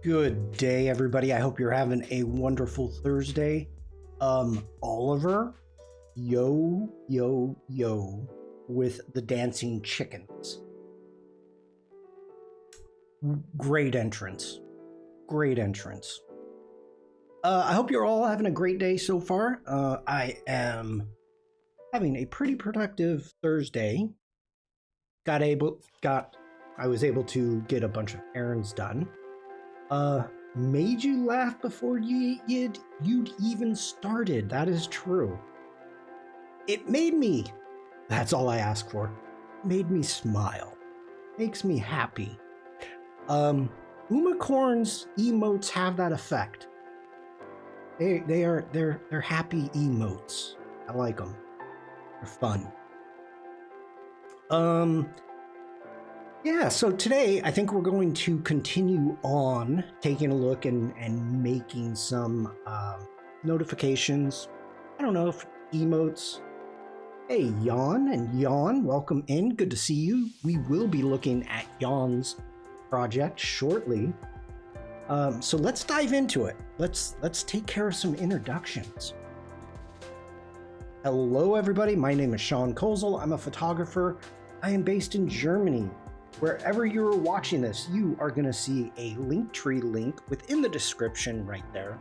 Good day, everybody. I hope you're having a wonderful Thursday. Oliver, yo, with the dancing chickens. Great entrance. Great entrance. I hope you're all having a great day so far. I am having a pretty productive Thursday. I was able to get a bunch of errands done. Made you laugh before you'd even started. That is true. It made me, that's all I ask for, made me smile. Makes me happy. Umacorn's emotes have that effect. They're happy emotes. I like them. They're fun. Yeah, so today I think we're going to continue on taking a look and making some notifications. I don't know if emotes. Hey, Yawn, welcome in. Good to see you. We will be looking at Yawn's project shortly. So let's dive into it. Let's take care of some introductions. Hello, everybody. My name is Shawn. I'm a photographer. I am based in Germany. Wherever you're watching this, you are going to see a Linktree link within the description right there.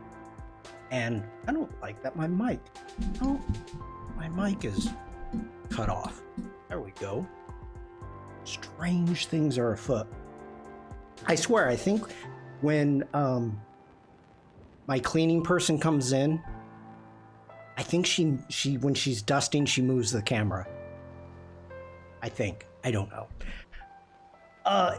And I don't like that my mic is cut off. There we go. Strange things are afoot. I swear, I think when my cleaning person comes in, I think she when she's dusting, she moves the camera. I think. I don't know.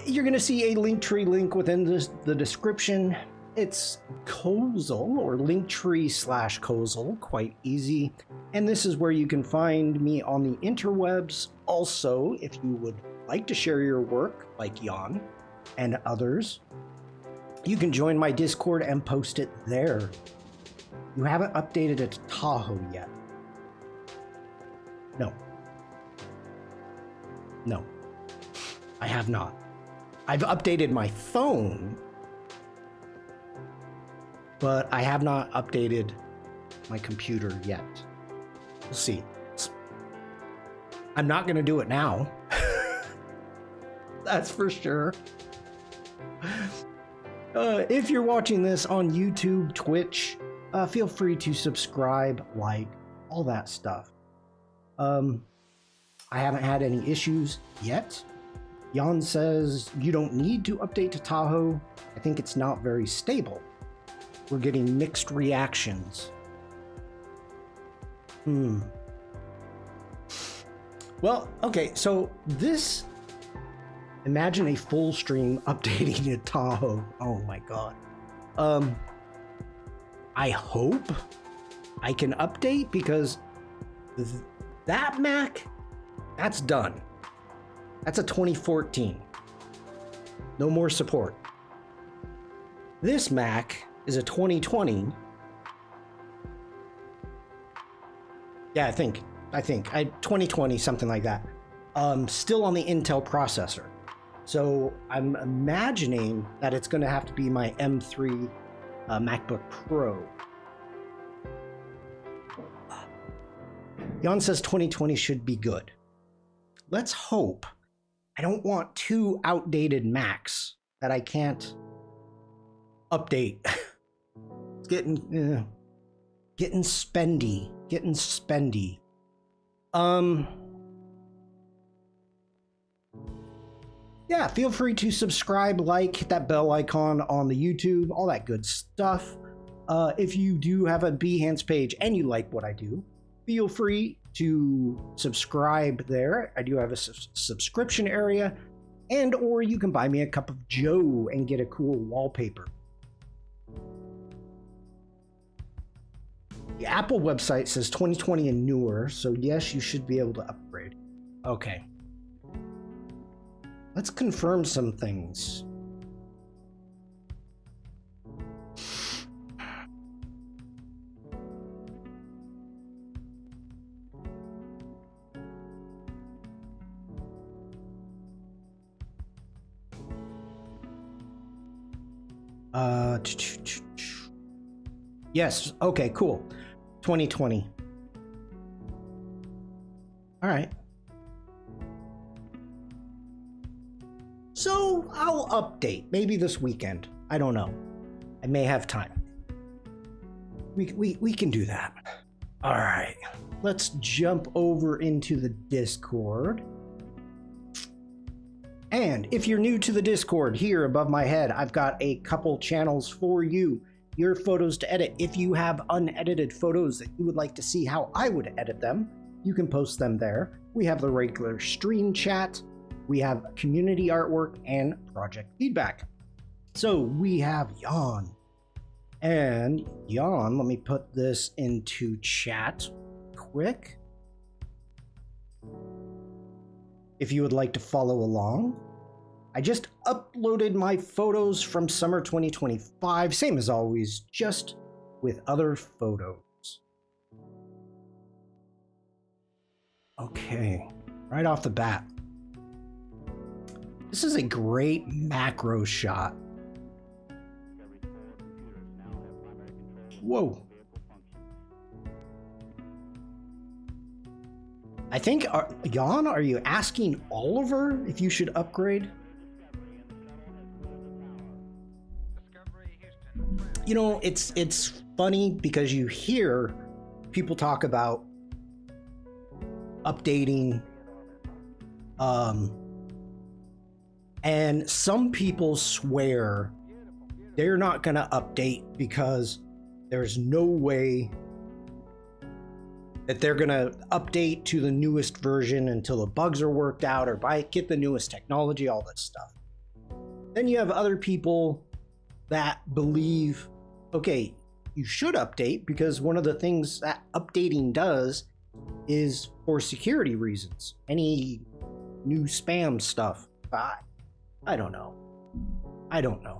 You're going to see a Linktree link within the description. It's Kozel or Linktree/Kozel, quite easy. And this is where you can find me on the interwebs. Also, if you would like to share your work, like Yawn and others, you can join my Discord and post it there. You haven't updated it to Tahoe yet. No. I have not. I've updated my phone, but I have not updated my computer yet. We'll see. I'm not going to do it now. That's for sure. If you're watching this on YouTube, Twitch, feel free to subscribe, like, all that stuff. I haven't had any issues yet. Yawn says you don't need to update to Tahoe. I think it's not very stable. We're getting mixed reactions. Well, okay, so this, imagine a full stream updating to Tahoe. Oh my God. I hope I can update because that Mac, that's done. That's a 2014. No more support. This Mac is a 2020. Yeah, I think 2020, something like that. Still on the Intel processor. So I'm imagining that it's going to have to be my M3 MacBook Pro. Jan says 2020 should be good. Let's hope. I don't want two outdated Macs that I can't update. It's getting spendy. Yeah, feel free to subscribe, like, hit that bell icon on the YouTube, all that good stuff. If you do have a Behance page and you like what I do, feel free to subscribe there. I do have a subscription area, and or you can buy me a cup of Joe and get a cool wallpaper. The Apple website says 2020 and newer, so yes, you should be able to upgrade. Okay. Let's confirm some things. Uh, yes. Okay, cool. 2020. All right. So I'll update maybe this weekend. I don't know. I may have time. We can do that. All right. Let's jump over into the Discord. And if you're new to the Discord, here above my head, I've got a couple channels for you. Your photos to edit. If you have unedited photos that you would like to see how I would edit them, you can post them there. We have the regular stream chat. We have community artwork and project feedback. So we have Shawn. And Shawn, let me put this into chat quick. If you would like to follow along. I just uploaded my photos from summer 2025, same as always, just with other photos. Okay, right off the bat. This is a great macro shot. Whoa. I think, Shawn, are you asking Oliver if you should upgrade? You know, it's funny because you hear people talk about updating, and some people swear they're not going to update because there's no way that they're going to update to the newest version until the bugs are worked out or get the newest technology, all that stuff. Then you have other people that believe, okay, you should update because one of the things that updating does is for security reasons. Any new spam stuff. I don't know. I don't know.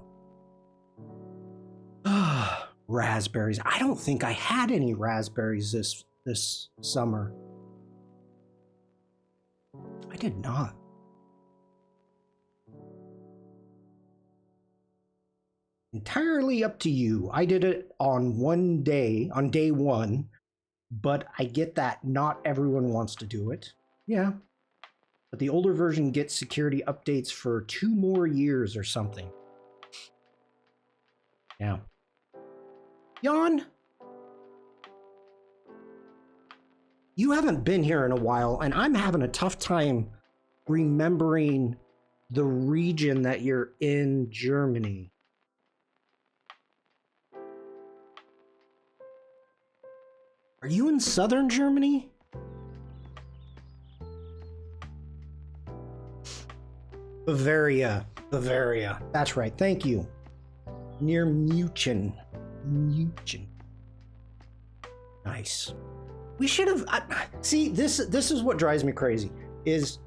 Raspberries. I don't think I had any raspberries this summer. I did not. Entirely up to you. I did it on day one, but I get that not everyone wants to do it. Yeah. But the older version gets security updates for 2 more years or something. Yeah. Shawn? You haven't been here in a while, and I'm having a tough time remembering the region that you're in Germany. Are you in southern Germany? Bavaria. That's right. Thank you. Near München. Nice. We should have. See, this is what drives me crazy. Is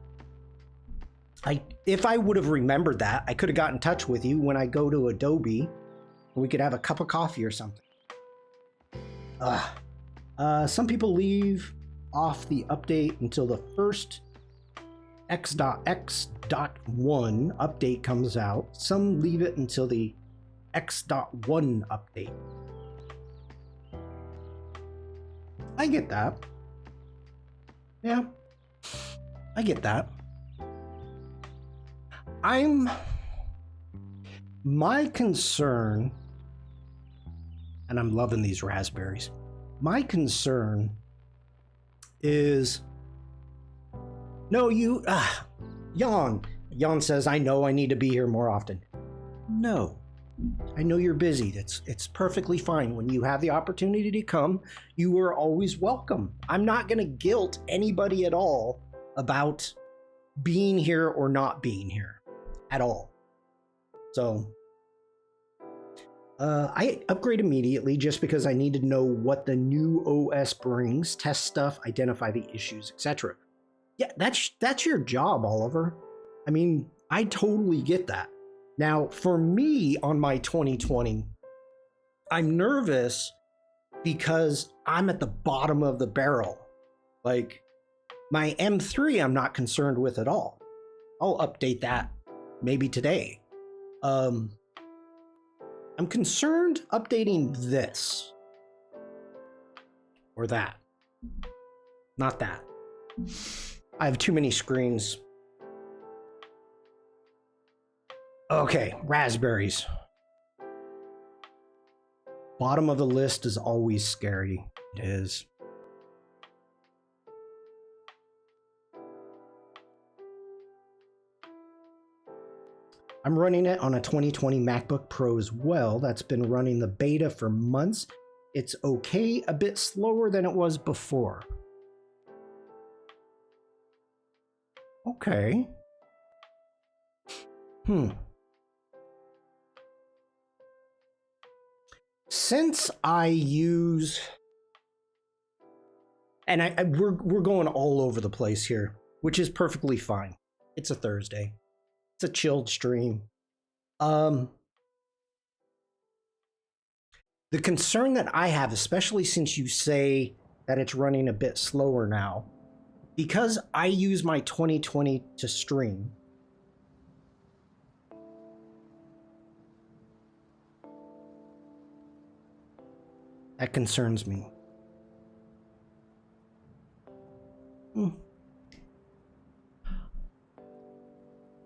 if I would have remembered that, I could have got in touch with you when I go to Adobe, and we could have a cup of coffee or something. Some people leave off the update until the first X.X.1 update comes out. Some leave it until the X.1 update. I get that. Yeah, I get that. My concern, and I'm loving these raspberries. My concern is, no, Shawn says, I know I need to be here more often. No, I know you're busy. It's perfectly fine. When you have the opportunity to come, you are always welcome. I'm not going to guilt anybody at all about being here or not being here at all. So I upgrade immediately just because I need to know what the new OS brings, test stuff, identify the issues, etc. Yeah, that's your job, Oliver. I mean, I totally get that. Now, for me on my 2020, I'm nervous because I'm at the bottom of the barrel. Like, my M3 I'm not concerned with at all. I'll update that maybe today. I'm concerned updating this. Or that. Not that. I have too many screens. Okay, raspberries. Bottom of the list is always scary. It is. I'm running it on a 2020 MacBook Pro as well. That's been running the beta for months. It's okay, a bit slower than it was before. Okay. Since I use, and we're going all over the place here, which is perfectly fine. It's a Thursday. It's a chilled stream. The concern that I have, especially since you say that it's running a bit slower now, because I use my 2020 to stream, that concerns me.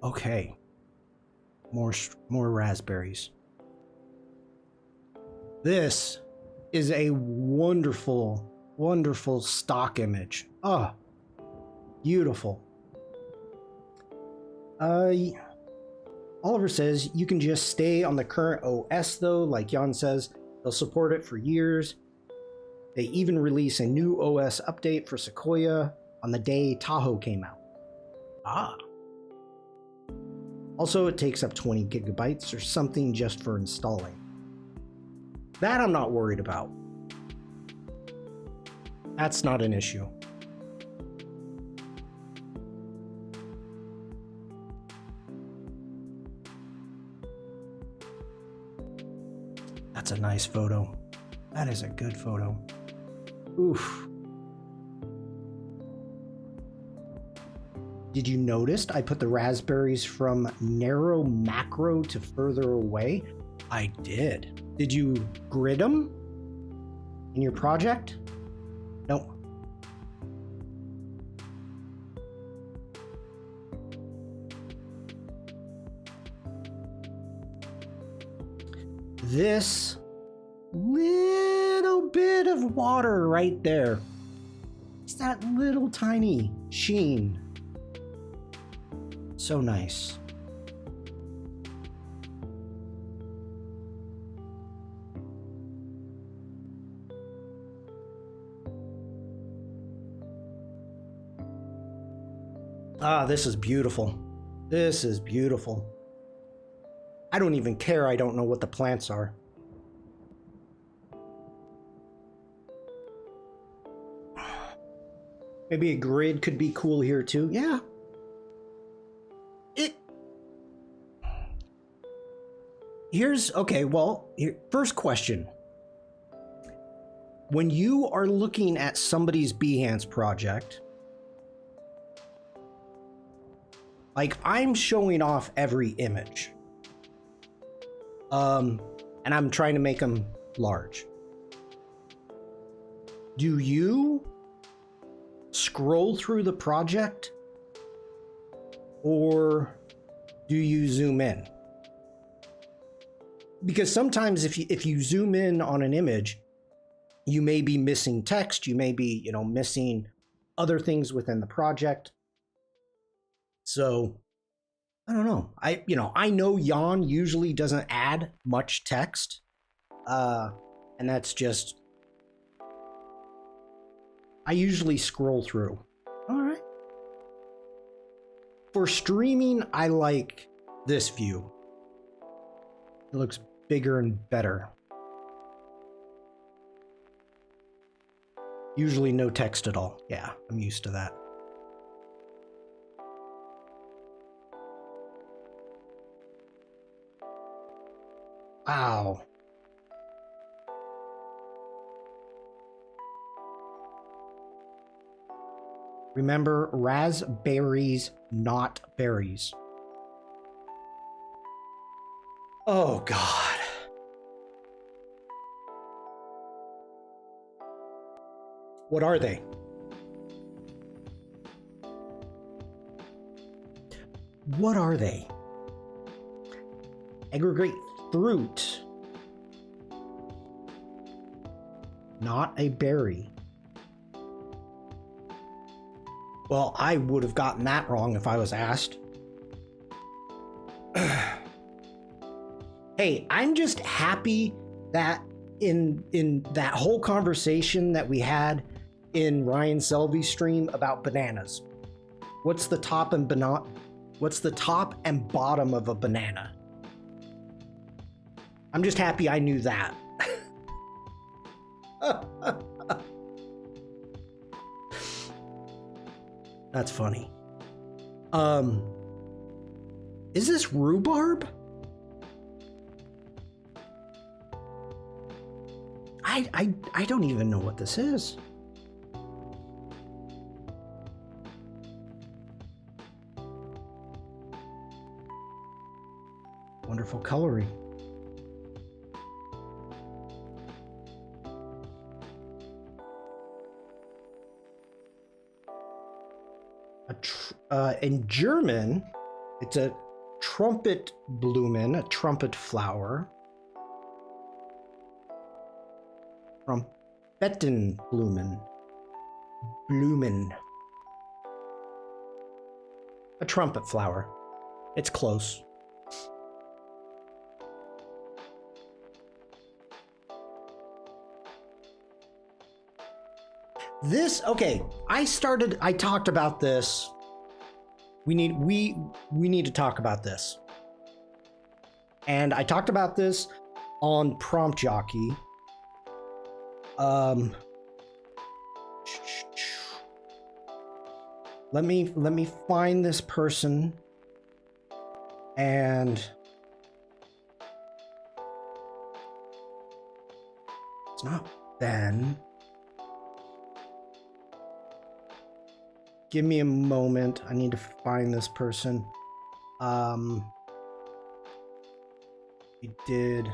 Okay. More raspberries. This is a wonderful, wonderful stock image. Oh, beautiful. Oliver says you can just stay on the current OS though, like Jan says. They'll support it for years. They even release a new OS update for Sequoia on the day Tahoe came out. Ah. Also, it takes up 20 gigabytes or something just for installing. That I'm not worried about. That's not an issue. That's a nice photo. That is a good photo. Oof. Did you notice I put the raspberries from narrow macro to further away? I did. Did you grid them in your project? No. This little bit of water right there. It's that little tiny sheen. So nice. Ah, this is beautiful. This is beautiful. I don't even care. I don't know what the plants are. Maybe a grid could be cool here too. Yeah. First question. When you are looking at somebody's Behance project, like I'm showing off every image. And I'm trying to make them large. Do you scroll through the project or do you zoom in? Because sometimes if you zoom in on an image, you may be missing text, you may be, missing other things within the project. So I don't know. I know Jan usually doesn't add much text. And that's just, I usually scroll through. All right. For streaming, I like this view. It looks bigger and better. Usually no text at all. Yeah, I'm used to that. Wow. Remember, raspberries, not berries. Oh, God. What are they? What are they? Aggregate fruit. Not a berry. Well, I would have gotten that wrong if I was asked. Hey, I'm just happy that in that whole conversation that we had in Ryan Selby's stream about bananas. What's the top and bottom of a banana? I'm just happy I knew that. That's funny. Is this rhubarb? I don't even know what this is. Wonderful coloring. In German, it's a trumpet blumen, a trumpet flower. Trompetenblumen. Blumen. A trumpet flower. It's close. This, okay, I talked about this. We need to talk about this. And I talked about this on Prompt Jockey. Let me find this person, and it's not Ben. Give me a moment. I need to find this person. We did.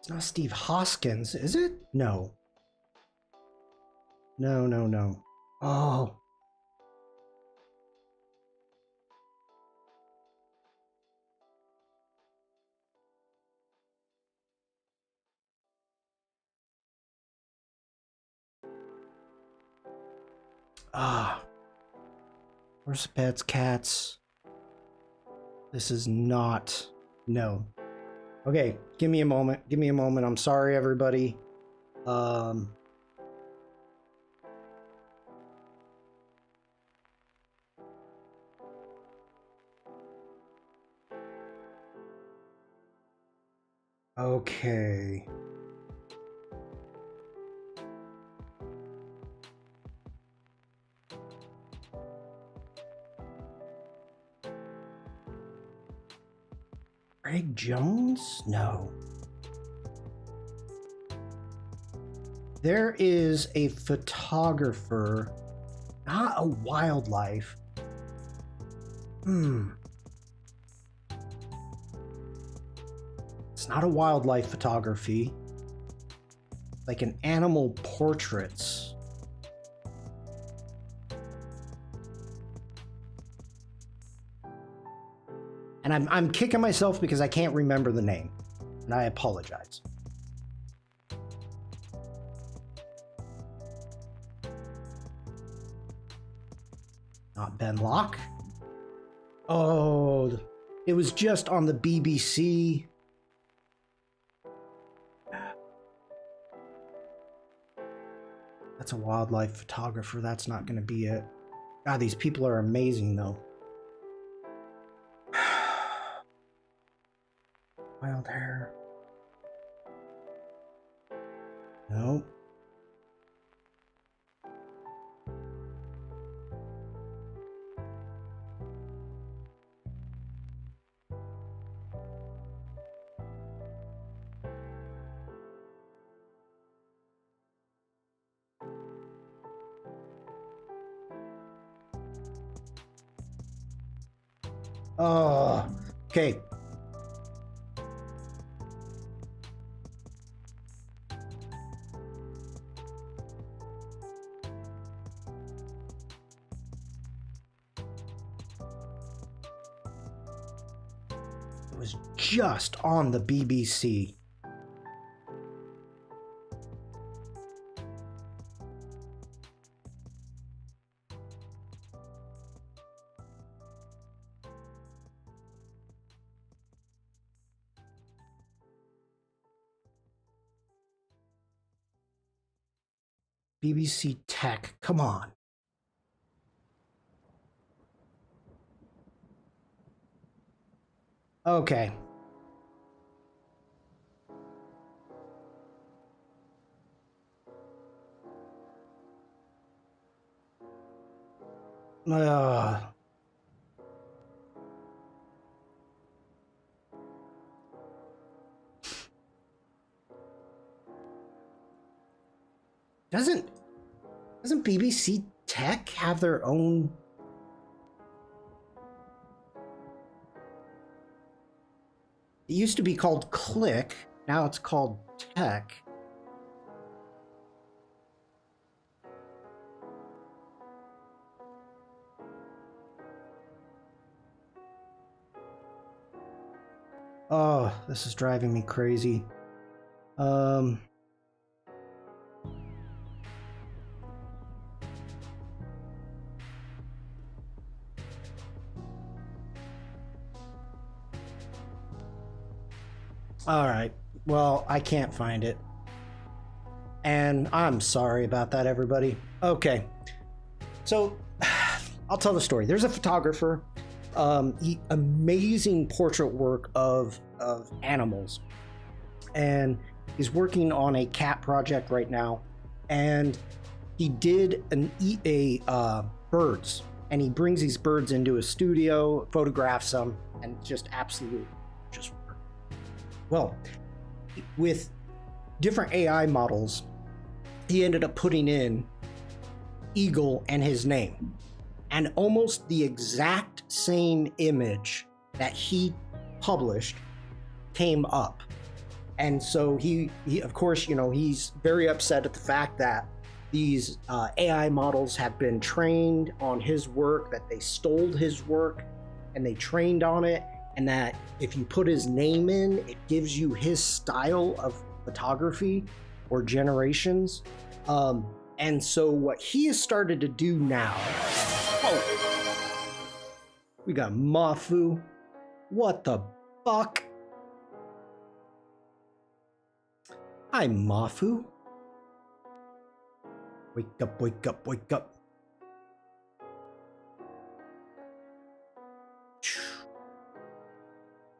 It's not Steve Hoskins, is it? No. No. Oh. Ah. Horse, pets, cats. This is not. No. Okay, give me a moment. Give me a moment. I'm sorry, everybody. Okay. Greg Jones? No. There is a photographer, not a wildlife. It's not a wildlife photography. Like an animal portraits. And I'm kicking myself because I can't remember the name. And I apologize. Not Ben Locke. Oh, it was just on the BBC. That's a wildlife photographer. That's not going to be it. God, these people are amazing, though. Wild hair. Nope. Oh, okay. It was just on the BBC. BBC Tech, come on. Okay. Uh, doesn't BBC Tech have their own? It used to be called Click. Now it's called Tech. Oh, this is driving me crazy. All right. Well, I can't find it. And I'm sorry about that, everybody. Okay. So I'll tell the story. There's a photographer, amazing portrait work of animals. And he's working on a cat project right now. And he did birds. And he brings these birds into his studio, photographs them, and just absolute just work. Well, with different AI models, he ended up putting in eagle and his name, and almost the exact same image that he published came up. And so he of course, you know, he's very upset at the fact that these AI models have been trained on his work, that they stole his work and they trained on it, and that if you put his name in, it gives you his style of photography or generations. And so what he has started to do now, we got Mafu. What the fuck? Hi, Mafu. Wake up, wake up, wake up.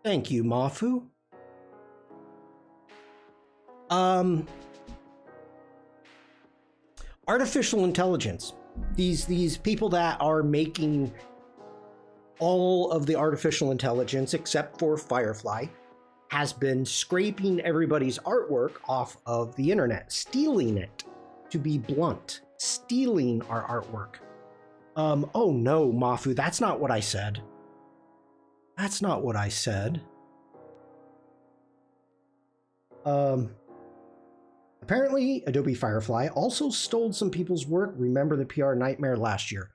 Thank you, Mafu. Artificial intelligence. These people that are making all of the artificial intelligence except for Firefly has been scraping everybody's artwork off of the internet, stealing it, to be blunt, stealing our artwork. Oh no, Mafu, that's not what I said. That's not what I said. Apparently, Adobe Firefly also stole some people's work. Remember the PR nightmare last year.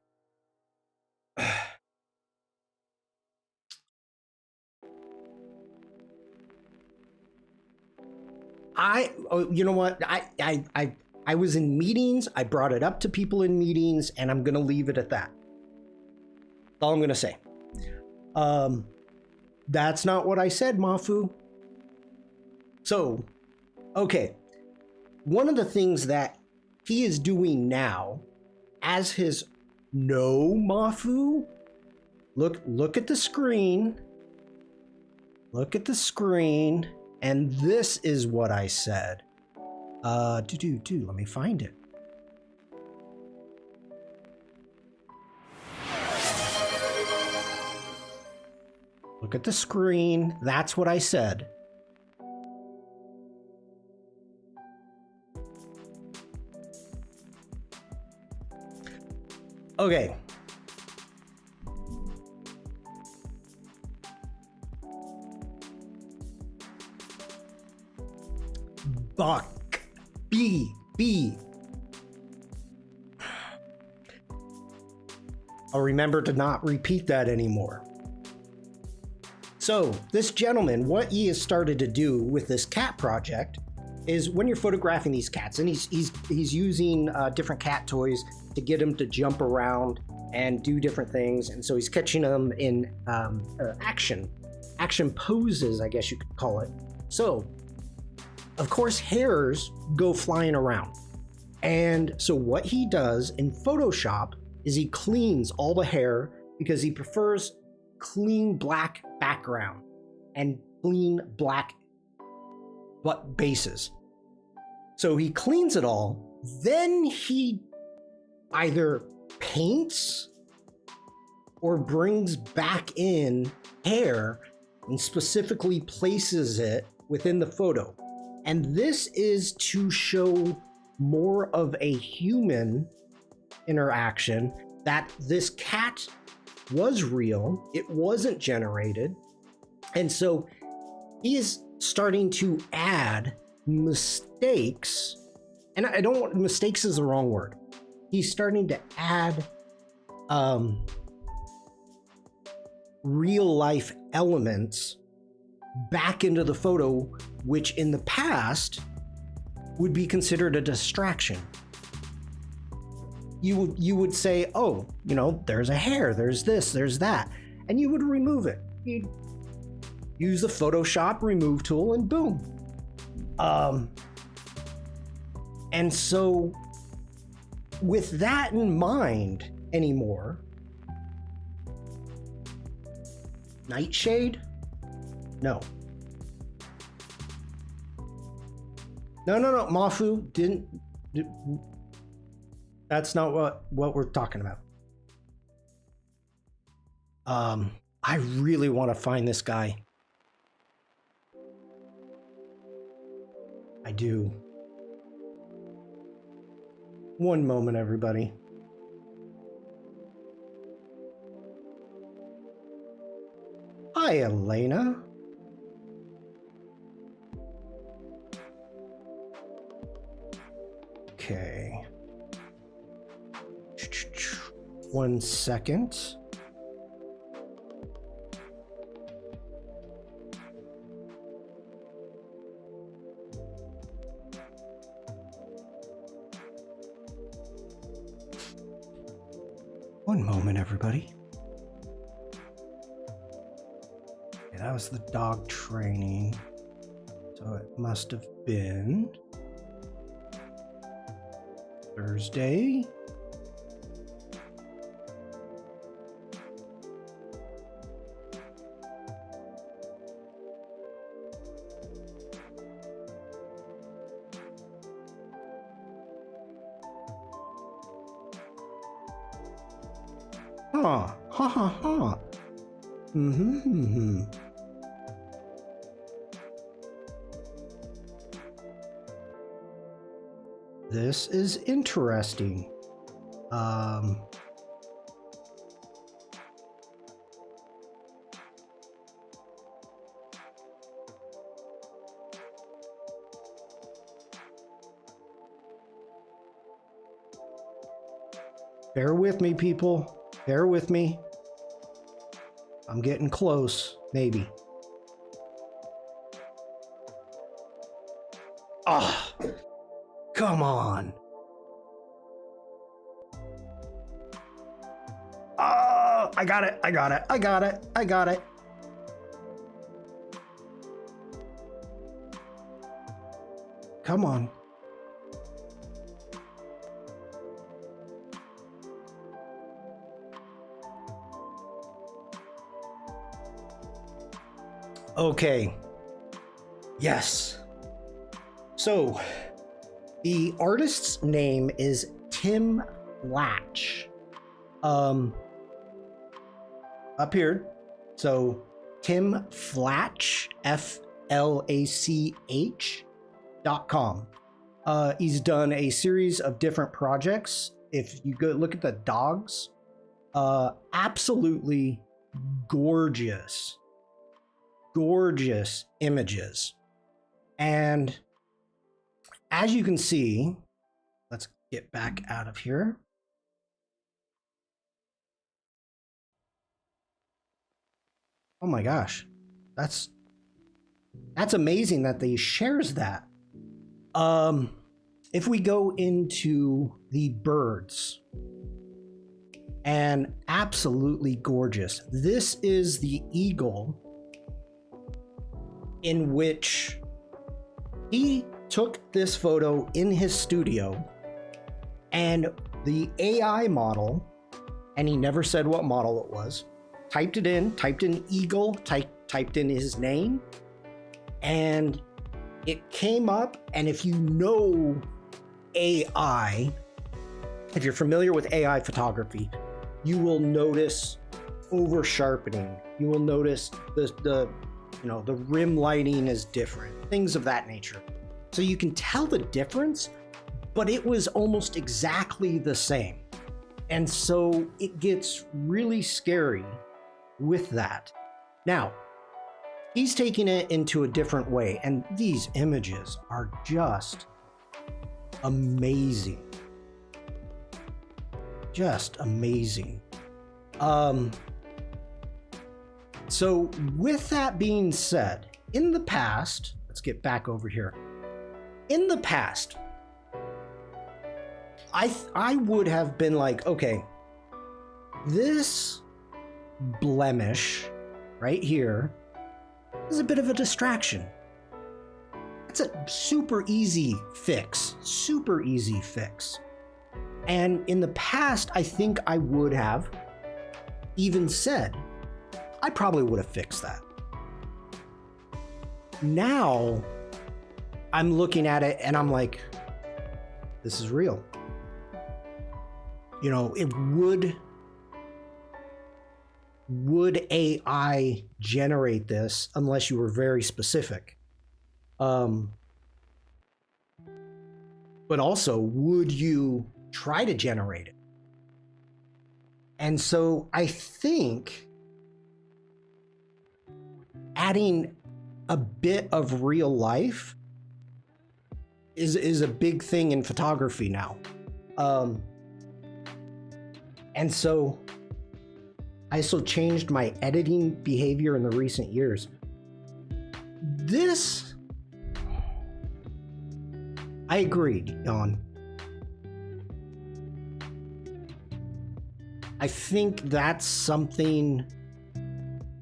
You know what? I was in meetings. I brought it up to people in meetings, and I'm gonna leave it at that. That's all I'm gonna say. That's not what I said, Mafu. So, okay. One of the things that he is doing now, as his no, Mafu. Look at the screen. Look at the screen. And this is what I said. Let me find it. Look at the screen. That's what I said. Okay. buck. B. I'll remember to not repeat that anymore. So this gentleman, what he has started to do with this cat project is when you're photographing these cats, and he's using different cat toys to get them to jump around and do different things, and so he's catching them in action poses, I guess you could call it. So, of course, hairs go flying around, and so what he does in Photoshop is he cleans all the hair because he prefers clean black background and clean black bases. So he cleans it all, then he either paints or brings back in hair and specifically places it within the photo. And this is to show more of a human interaction, that this cat was real, it wasn't generated. And so he is starting to add mistakes, and I don't want, mistakes is the wrong word. He's starting to add real life elements back into the photo, which in the past would be considered a distraction. You would say, oh, there's a hair, there's this, there's that, and you would remove it. You'd use the Photoshop remove tool and boom. And so with that in mind anymore, Nightshade? No, Mafu didn't. That's not what we're talking about. I really want to find this guy. I do. One moment, everybody. Hi, Elena. Okay. 1 second. One moment, everybody. Okay, that was the dog training. So it must have been Thursday. Ha. Mm-hmm. This is interesting. Bear with me, people. Bear with me. I'm getting close, maybe. Ah, come on. Oh, I got it. Come on. Okay. Yes. So, the artist's name is Tim Flatch. Up here. So, Tim Flatch, FLACH.com. He's done a series of different projects. If you go look at the dogs, absolutely gorgeous images. And as you can see, let's get back out of here. Oh my gosh, that's amazing that they shares that. If we go into the birds, and absolutely gorgeous. This is the eagle in which he took this photo in his studio, and the AI model, and he never said what model it was, typed in eagle, typed in his name, and it came up. And if you know AI, if you're familiar with AI photography, you will notice over sharpening. You will notice the rim lighting is different, things of that nature. So you can tell the difference, but it was almost exactly the same. And so it gets really scary with that. Now, he's taking it into a different way, and these images are just amazing. Just amazing. So with that being said, in the past, let's get back over here. In the past, I would have been like, okay, this blemish right here is a bit of a distraction. It's a super easy fix, super easy fix. And in the past, I think I would have even said, I probably would have fixed that. Now, I'm looking at it and I'm like, this is real. You know, it would AI generate this unless you were very specific? But also, would you try to generate it? And so I think adding a bit of real life is a big thing in photography now. And so I also changed my editing behavior in the recent years. This, I agreed on. I think that's something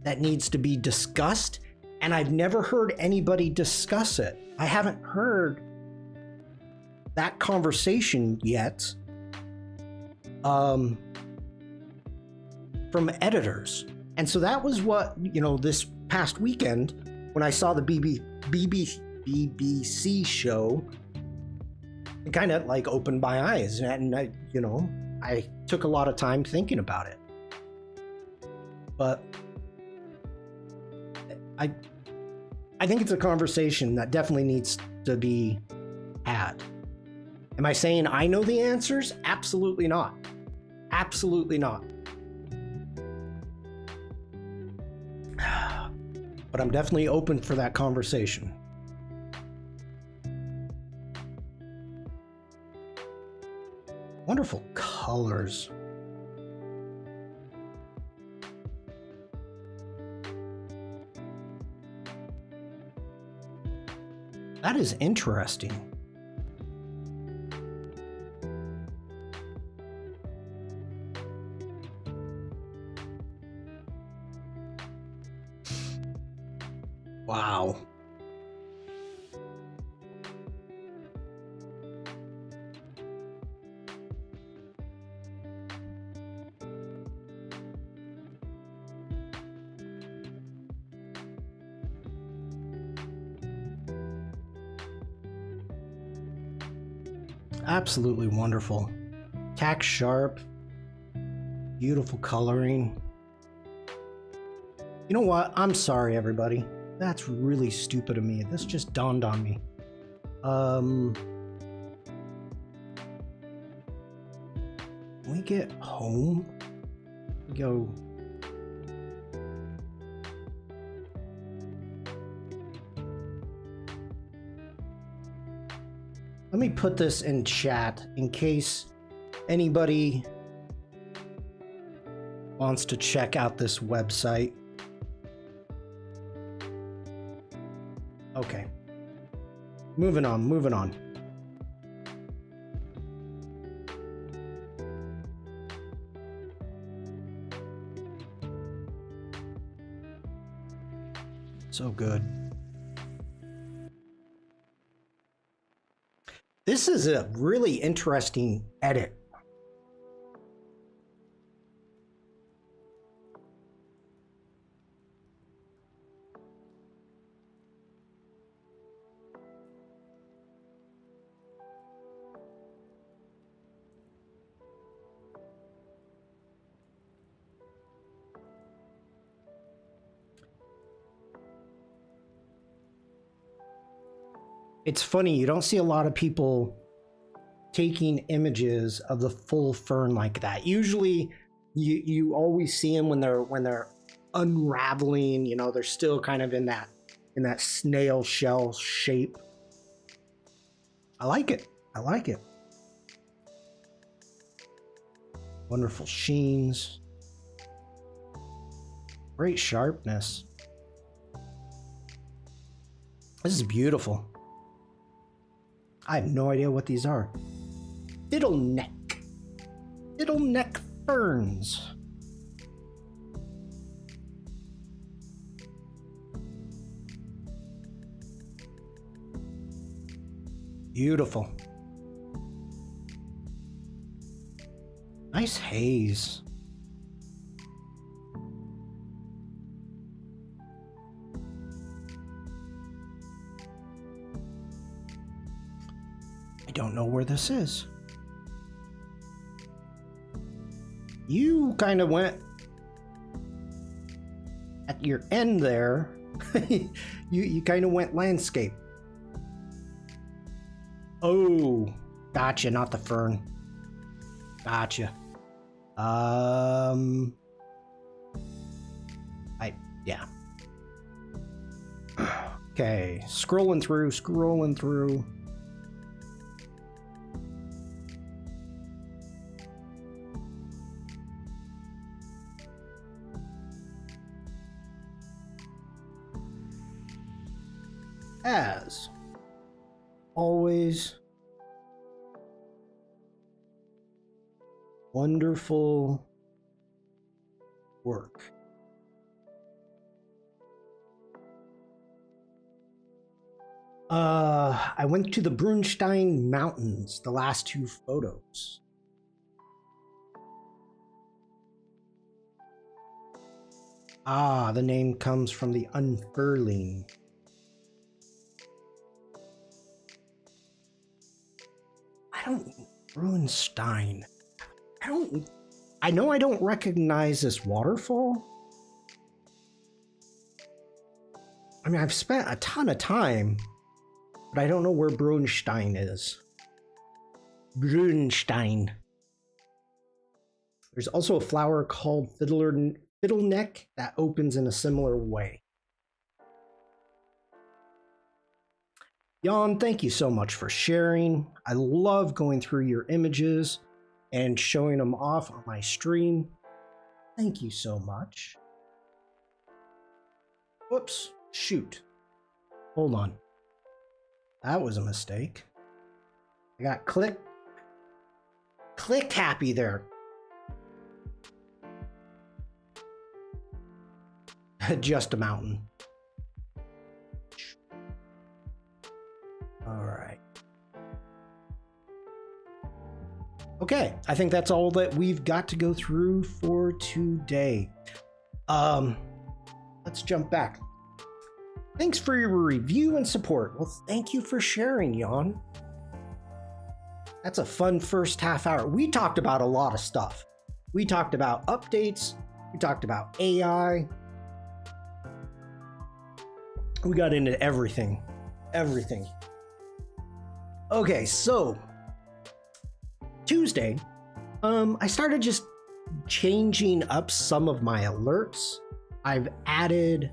that needs to be discussed, and I've never heard anybody discuss it. I haven't heard that conversation yet from editors. And so that was what, this past weekend when I saw the BBC show, it kind of like opened my eyes, and I took a lot of time thinking about it. But I think it's a conversation that definitely needs to be had. Am I saying I know the answers? Absolutely not. Absolutely not. But I'm definitely open for that conversation. Wonderful colors. That is interesting. Wow. Absolutely wonderful. Tack sharp. Beautiful coloring. You know what? I'm sorry, everybody. That's really stupid of me. This just dawned on me. When we get home, we go. me put this in chat in case anybody wants to check out this website. Okay. Moving on. So good. This is a really interesting edit. It's funny, you don't see a lot of people taking images of the full fern like that. Usually you always see them when they're unraveling, you know, they're still kind of in that snail shell shape. I like it. Wonderful sheens. Great sharpness. This is beautiful. I have no idea what these are. Fiddleneck ferns. Beautiful. Nice haze. I don't know where this is. You kind of went at your end there. you kind of went landscape. Oh, gotcha, not the fern. Gotcha. Yeah. Okay, scrolling through. As always, wonderful work. I went to the Brunstein Mountains, the last two photos. Ah, the name comes from the unfurling. Brunstein. I know I don't recognize this waterfall. I mean, I've spent a ton of time, but I don't know where Brunstein is. Brunstein. There's also a flower called fiddleneck that opens in a similar way. Shawn, thank you so much for sharing. I love going through your images and showing them off on my stream. Thank you so much. Whoops, shoot. Hold on. That was a mistake. I got click happy there. Just a mountain. All right. Okay, I think that's all that we've got to go through for today. Let's jump back. Thanks for your review and support. Well, thank you for sharing, Shawn. That's a fun first half hour. We talked about a lot of stuff. We talked about updates. We talked about AI. We got into everything. Okay, so Tuesday, I started just changing up some of my alerts. I've added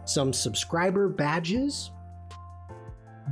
some subscriber badges,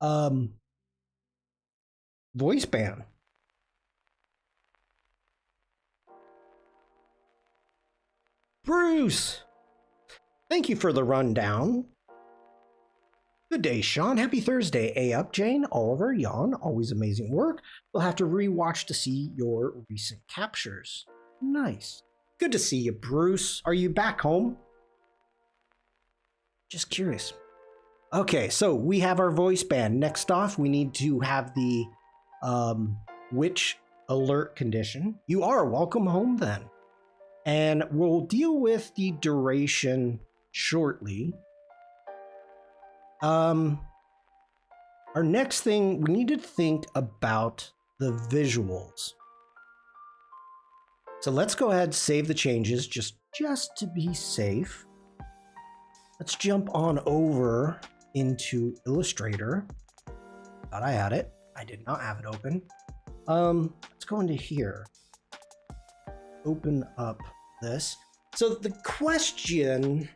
Um, voice band. Bruce, thank you for the rundown. Good day, Shawn. Happy Thursday. A up, Jane, Oliver, Jan. Always amazing work. We'll have to rewatch to see your recent captures. Nice. Good to see you, Bruce. Are you back home? Just curious. Okay, so we have our voice band. Next off, we need to have the witch alert condition. You are welcome home then. And we'll deal with the duration shortly. Our next thing, we need to think about the visuals. So let's go ahead and save the changes just to be safe. Let's jump on over into Illustrator. Thought I had it. I did not have it open. Let's go into here. Open up this. So the question...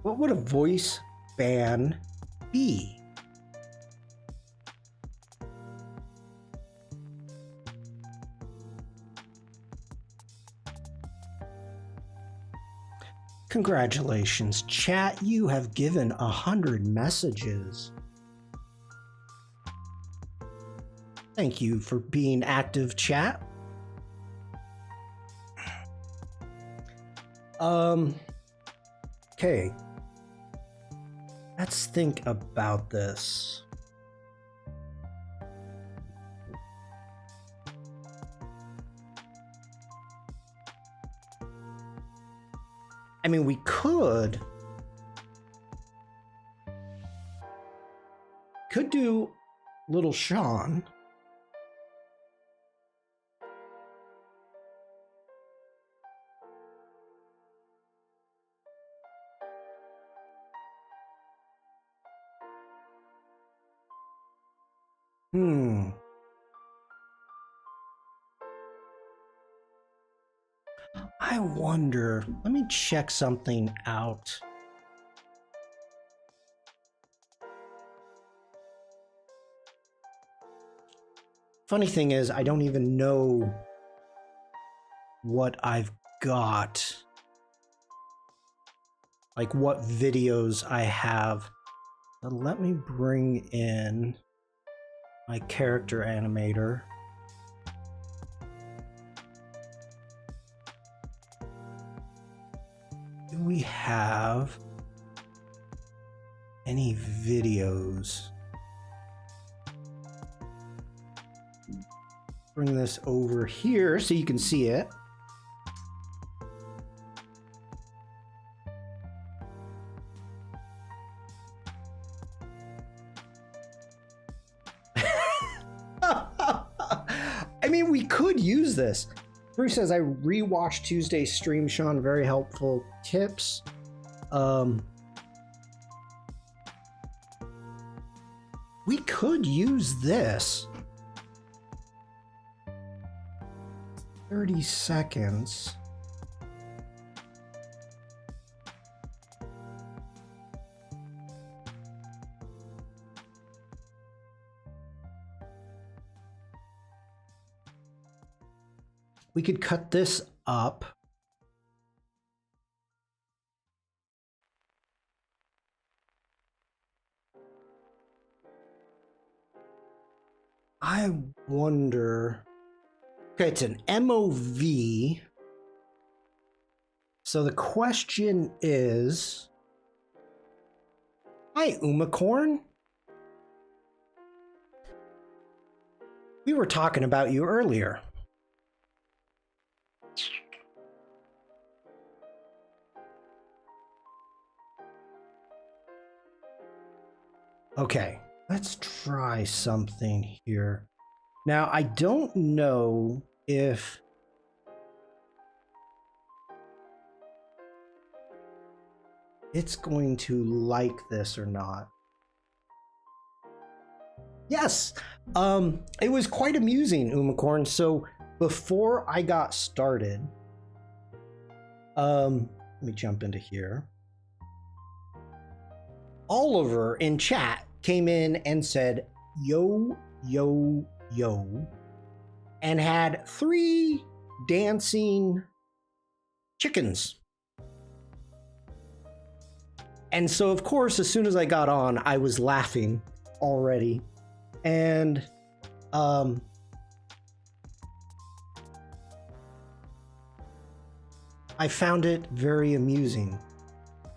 what would a voice band be? Congratulations, chat. You have given 100 messages. Thank you for being active, chat. Okay. Let's think about this. I mean, we could do little Shawn. I wonder, let me check something out. Funny thing is, I don't even know what I've got. Like what videos I have. So let me bring in my character animator. Do we have any videos? Bring this over here so you can see it. I mean, we could use this. Bruce says, I rewatched Tuesday's stream, Shawn. Very helpful tips. We could use this. 30 seconds. We could cut this up. I wonder... okay, it's an MOV. So the question is... hi, Umacorn. We were talking about you earlier. Okay, let's try something here. Now, I don't know if it's going to like this or not. Yes, it was quite amusing, Umacorn. So before I got started, Let me jump into here. Oliver in chat came in and said, yo, yo, yo, and had 3 dancing chickens. And so, of course, as soon as I got on, I was laughing already. And I found it very amusing.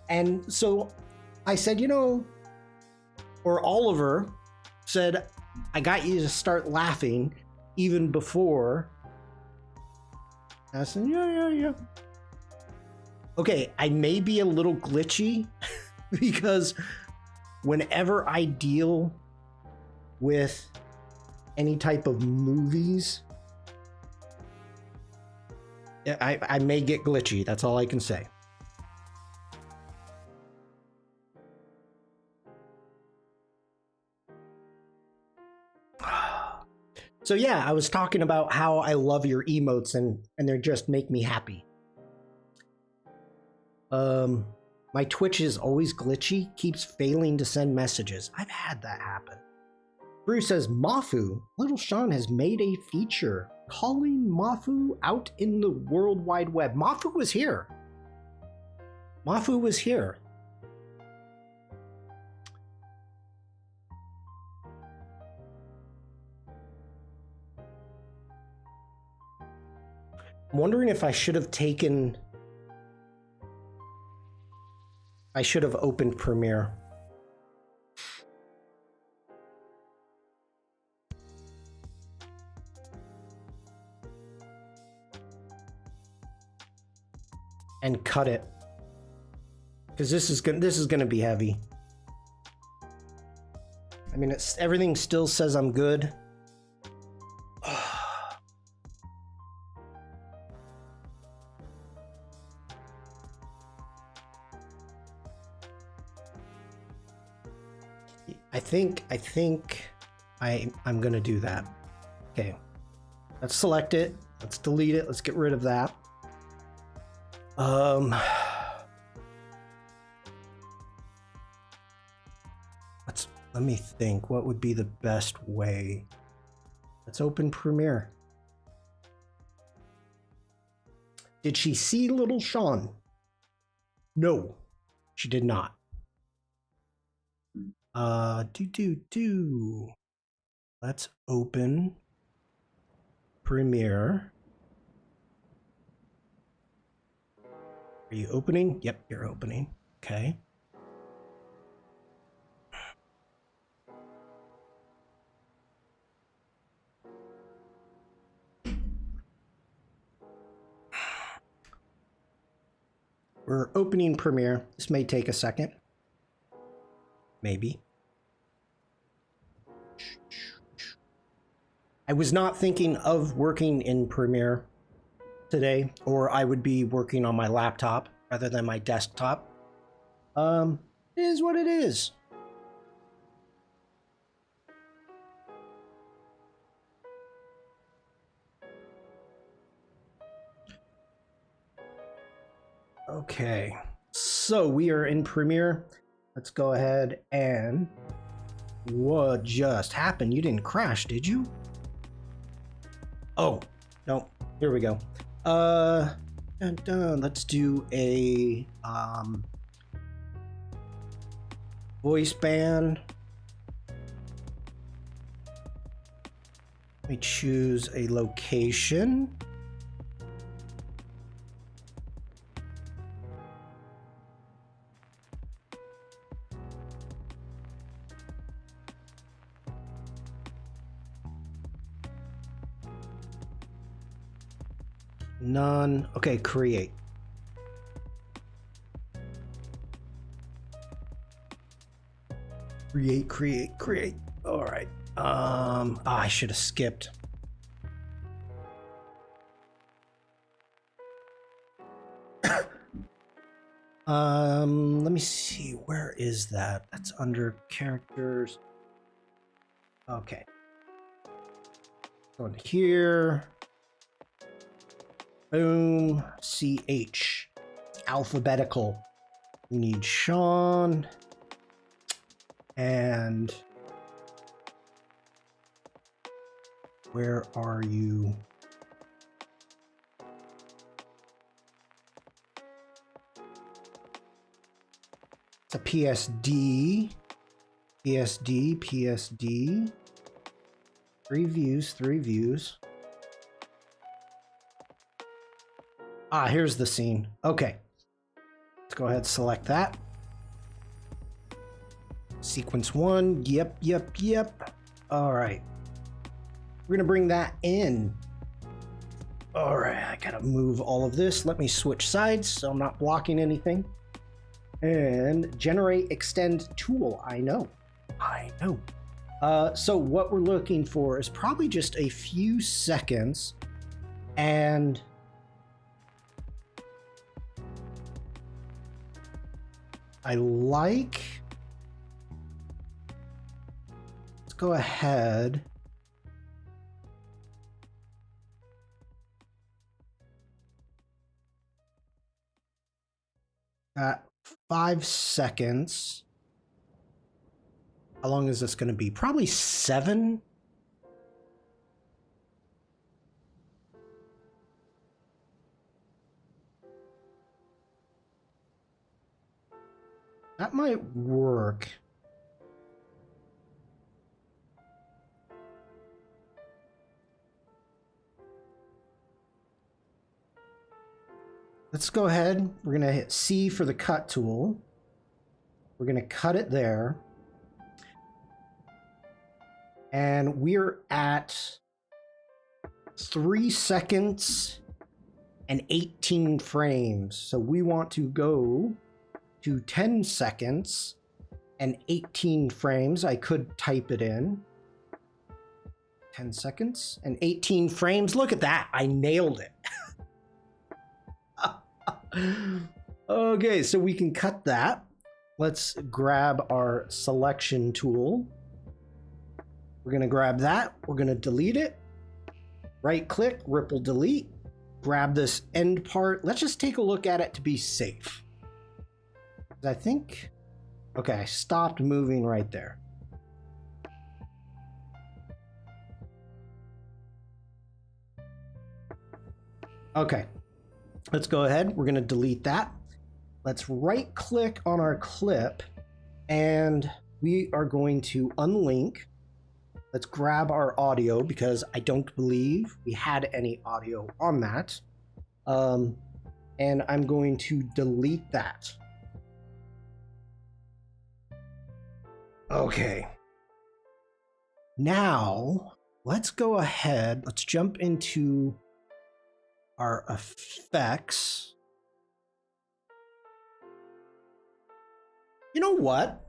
And so I said, you know, or Oliver said, I got you to start laughing even before. I said, yeah. Okay, I may be a little glitchy because whenever I deal with any type of movies, I may get glitchy. That's all I can say. So yeah, I was talking about how I love your emotes and they just make me happy. My Twitch is always glitchy, keeps failing to send messages. I've had that happen. Bruce says, Mafu, Little Shawn has made a feature calling Mafu out in the World Wide Web. Mafu was here. Mafu was here. I'm wondering if I should have taken... I should have opened Premiere. And cut it. Because this is gonna be heavy. I mean, everything still says I'm good. I think I'm gonna do that. Okay, let's select it. Let's delete it. Let's get rid of that. Let me think. What would be the best way? Let's open Premiere. Did she see Little Shawn? No, she did not. Let's open Premiere. Are you opening? Yep, you're opening. Okay. We're opening Premiere. This may take a second. Maybe. I was not thinking of working in Premiere today, or I would be working on my laptop rather than my desktop. It is what it is. Okay, so we are in Premiere. Let's go ahead and... What just happened? You didn't crash, did you? Oh, no. Here we go. Let's do a voice band. Let me choose a location. None. Okay, create. Create. All right. I should have skipped. Let me see. Where is that? That's under characters. Okay. Go into here. Boom. CH. alphabetical. We need Shawn and where are you? It's a PSD. PSD. 3 views. Ah, here's the scene. Okay. Let's go ahead and select that. Sequence 1. Yep. All right. We're going to bring that in. All right. I got to move all of this. Let me switch sides so I'm not blocking anything. And generate extend tool. I know. So what we're looking for is probably just a few seconds, and I like, let's go ahead. At 5 seconds. How long is this going to be? Probably 7. That might work. Let's go ahead. We're going to hit C for the cut tool. We're going to cut it there. And we're at 3 seconds and 18 frames. So we want to go to 10 seconds and 18 frames. I could type it in. 10 seconds and 18 frames. Look at that. I nailed it. Okay, so we can cut that. Let's grab our selection tool. We're going to grab that. We're going to delete it. Right click, ripple delete. Grab this end part. Let's just take a look at it to be safe. I think, okay, I stopped moving right there. Okay, let's go ahead. We're going to delete that. Let's right click on our clip and we are going to unlink. Let's grab our audio because I don't believe we had any audio on that. And I'm going to delete that. Okay. Now, let's go ahead. Let's jump into our effects. You know what?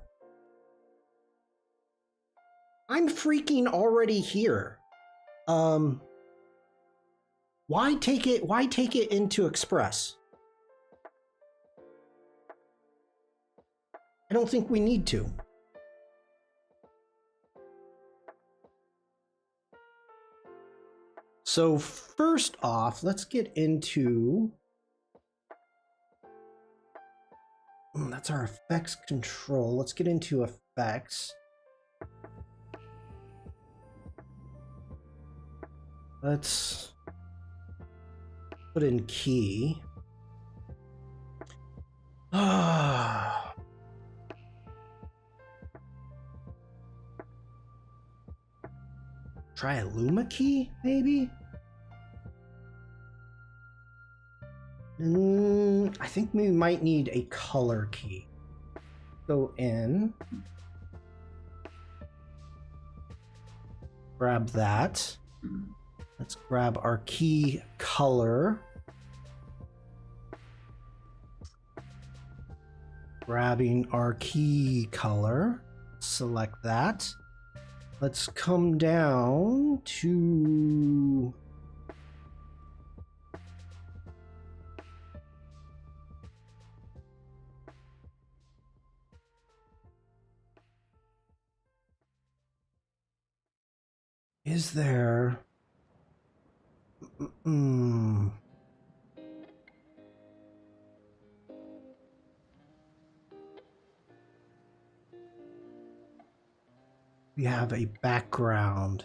I'm freaking already here. Why take it into Express? I don't think we need to. So first off, let's get into, that's our effects control. Let's get into effects. Let's put in key. Try a Luma key, maybe? I think we might need a color key. Go in. Grab that. Let's grab our key color. Grabbing our key color. Select that. Let's come down to is there We have a background,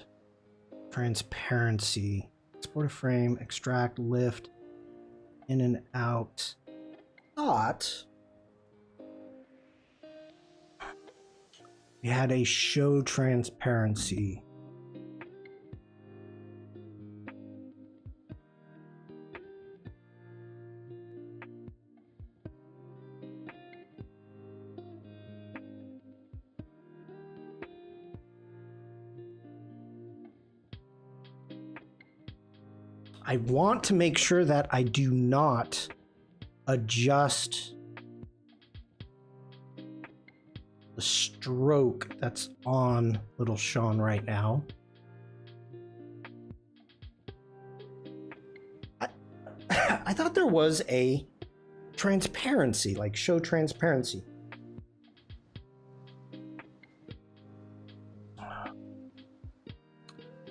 transparency, export a frame, extract, lift, in and out. Thought we had a show transparency. I want to make sure that I do not adjust the stroke that's on little Shawn right now. I thought there was a transparency, like show transparency.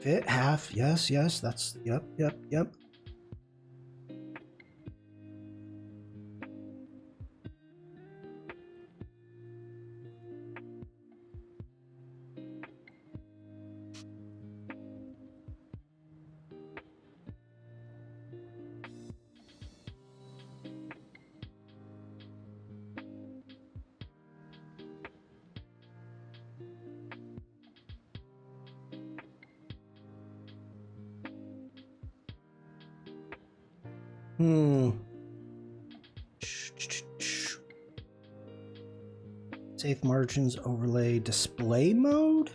Fit half, yes, that's, yep. Safe margins, overlay, display mode?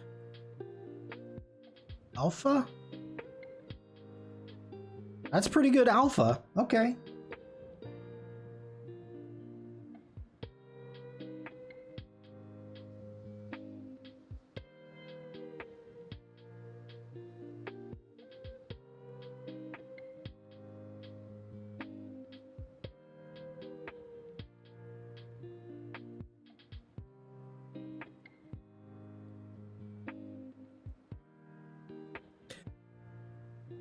Alpha? That's pretty good alpha. Okay.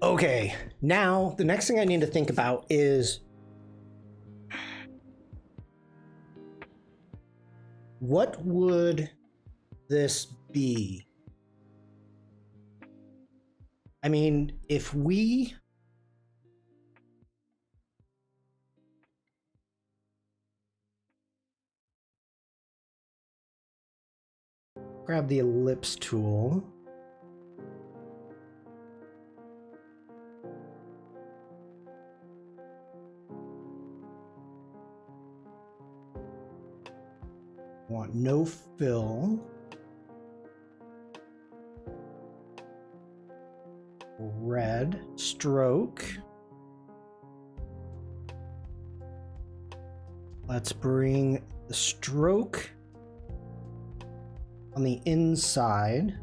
Okay, now the next thing I need to think about is what would this be? I mean, if we grab the ellipse tool, want no fill, red stroke. Let's bring the stroke on the inside.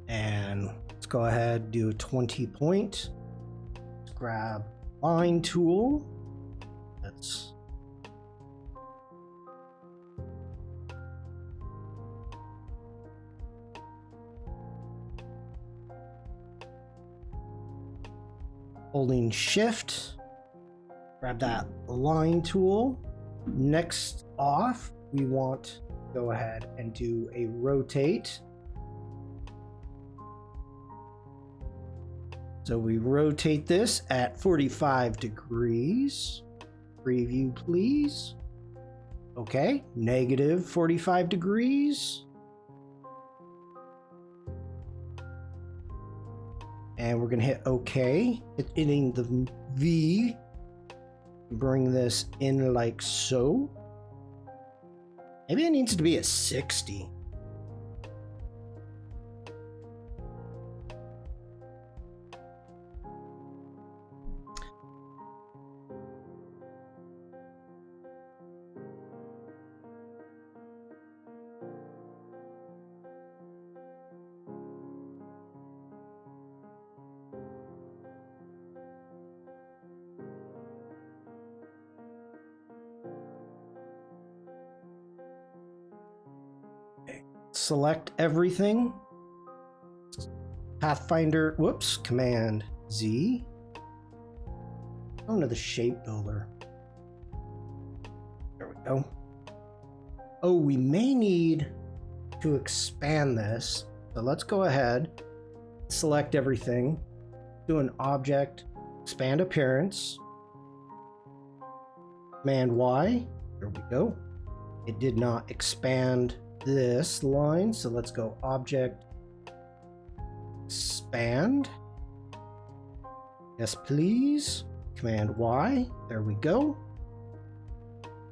And let's go ahead and do a 20 point. Let's grab line tool. Let's holding shift, grab that line tool. Next off, we want to go ahead and do a rotate. So we rotate this at 45 degrees. Preview, please. Okay, negative 45 degrees. And we're gonna hit OK, hitting the V. Bring this in like so. Maybe it needs to be at 60. Select everything. Pathfinder, whoops, Command Z. Go into the shape builder. There we go. Oh, we may need to expand this. So let's go ahead, select everything, do an object, expand appearance, Command Y, there we go. It did not expand this line, so let's go object, expand. Yes, please. Command Y, there we go.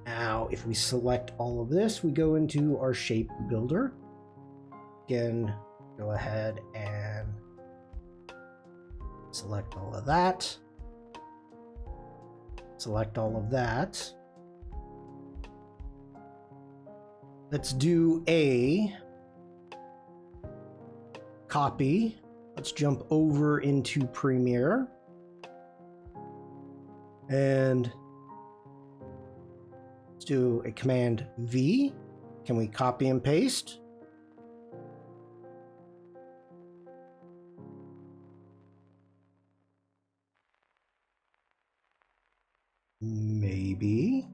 Now, if we select all of this, we go into our shape builder. Again, go ahead and select all of that. Select all of that. Let's do a copy. Let's jump over into Premiere. And let's do a Command V. Can we copy and paste? Maybe.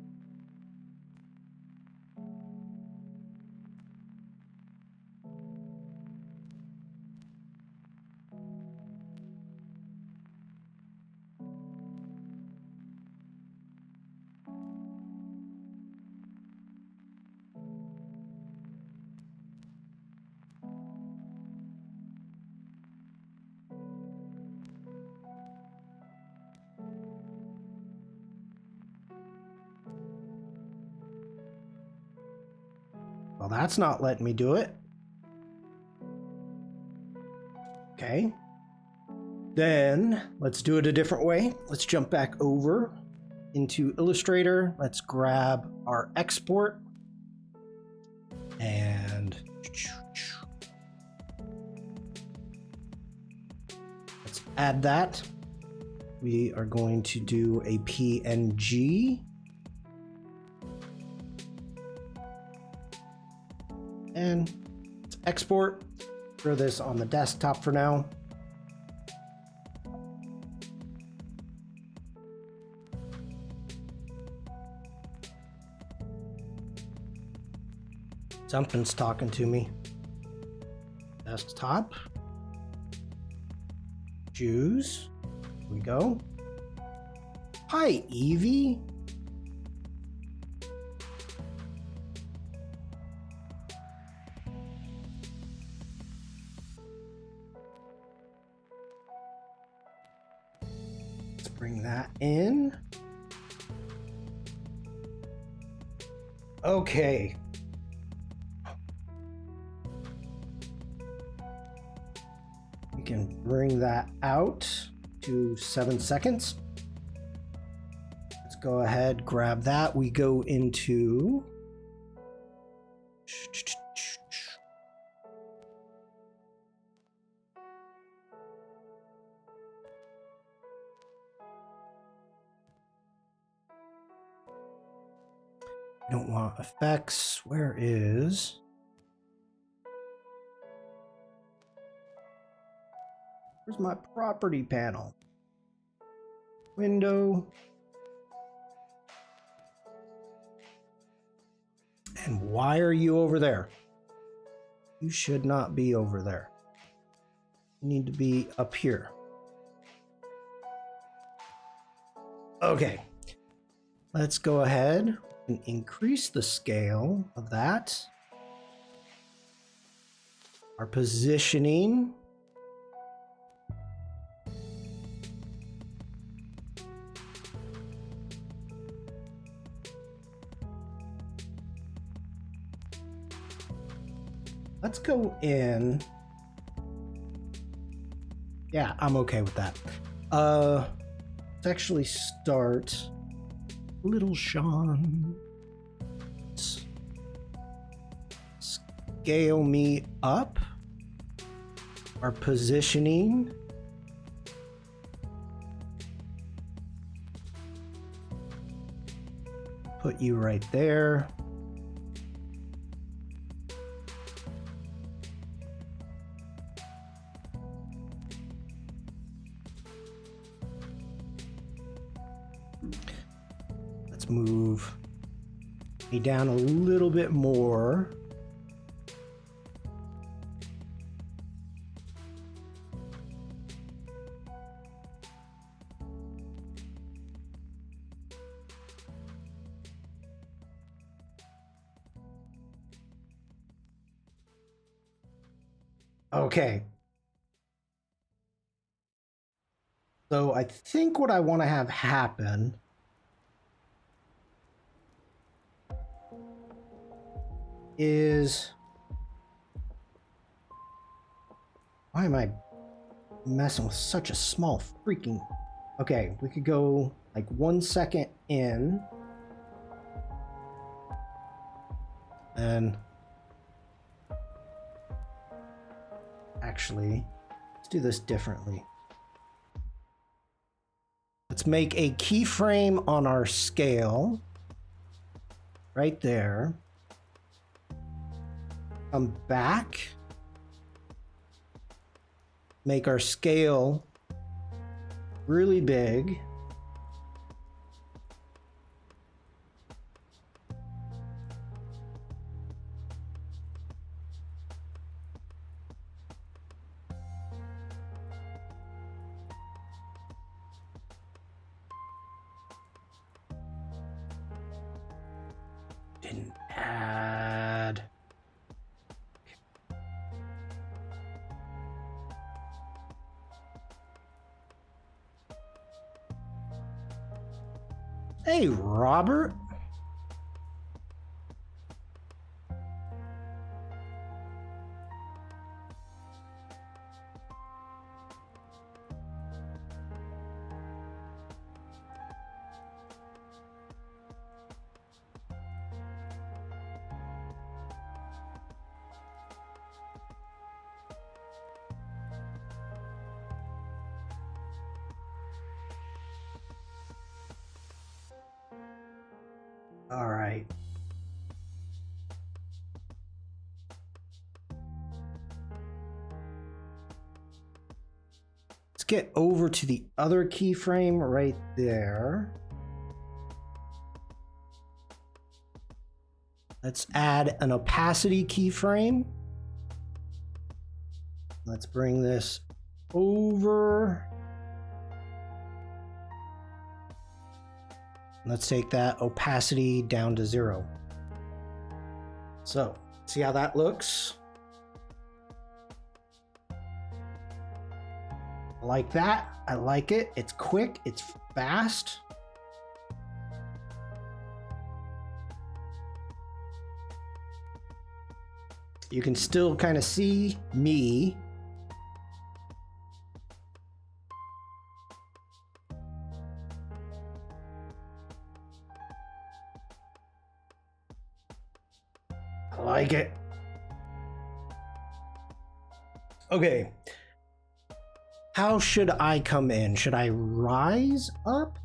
Well, that's not letting me do it. Okay. Then let's do it a different way. Let's jump back over into Illustrator. Let's grab our export and let's add that. We are going to do a PNG. And let's export. Throw this on the desktop for now. Something's talking to me. Desktop. Choose. Here we go. Hi, Evie. Let's bring that in. Okay. We can bring that out to 7 seconds. Let's go ahead, grab that. We go into don't want effects. Where is where's my property panel? Window. And why are you over there? You should not be over there. You need to be up here. Okay. Let's go ahead and increase the scale of that. Our positioning. Let's go in. Yeah, I'm okay with that. Let's actually start little Shawn. Scale me up. Our positioning. Put you right there. Let's move me down a little bit more. Okay. So I think what I want to have happen is, why am I messing with such a small freaking, okay, we could go like 1 second in and actually let's do this differently. Let's make a keyframe on our scale right there. Come back, make our scale really big. Didn't add. Hey, Robert. All right. Let's get over to the other keyframe right there. Let's add an opacity keyframe. Let's bring this over. Let's take that opacity down to 0. So, see how that looks? I like that. I like it. It's quick. It's fast. You can still kind of see me. I like it. Okay. How should I come in? Should I rise up?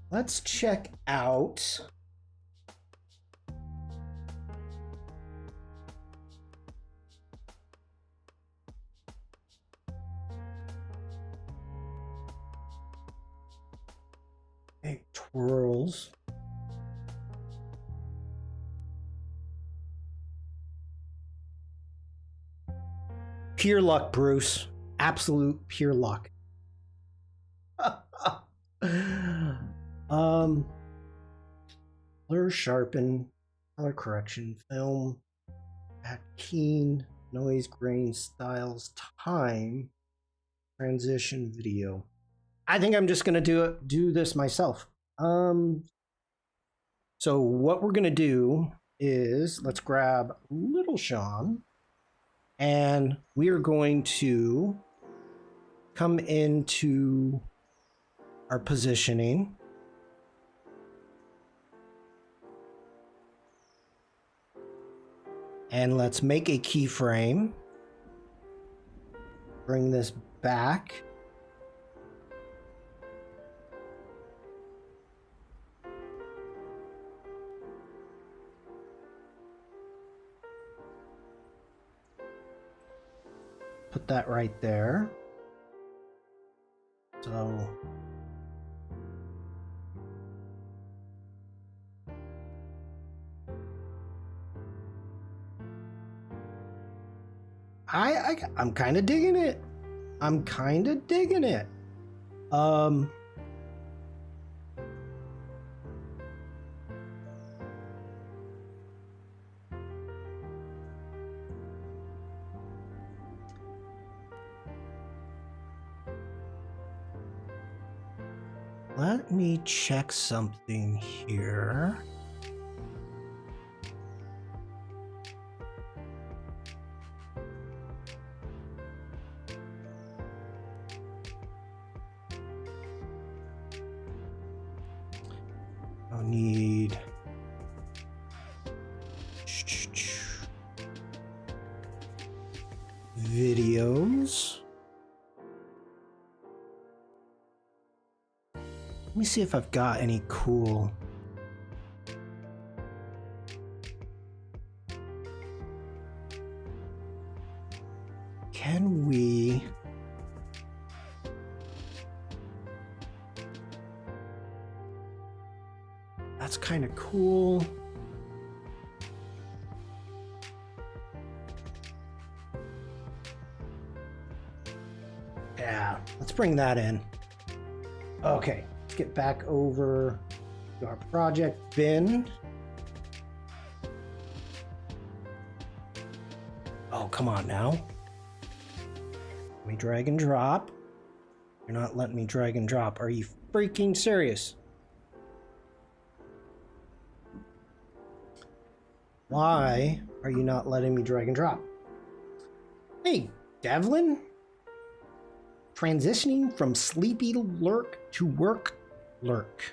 Let's check out. Hey, twirls. Pure luck, Bruce. Absolute pure luck. Blur, sharpen, color correction, film, add keen, noise, grain, styles, time, transition, video. I think I'm just gonna do this myself. So what we're gonna do is let's grab little Shawn, and we are going to come into our positioning. And let's make a keyframe. Bring this back. Put that right there. So I'm kind of digging it. I'm kind of digging it. Let me check something here. I'll need videos. Let me see if I've got any cool. Can we? That's kind of cool. Yeah, let's bring that in. Okay, let's get back over to our project bin. Oh, come on now. Let me drag and drop. You're not letting me drag and drop. Are you freaking serious? Why are you not letting me drag and drop? Hey, Devlin? Transitioning from sleepy lurk to work lurk.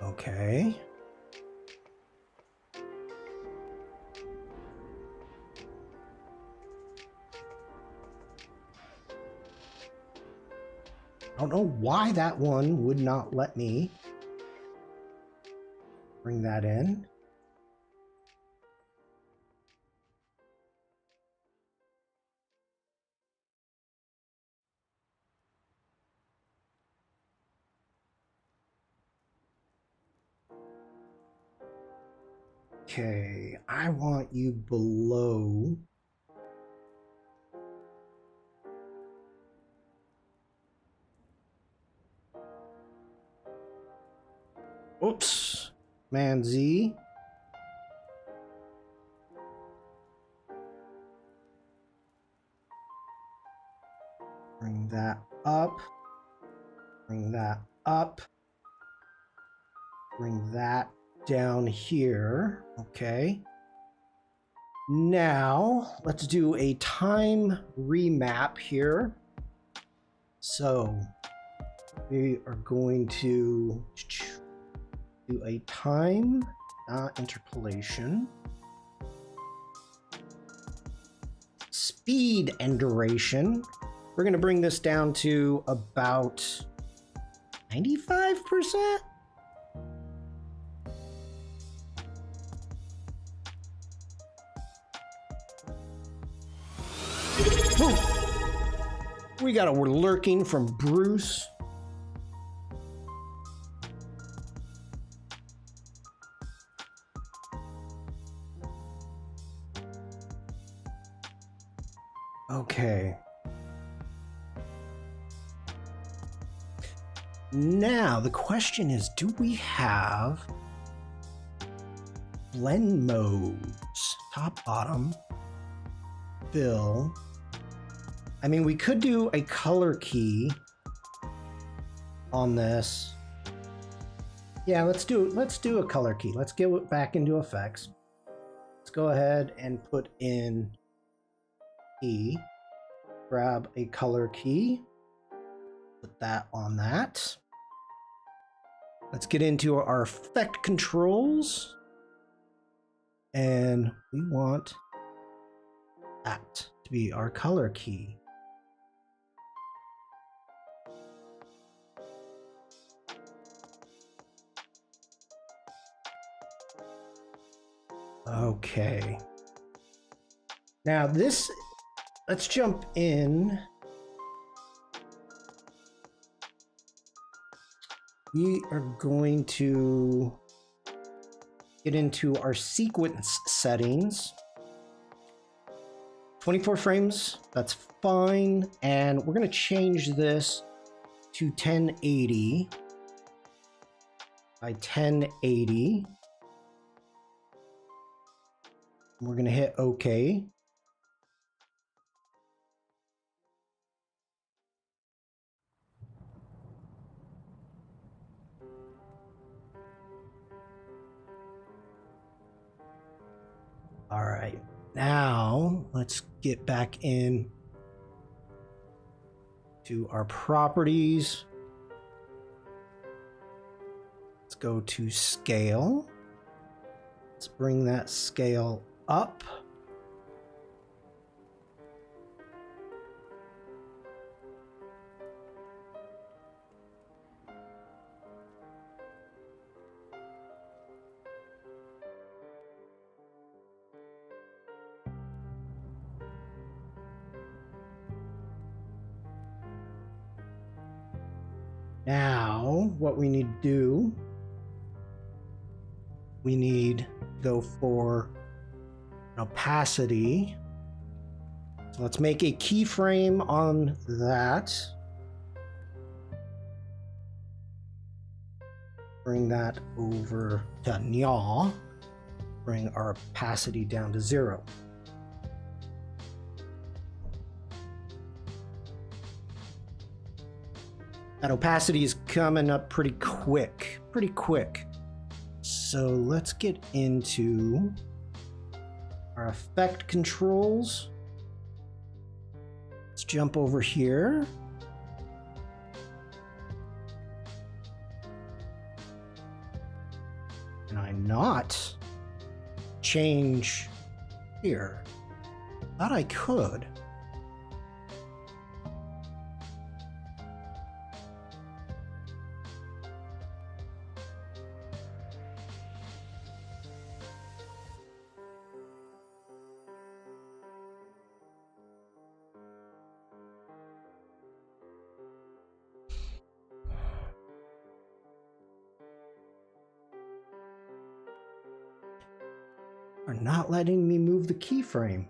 Okay. I don't know why that one would not let me bring that in. Okay, I want you below. Oops, man Z. Bring that up. Bring that up. Bring that down here. Okay. Now, let's do a time remap here. So, we are going to do a time interpolation. Speed and duration. We're going to bring this down to about 95%. We got a we're lurking from Bruce. Okay. Now the question is, do we have blend modes? Top, bottom, fill. I mean, we could do a color key on this. Yeah, let's do a color key. Let's get it back into effects. Let's go ahead and put in key. Grab a color key. Put that on that. Let's get into our effect controls. And we want that to be our color key. Okay. Now this, let's jump in. We are going to get into our sequence settings. 24 frames, that's fine. And we're going to change this to 1080 by 1080. We're going to hit OK. All right, now let's get back in to our properties. Let's go to scale. Let's bring that scale up. Now, what we need to do, we need to go for an opacity. So let's make a keyframe on that. Bring that over to yaw. Bring our opacity down to 0. That opacity is coming up pretty quick. So let's get into our effect controls. Let's jump over here. Can I not change here? Thought I could. Are not letting me move the keyframe.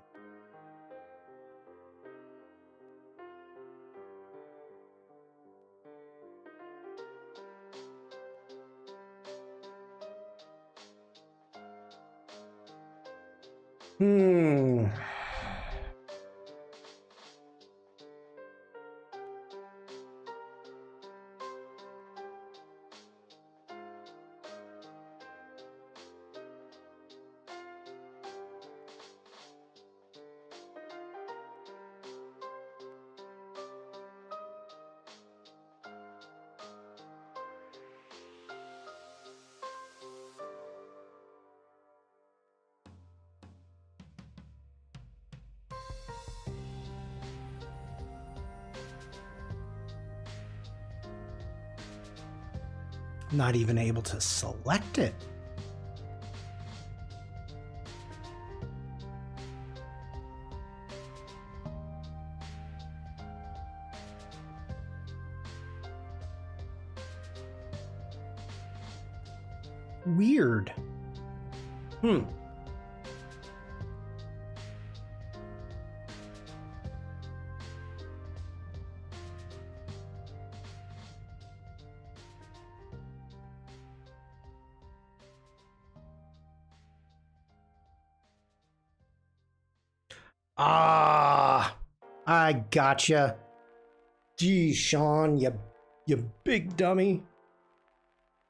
Not even able to select it. Weird. Ah, I gotcha. Gee, Shawn, you big dummy.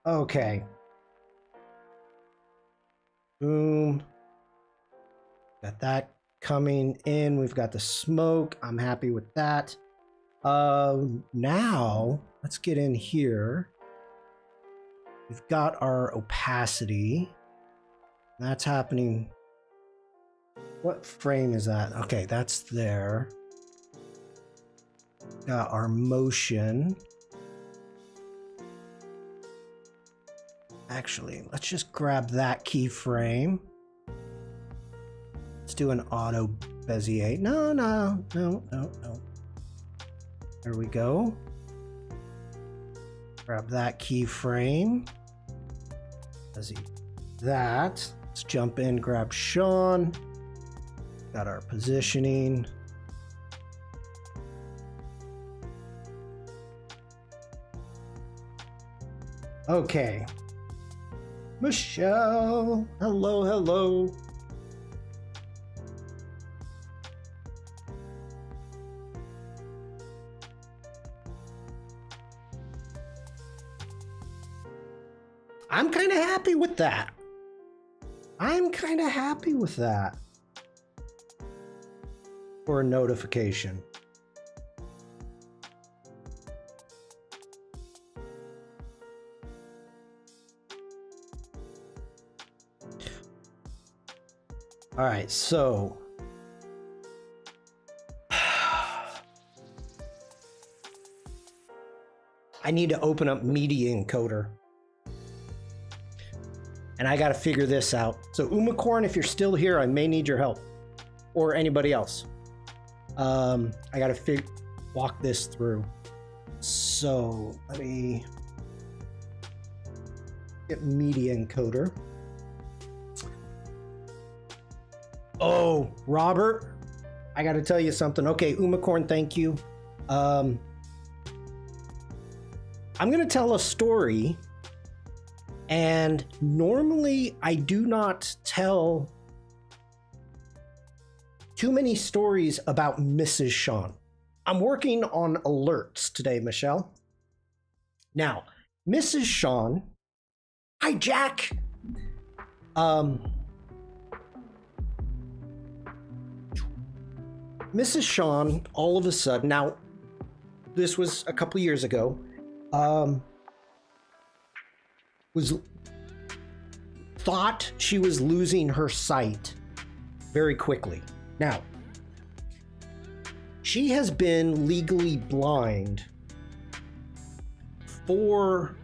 Okay. Boom. Got that coming in. We've got the smoke. I'm happy with that. Now let's get in here. We've got our opacity. That's happening. What frame is that? Okay, that's there. Got our motion. Actually, let's just grab that keyframe. Let's do an auto Bezier. No. There we go. Grab that keyframe. Bezier that. Let's jump in, grab Shawn. Got our positioning. Okay. Michelle. Hello. I'm kind of happy with that. For a notification. All right, so I need to open up Media Encoder. And I got to figure this out. So Umacorn, if you're still here, I may need your help, or anybody else. I got to walk this through. So let me get Media Encoder. Oh, Robert, I got to tell you something. Okay, Umacorn, thank you. I'm going to tell a story. And normally I do not tell too many stories about Mrs. Shawn. I'm working on alerts today, Michelle. Now, Mrs. Shawn, hi, Jack. Mrs. Shawn, all of a sudden, now, this was a couple years ago, thought she was losing her sight very quickly. Now, she has been legally blind for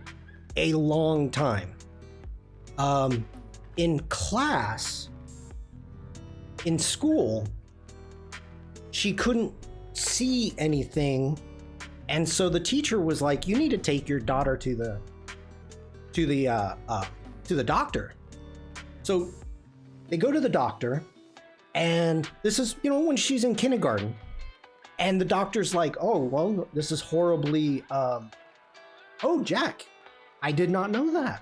a long time. In class, in school, she couldn't see anything, and so the teacher was like, "You need to take your daughter to the doctor." So they go to the doctor, and this is, when she's in kindergarten, and the doctor's like, "Oh, well, this is horribly, oh, Jack, I did not know that."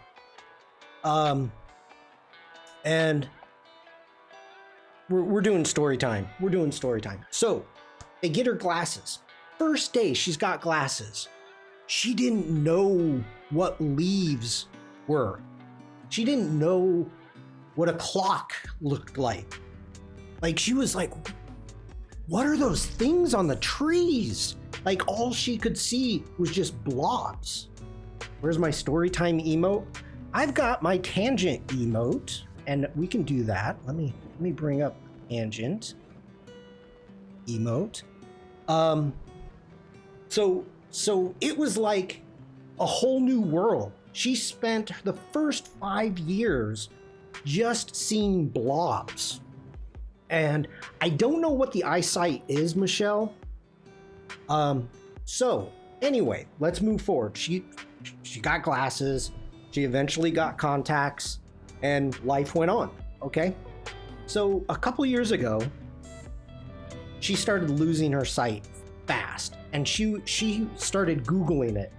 And we're doing story time. So they get her glasses. First day, she's got glasses. She didn't know what leaves were. She didn't know what a clock looked like. Like, she was like, what are those things on the trees? Like, all she could see was just blobs. Where's my story time emote? I've got my tangent emote, and we can do that. Let me bring up tangent emote. So it was like a whole new world. She spent the first 5 years just seeing blobs. And I don't know what the eyesight is, Michelle. So anyway, let's move forward. She got glasses. She eventually got contacts, and life went on. Okay. So a couple years ago, she started losing her sight fast, and she started Googling it,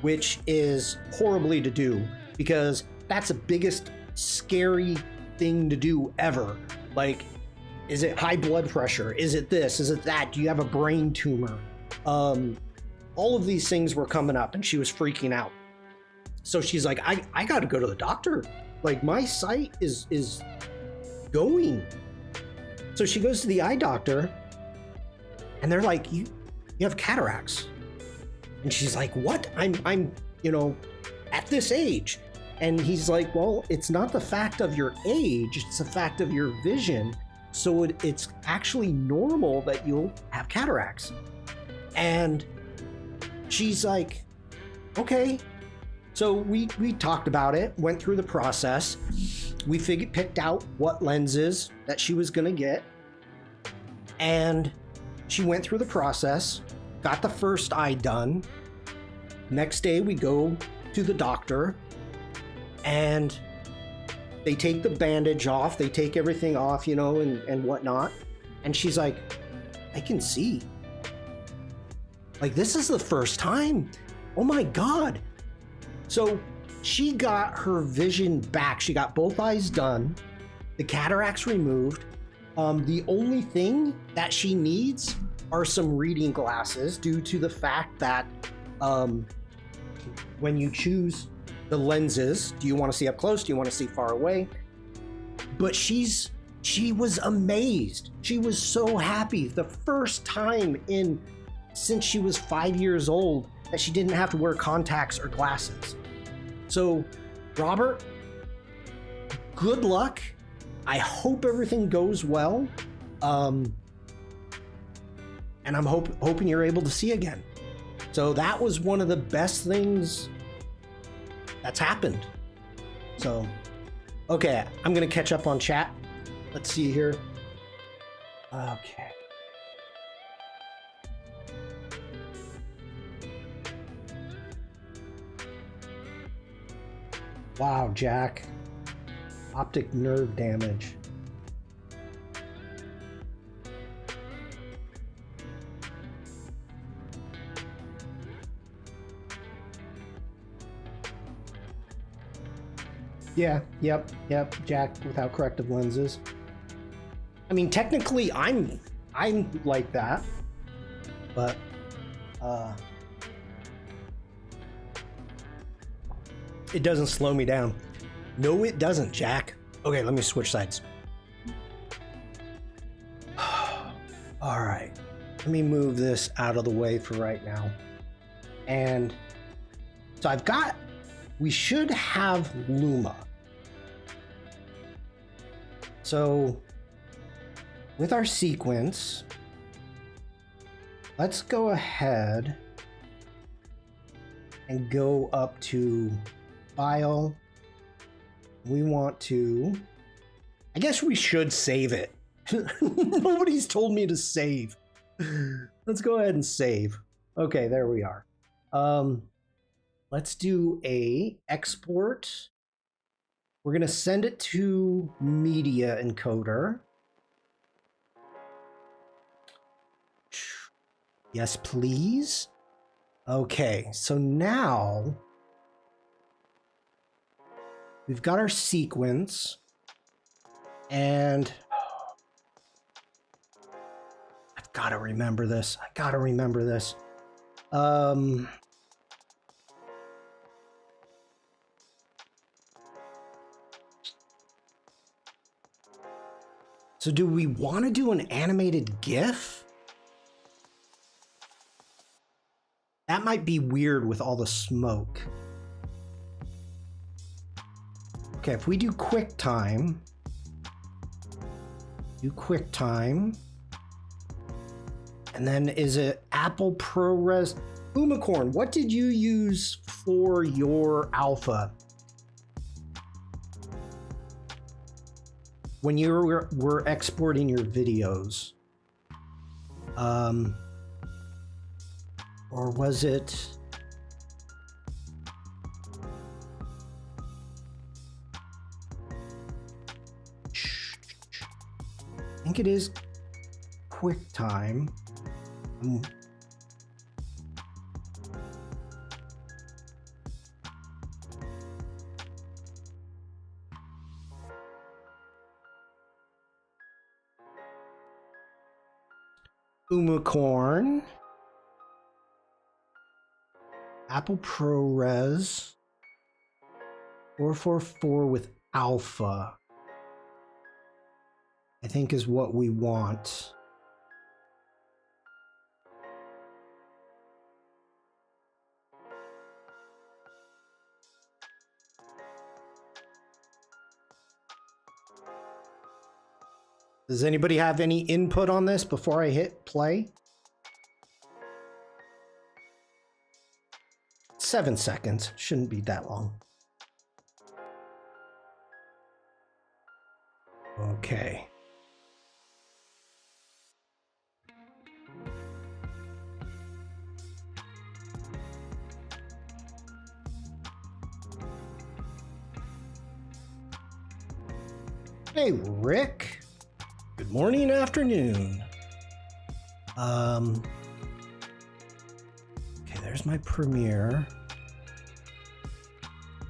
which is horribly to do, because that's the biggest scary thing to do ever. Like, is it high blood pressure? Is it this? Is it that? Do you have a brain tumor? All of these things were coming up, and she was freaking out. So she's like, I got to go to the doctor. Like, my sight is going. So she goes to the eye doctor, and they're like, you have cataracts. And she's like, what? I'm at this age. And he's like, well, it's not the fact of your age, it's the fact of your vision. So it's actually normal that you'll have cataracts. And she's like, okay. So we talked about it, went through the process. we picked out what lenses that she was gonna get, and she went through the process, got the first eye done. Next day we go to the doctor, and they take the bandage off, they take everything off, you know, and whatnot. And she's like, I can see. Like, this is the first time. Oh my God. So she got her vision back. She got both eyes done, the cataracts removed. The only thing that she needs are some reading glasses, due to the fact that when you choose the lenses, do you want to see up close? Do you want to see far away? But she was amazed. She was so happy. The first time since she was 5 years old that she didn't have to wear contacts or glasses. So, Robert, good luck. I hope everything goes well. And I'm hoping you're able to see again. So that was one of the best things that's happened. So, okay, I'm gonna catch up on chat. Let's see here. Okay. Wow, Jack. Optic nerve damage. Yeah, yep, Jack without corrective lenses. I mean, technically I'm like that, but it doesn't slow me down. No, it doesn't, Jack. Okay, let me switch sides. All right, let me move this out of the way for right now. And so we should have Luma. So with our sequence, let's go ahead and go up to File. We want to, I guess we should save it. Nobody's told me to save. Let's go ahead and save. Okay, there we are. Let's do a export. We're gonna send it to media encoder. Yes, please. Okay, so now we've got our sequence, and I've got to remember this. So do we want to do an animated GIF? That might be weird with all the smoke. Okay, if we do QuickTime, and then is it Apple ProRes? Umacorn, what did you use for your alpha? When you were exporting your videos? Or was it? I think it is QuickTime. Umacorn. Apple ProRes 444 with alpha, I think, is what we want. Does anybody have any input on this before I hit play? 7 seconds. Shouldn't be that long. Okay. Hey, Rick. Good morning, afternoon. Okay, there's my Premiere.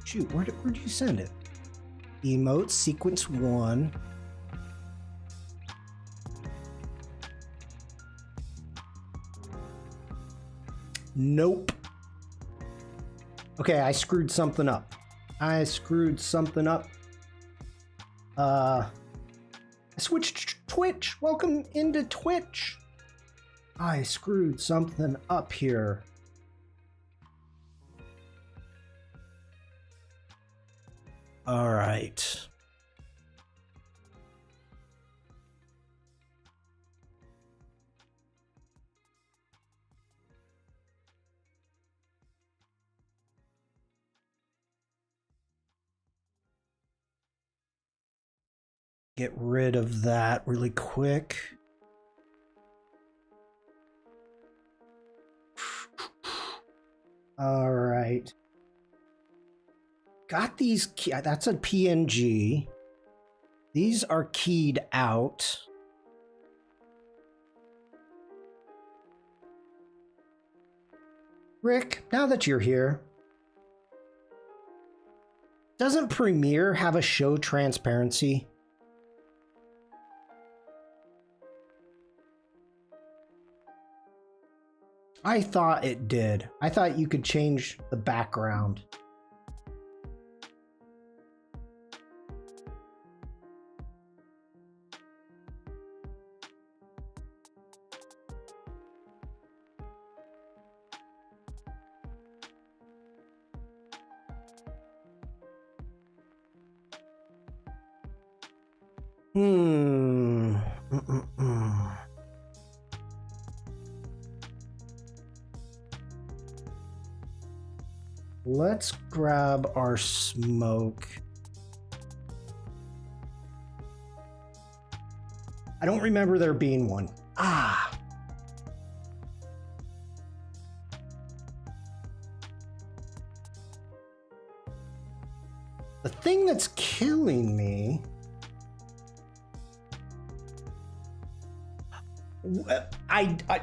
Shoot, where'd you send it? Emotes, sequence 1. Nope. Okay, I screwed something up. I switched to Twitch. Welcome into Twitch. I screwed something up here. All right. Get rid of that really quick. All right. Got these. That's a PNG. These are keyed out. Rick, now that you're here, doesn't Premiere have a show transparency? I thought it did. I thought you could change the background. Let's grab our smoke. I don't remember there being one. Ah. The thing that's killing me.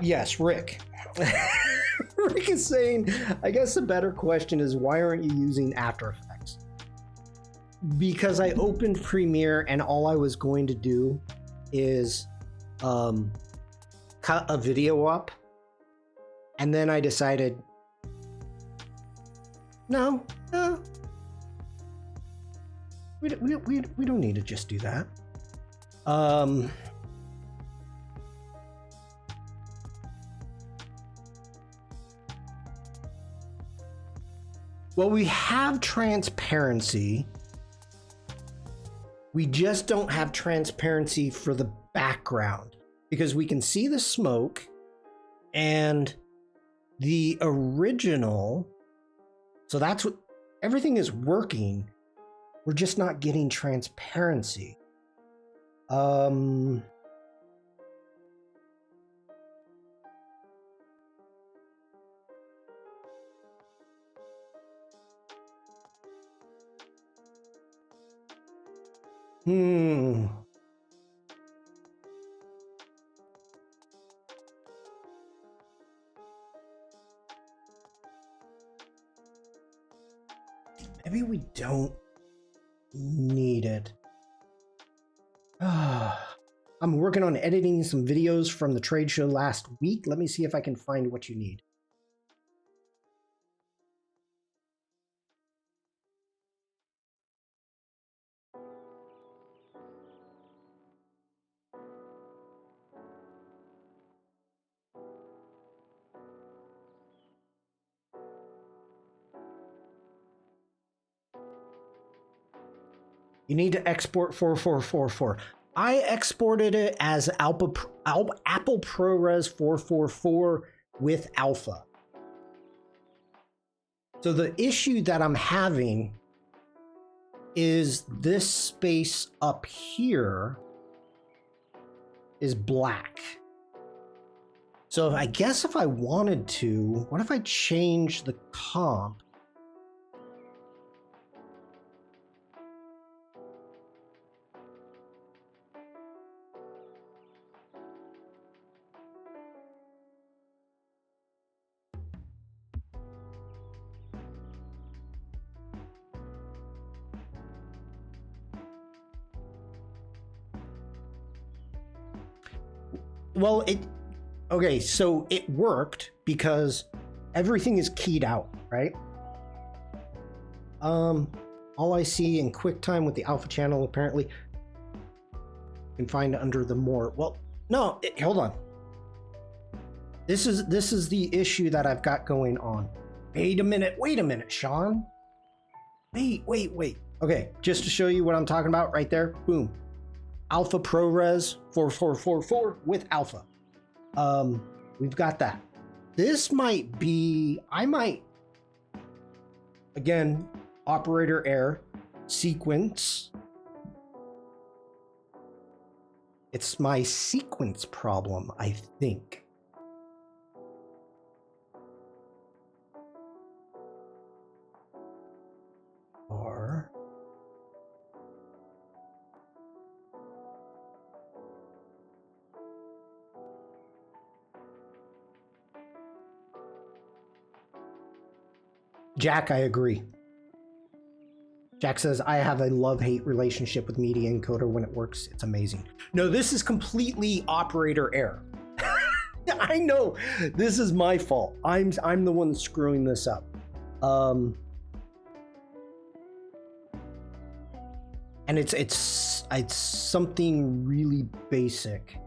Yes, Rick. Rick is saying, I guess the better question is, why aren't you using After Effects? Because I opened Premiere and all I was going to do is cut a video up. And then I decided, no, we don't need to just do that. Well, we have transparency. We just don't have transparency for the background because we can see the smoke and the original. So that's what everything is working. We're just not getting transparency. Maybe we don't need it. I'm working on editing some videos from the trade show last week. Let me see if I can find what you need. You need to export 4444. I exported it as Apple ProRes 444 with alpha. So the issue that I'm having is this space up here is black. So I guess if I wanted to, what if I change the comp? Well, okay, so it worked because everything is keyed out, right? All I see in QuickTime with the alpha channel apparently you can find under the more. Well, no, hold on. This is the issue that I've got going on. Wait a minute, Shawn. Wait. Okay, just to show you what I'm talking about right there. Boom. Alpha ProRes 4444 with alpha. We've got that. This might be, again, operator error, sequence. It's my sequence problem, I think. Or Jack, I agree. Jack says, I have a love-hate relationship with Media Encoder. When it works, it's amazing. No, this is completely operator error. I know this is my fault. I'm the one screwing this up. And it's something really basic.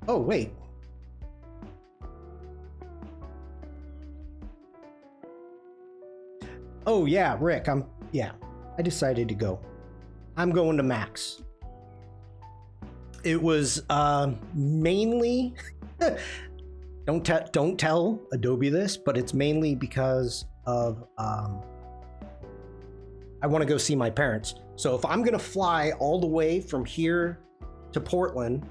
Oh, wait. Oh, yeah, Rick, I decided to go. I'm going to Max. It was mainly, don't tell Adobe this, but it's mainly because of, I want to go see my parents. So if I'm going to fly all the way from here to Portland,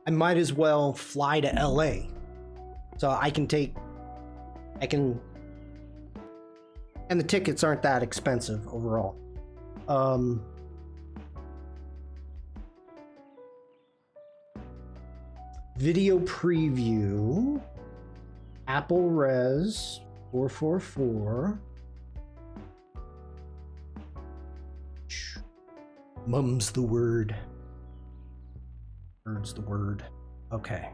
I might as well fly to LA. So and the tickets aren't that expensive overall. Video preview, Apple Res 444. Mum's the word. Bird's the word. Okay.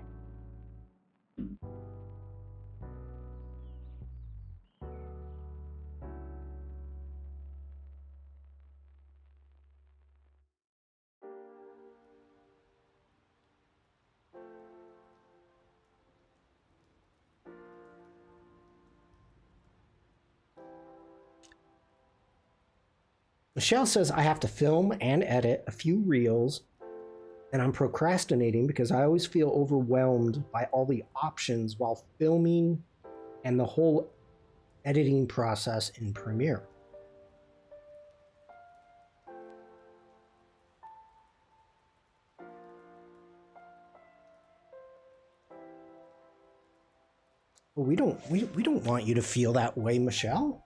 Michelle says I have to film and edit a few reels, and I'm procrastinating because I always feel overwhelmed by all the options while filming and the whole editing process in Premiere. Well, we don't want you to feel that way, Michelle.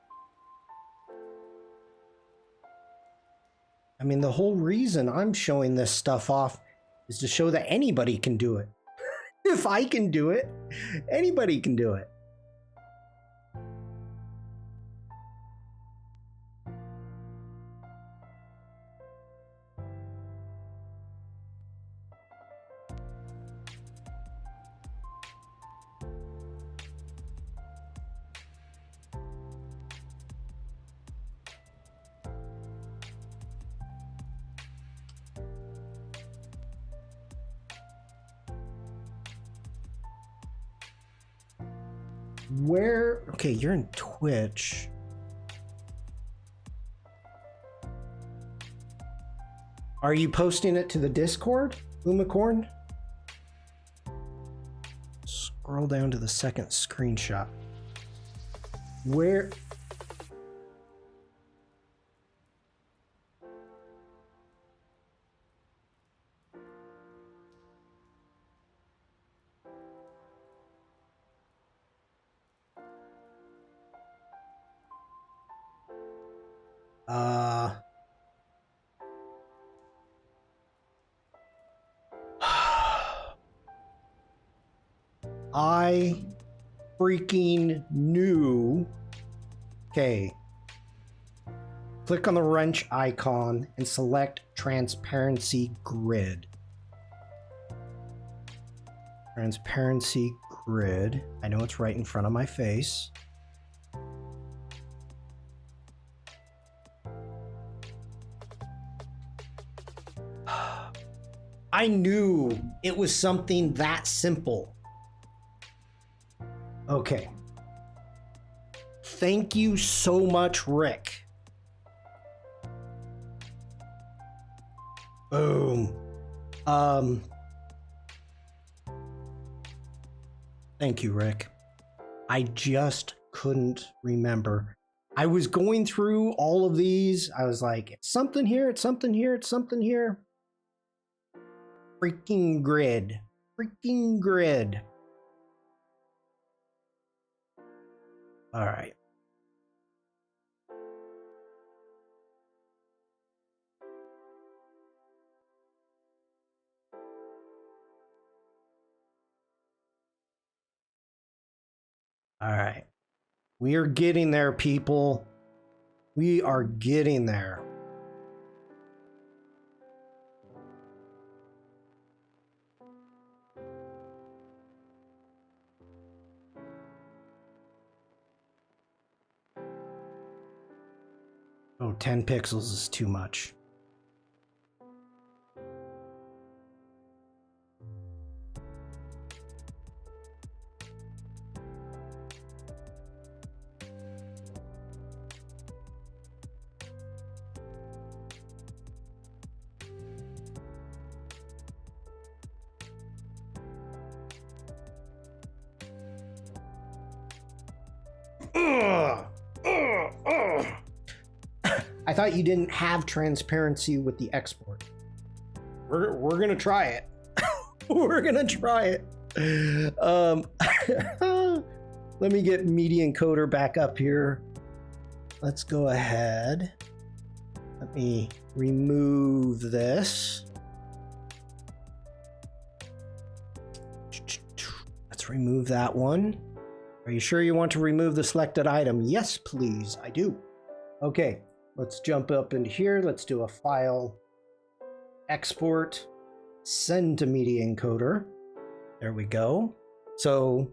I mean, the whole reason I'm showing this stuff off is to show that anybody can do it. If I can do it, anybody can do it. Where, okay, you're in Twitch. Are you posting it to the Discord, Umacorn? Scroll down to the second screenshot. Where? I freaking knew. Okay. Click on the wrench icon and select transparency grid. Transparency grid. I know it's right in front of my face. I knew it was something that simple. Okay. Thank you so much, Rick. Boom. Thank you, Rick. I just couldn't remember. I was going through all of these. I was like, it's something here, it's something here, it's something here. Freaking grid. Freaking grid. All right. All right. We are getting there, people. We are getting there. Oh, 10 pixels is too much. I thought you didn't have transparency with the export. We're gonna try it. We're gonna try it. Let me get Media Encoder back up here. Let's go ahead. Let me remove this. Let's remove that one. Are you sure you want to remove the selected item? Yes, please. I do. Okay, let's jump up into here. Let's do a file export, send to Media Encoder. There we go. So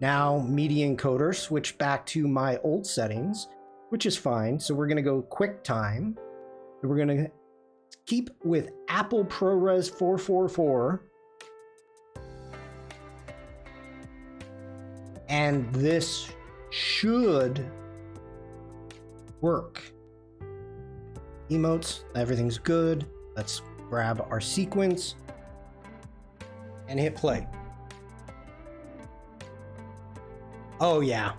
now Media Encoder switched back to my old settings, which is fine. So we're going to go QuickTime. We're going to keep with Apple ProRes 444. And this should work. Emotes, everything's good. Let's grab our sequence and hit play. Oh yeah.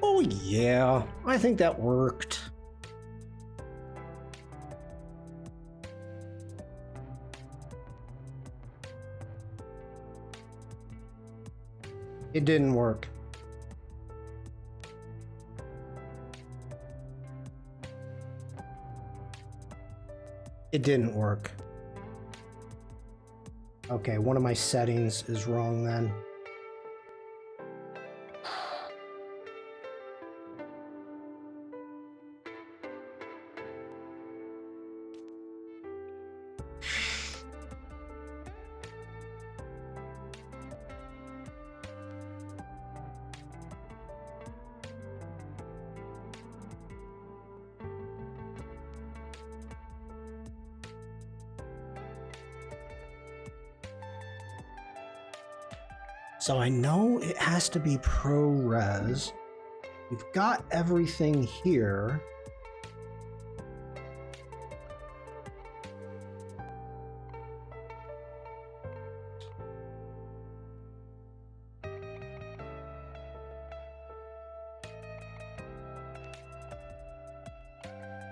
Oh yeah, I think that worked. It didn't work. It didn't work. Okay, one of my settings is wrong then. So I know it has to be ProRes. We've got everything here.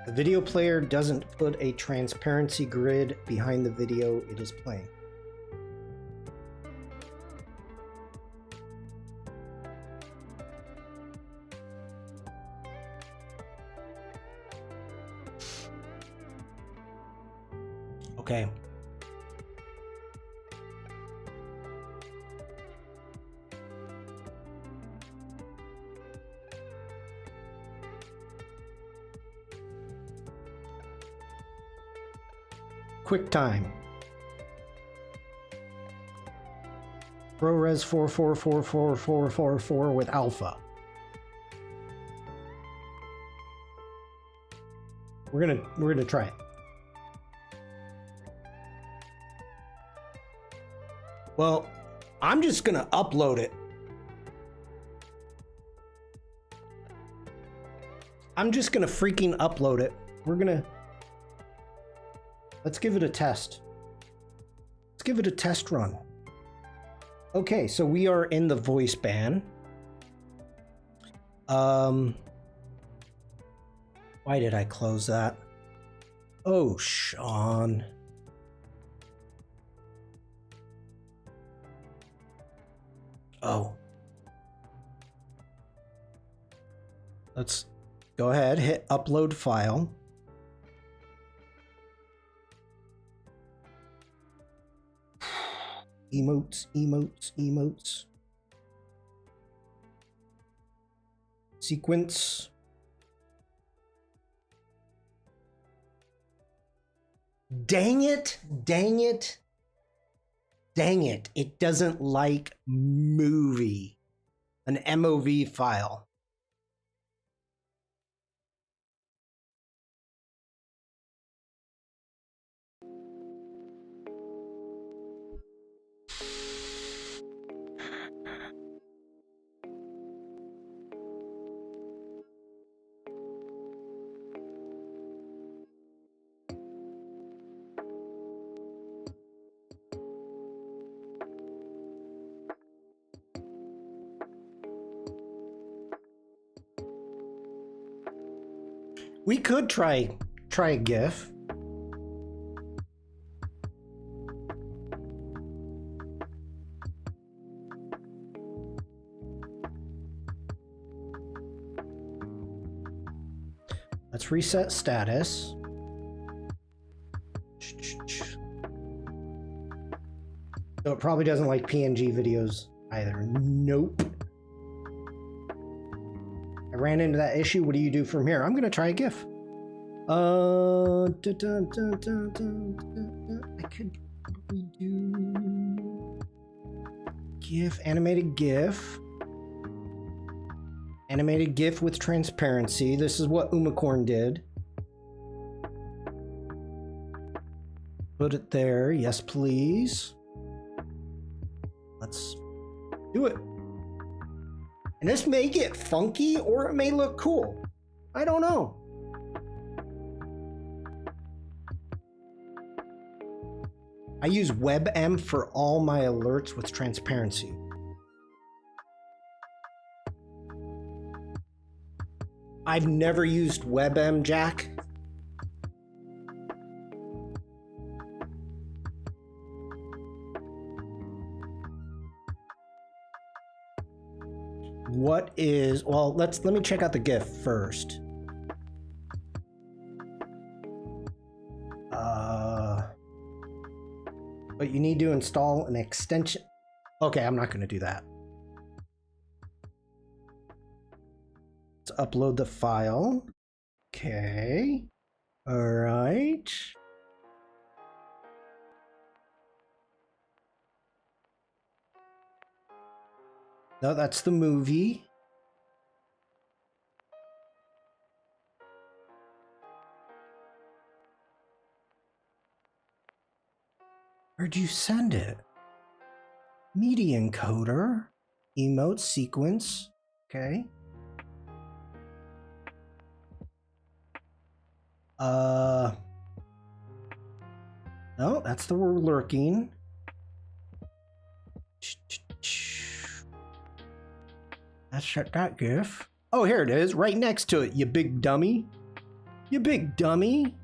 The video player doesn't put a transparency grid behind the video it is playing. Okay. QuickTime. ProRes 444444 with alpha. We're gonna try it. Well, I'm just gonna upload it. I'm just gonna freaking upload it. Let's give it a test. Let's give it a test run. Okay, so we are in the voice band. Why did I close that? Oh, Shawn. Oh. Let's go ahead, hit upload file. Emotes, emotes, emotes. Sequence. Dang it, dang it, dang it. It doesn't like movie, an MOV file. We could try a GIF. Let's reset status. So it probably doesn't like PNG videos either. Nope. I ran into that issue. What do you do from here? I'm gonna try a GIF. I could probably do GIF, animated GIF. Animated GIF with transparency. This is what Umacorn did. Put it there. Yes, please. Let's do it. And this may get funky or it may look cool. I don't know. I use WebM for all my alerts with transparency. I've never used WebM, Jack. What is, well, let me check out the GIF first. But you need to install an extension. Okay, I'm not going to do that. Let's upload the file. Okay. All right. No, that's the movie. Where'd you send it? Media encoder, emote sequence. Okay. No, that's the word lurking. Let's check that GIF. Oh, here it is, right next to it, you big dummy. You big dummy.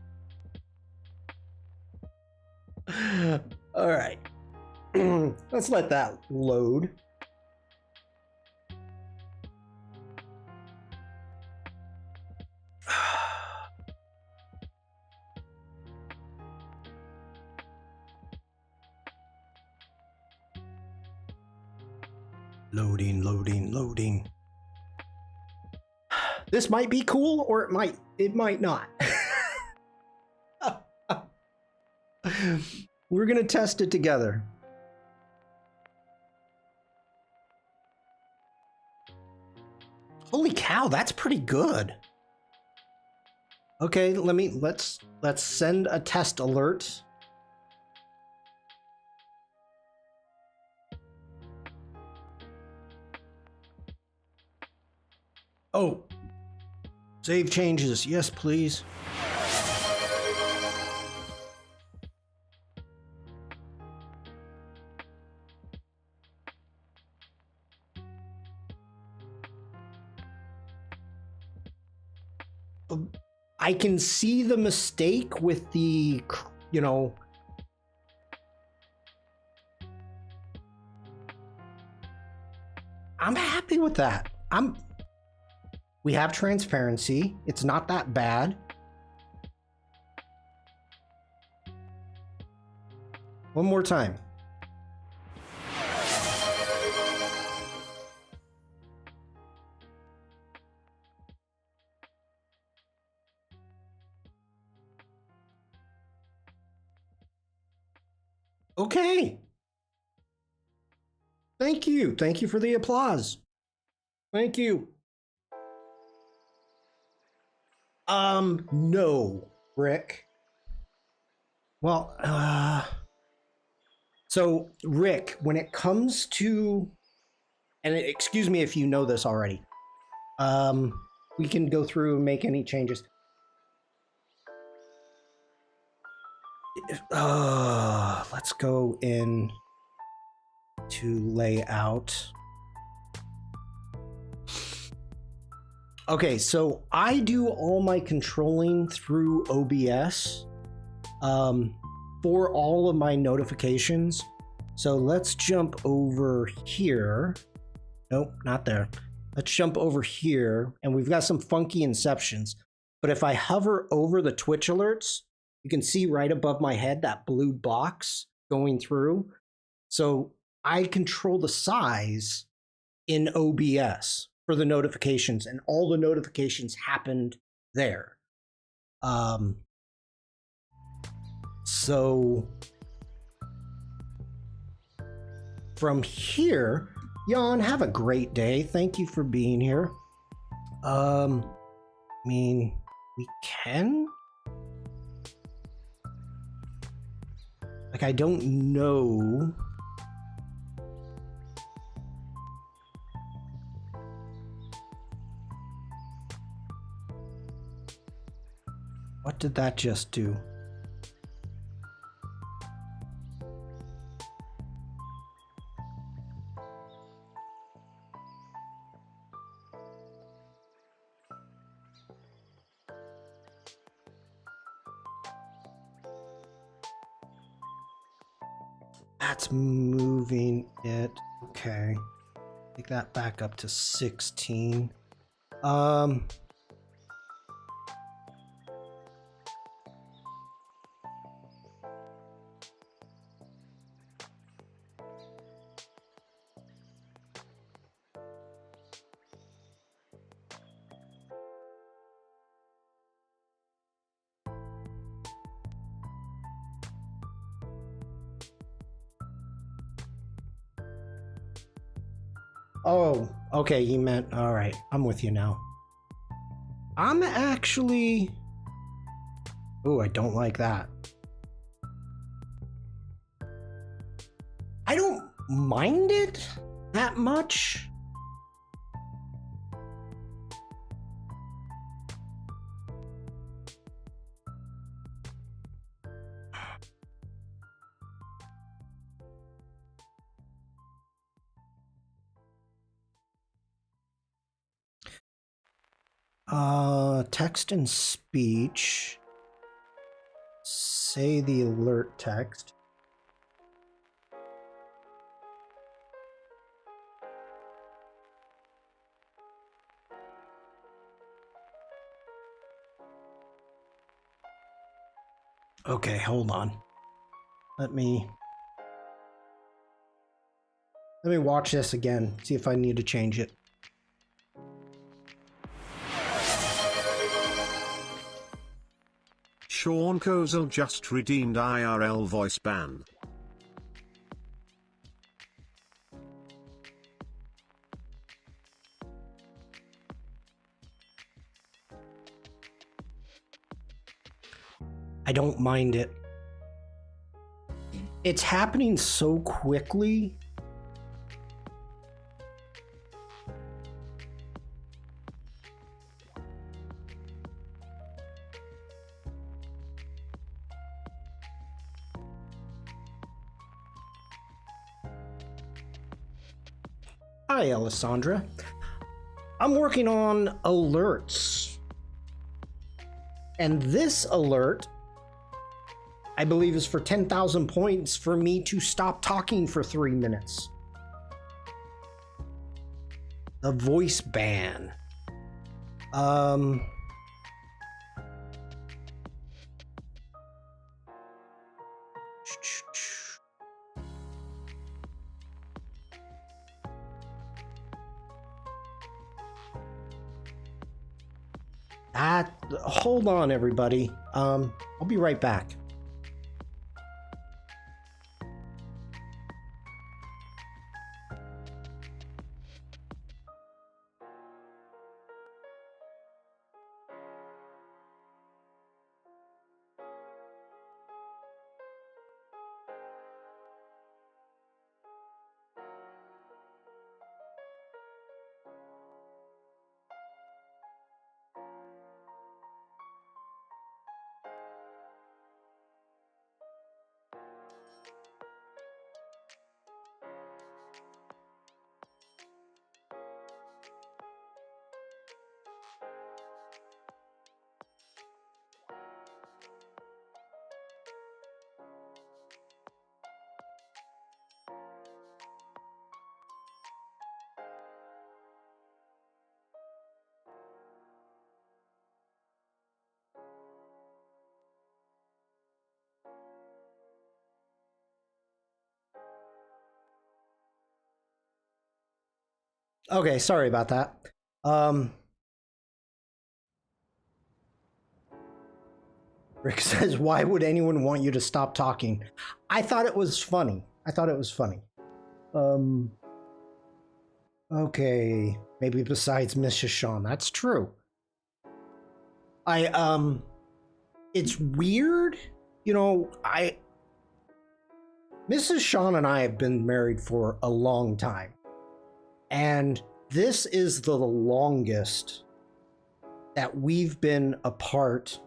All right. Let's let that load. Loading. This might be cool, or it might not. We're gonna test it together. Holy cow, that's pretty good. Okay, let's send a test alert. Oh, save changes. Yes, please. I can see the mistake with the, you know, I'm happy with that. We have transparency. It's not that bad. One more time. Okay. Thank you. Thank you for the applause. Thank you. No, Rick. Well, so Rick, when it comes to, and excuse me if you know this already, we can go through and make any changes. Let's go in to layout. Okay, so I do all my controlling through OBS for all of my notifications. So let's jump over here. Nope, not there. Let's jump over here, and we've got some funky inceptions. But if I hover over the Twitch alerts, you can see right above my head that blue box going through. So I control the size in OBS for the notifications, and all the notifications happened there. So from here, Jan, have a great day. Thank you for being here. I mean, we can. Like, I don't know. What did that just do? That's moving it. Okay. Take that back up to 16. Oh, okay, he meant, all right, I'm with you now. I'm actually, oh, I don't like that. I don't mind it that much. text and speech. Say the alert text. Okay, hold on. Let me watch this again, see if I need to change it. Shawn Kozel just redeemed IRL voice ban. I don't mind it. It's happening so quickly. Hi, Alessandra. I'm working on alerts. And this alert, I believe, is for 10,000 points for me to stop talking for 3 minutes. The voice ban. Hold on, everybody. I'll be right back. Okay, sorry about that. Rick says, why would anyone want you to stop talking? I thought it was funny. Okay, maybe besides Mrs. Shawn. That's true. It's weird. You know, Mrs. Shawn and I have been married for a long time. And this is the longest that we've been apart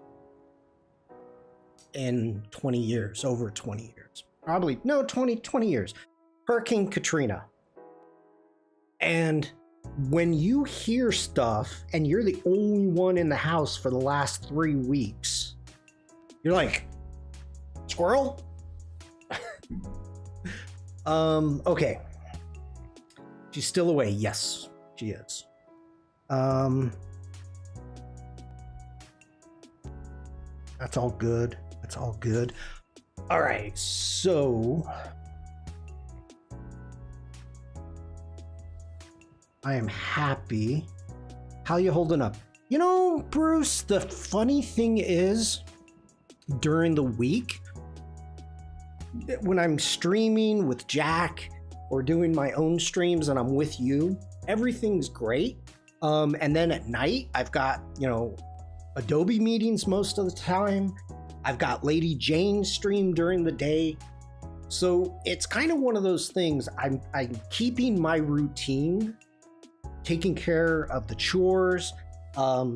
in 20 years, over 20 years. Probably, no, 20 years. Hurricane Katrina. And when you hear stuff and you're the only one in the house for the last 3 weeks, you're like, squirrel? Okay. She's still away. Yes, she is. That's all good. That's all good. All right, so I am happy. How you holding up? You know, Bruce, the funny thing is, during the week, when I'm streaming with Jack or doing my own streams and I'm with you, everything's great. And then at night, I've got, Adobe meetings most of the time. I've got Lady Jane stream during the day. So it's kind of one of those things. I'm keeping my routine, taking care of the chores. I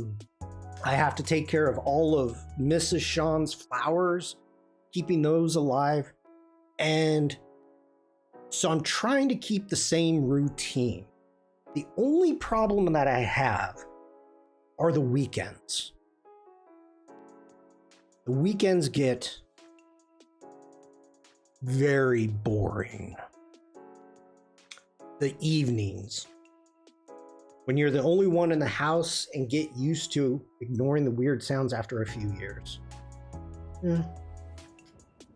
have to take care of all of Mrs. Shawn's flowers, keeping those alive. And so I'm trying to keep the same routine. The only problem that I have are the weekends. The weekends get very boring. The evenings, when you're the only one in the house and get used to ignoring the weird sounds after a few years.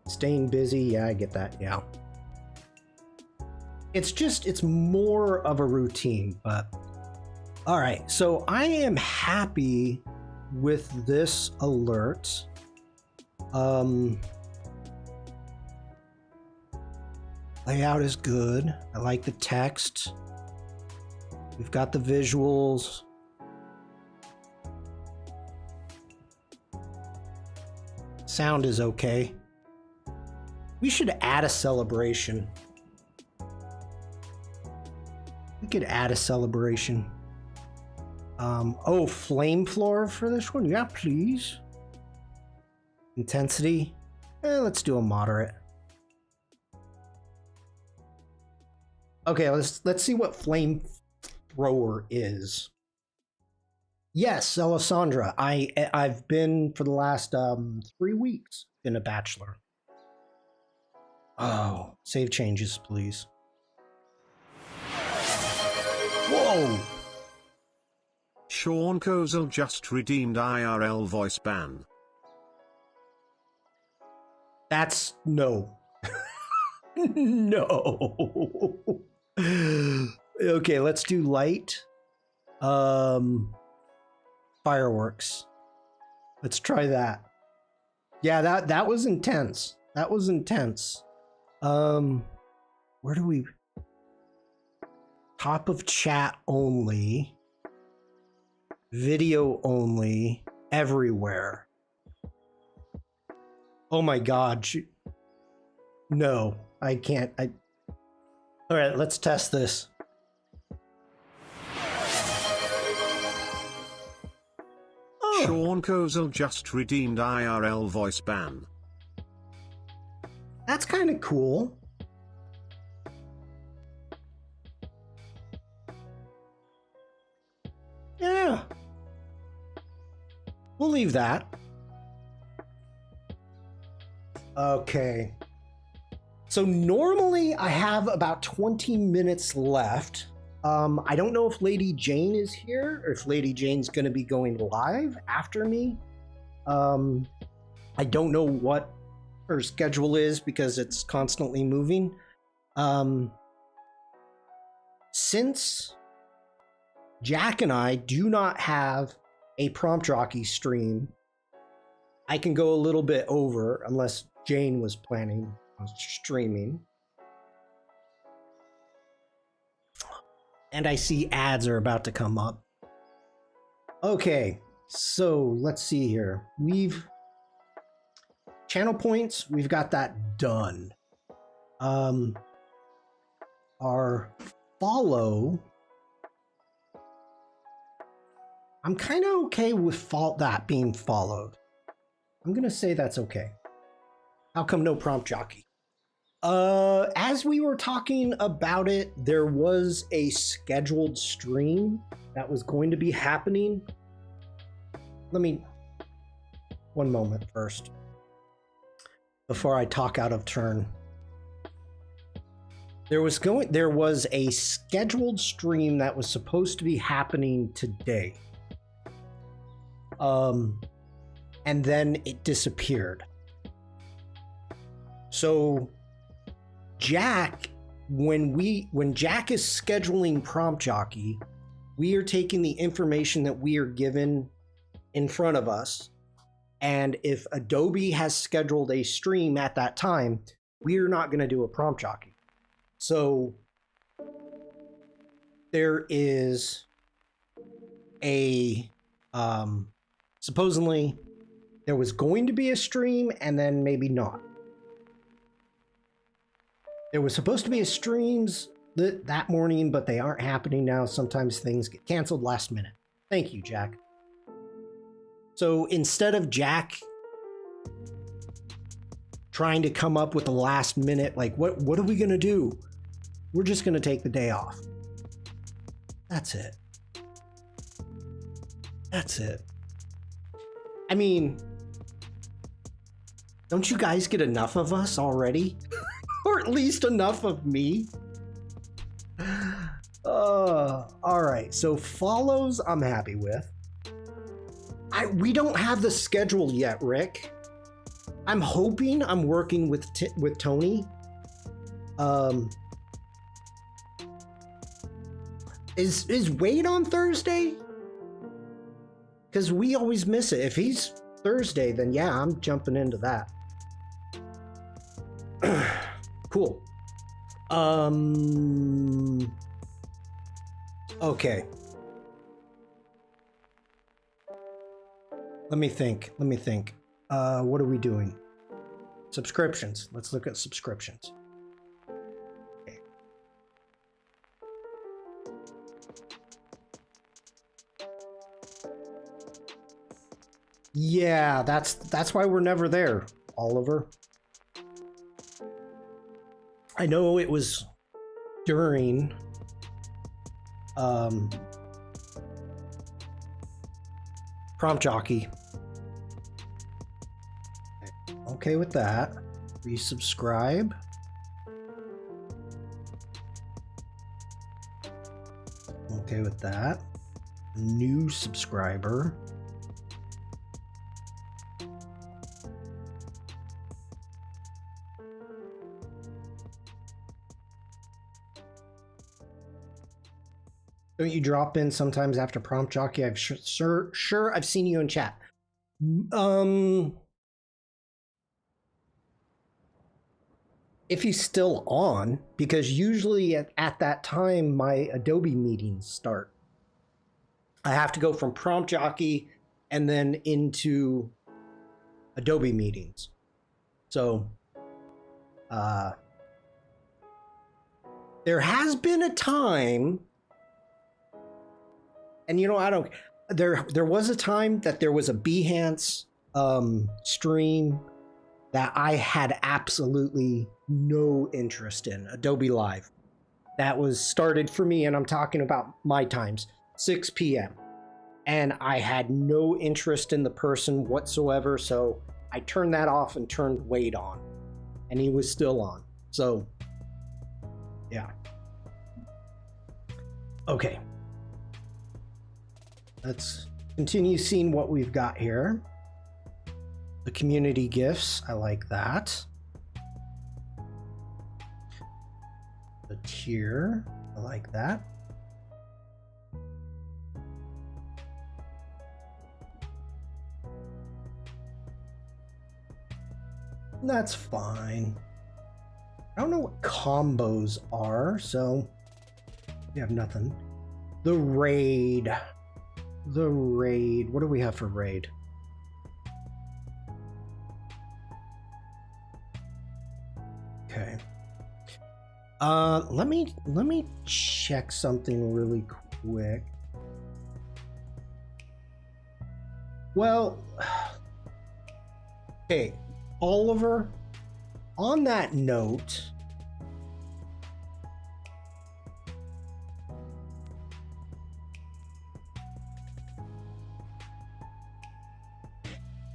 Staying busy, yeah, I get that, yeah. It's more of a routine, but all right. So I am happy with this alert. Layout is good. I like the text. We've got the visuals. Sound is okay. We should add a celebration. We could add a celebration. Oh, flame floor for this one? Yeah, please. Intensity? Let's do a moderate. Okay, let's see what flame thrower is. Yes, Alessandra. I've been for the last 3 weeks been a bachelor. Oh, save changes, please. Whoa! Shawn Kozel just redeemed IRL voice ban. That's no. No. Okay, let's do light. Fireworks. Let's try that. Yeah, that was intense. That was intense. Where do we? Top of chat only. Video only. Everywhere. Oh my God. No, I can't. All right, let's test this. Oh. Shawn Kozel just redeemed IRL voice ban. That's kind of cool. Yeah. We'll leave that. Okay. So normally I have about 20 minutes left. I don't know if Lady Jane is here or if Lady Jane's going to be going live after me. I don't know what her schedule is because it's constantly moving. Since Jack and I do not have a prompt jockey stream, I can go a little bit over unless Jane was planning on streaming. And I see ads are about to come up. Okay, so let's see here. We've channel points, we've got that done. Our follow, I'm kind of okay with that being followed. I'm gonna say that's okay. How come no prompt jockey? As we were talking about it, there was a scheduled stream that was going to be happening. One moment first, before I talk out of turn. There was a scheduled stream that was supposed to be happening today. And then it disappeared. So Jack, when Jack is scheduling prompt jockey, we are taking the information that we are given in front of us, and if Adobe has scheduled a stream at that time, we are not going to do a prompt jockey. So there is a supposedly there was going to be a stream and then maybe not. There was supposed to be a streams that morning, but they aren't happening now. Sometimes things get canceled last minute. Thank you, Jack. So instead of Jack trying to come up with a last minute, like, what are we going to do? We're just going to take the day off. That's it. That's it. I mean, Don't you guys get enough of us already? Or at least enough of me? All right, so follows I'm happy with. We don't have the schedule yet, Rick. I'm hoping I'm working with Tony. Is Wade on Thursday? Because we always miss it. If he's Thursday, then yeah, I'm jumping into that. Cool. Okay. Let me think. What are we doing? Subscriptions. Let's look at subscriptions. Okay. Yeah, that's why we're never there, Oliver. I know it was during prompt jockey. Okay with that. Resubscribe. Okay with that. New subscriber. Don't you drop in sometimes after prompt jockey? I've sure I've seen you in chat. If he's still on, because usually at that time my Adobe meetings start. I have to go from prompt jockey and then into Adobe meetings. So there has been a time, and you know, I don't, there was a time that there was a Behance stream that I had absolutely no interest in, Adobe Live. That was started for me, and I'm talking about my times, 6 p.m. And I had no interest in the person whatsoever, so I turned that off and turned Wade on, and he was still on. So, yeah. Okay. Let's continue seeing what we've got here. The community gifts, I like that. The tier, I like that. That's fine. I don't know what combos are, so we have nothing. The raid. The raid. What do we have for raid? Okay. Let me check something really quick. Well, okay, Oliver, on that note,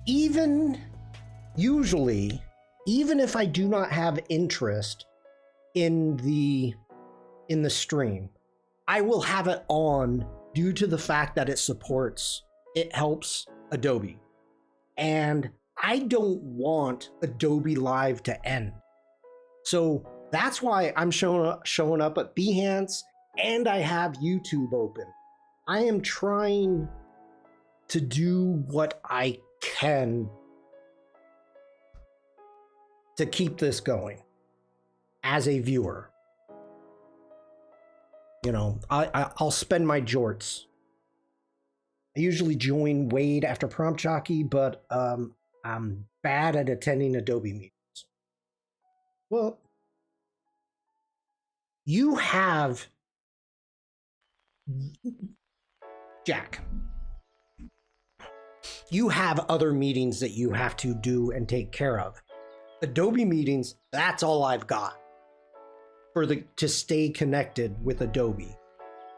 even if I do not have interest in the stream, I will have it on due to the fact that it helps Adobe. And I don't want Adobe Live to end. So that's why I'm showing up at Behance, and I have YouTube open. I am trying to do what I can to keep this going as a viewer. You know, I'll spend my jorts. I usually join Wade after prompt jockey, but I'm bad at attending Adobe meetings. Well, you have Jack. You have other meetings that you have to do and take care of. Adobe meetings, that's all I've got to stay connected with Adobe.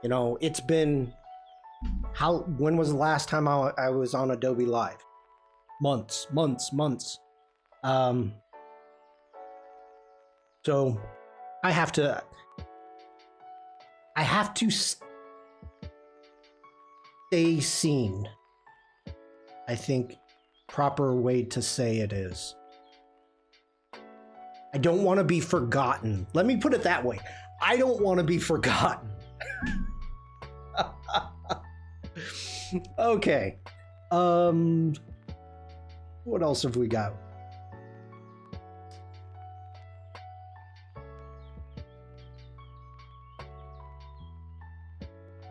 You know, it's been when was the last time I was on Adobe Live? Months. So I have to stay seen. I think proper way to say it is. I don't want to be forgotten. Let me put it that way. I don't want to be forgotten. Okay. What else have we got?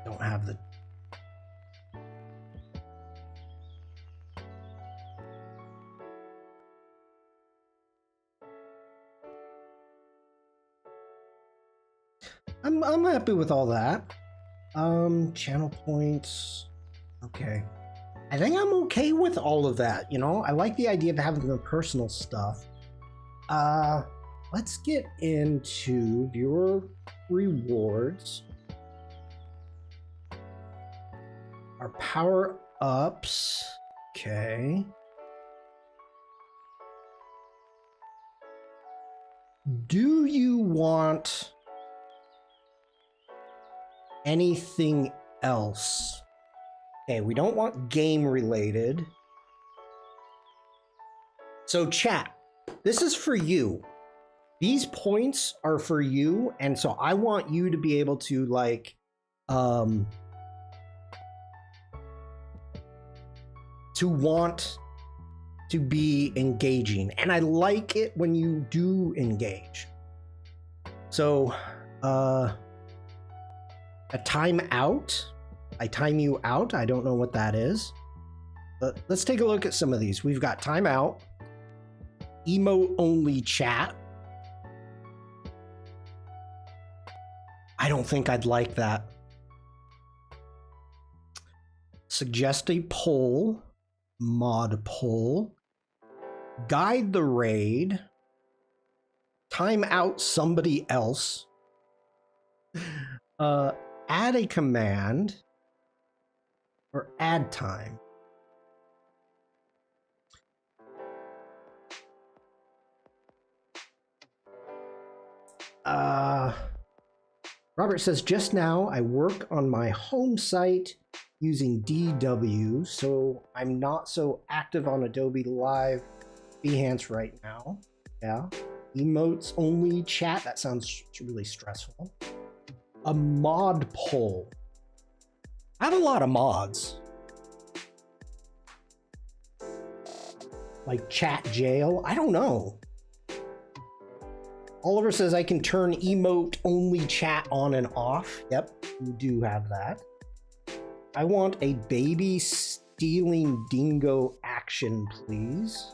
Don't have the... I'm happy with all that. Channel points. Okay. I think I'm okay with all of that, you know? I like the idea of having the personal stuff. Let's get into viewer rewards. Our power-ups. Okay. Do you want anything else? Okay, we don't want game related. So chat, this is for you. These points are for you, and so I want you to be able to like to want to be engaging, and I like it when you do engage. So a timeout, I time you out. I don't know what that is, but let's take a look at some of these. We've got timeout, emote only chat. I don't think I'd like that. Suggest a poll, mod poll, guide the raid, time out somebody else, add a command, or add time. Robert says, just now I work on my home site using DW, so I'm not so active on Adobe Live Behance right now. Yeah. Emotes only chat. That sounds really stressful. A mod poll. I have a lot of mods. Like chat jail. I don't know. Oliver says I can turn emote only chat on and off. Yep, we do have that. I want a baby stealing dingo action, please.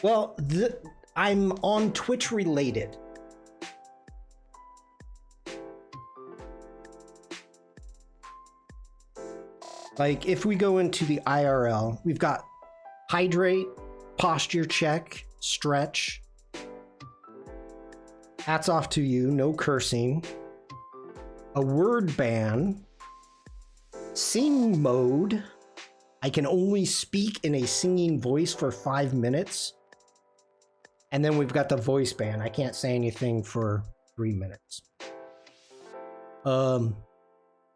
Well, I'm on Twitch related. Like if we go into the IRL, we've got hydrate, posture check, stretch. Hats off to you, no cursing. A word ban. Sing mode. I can only speak in a singing voice for 5 minutes. And then we've got the voice ban. I can't say anything for 3 minutes.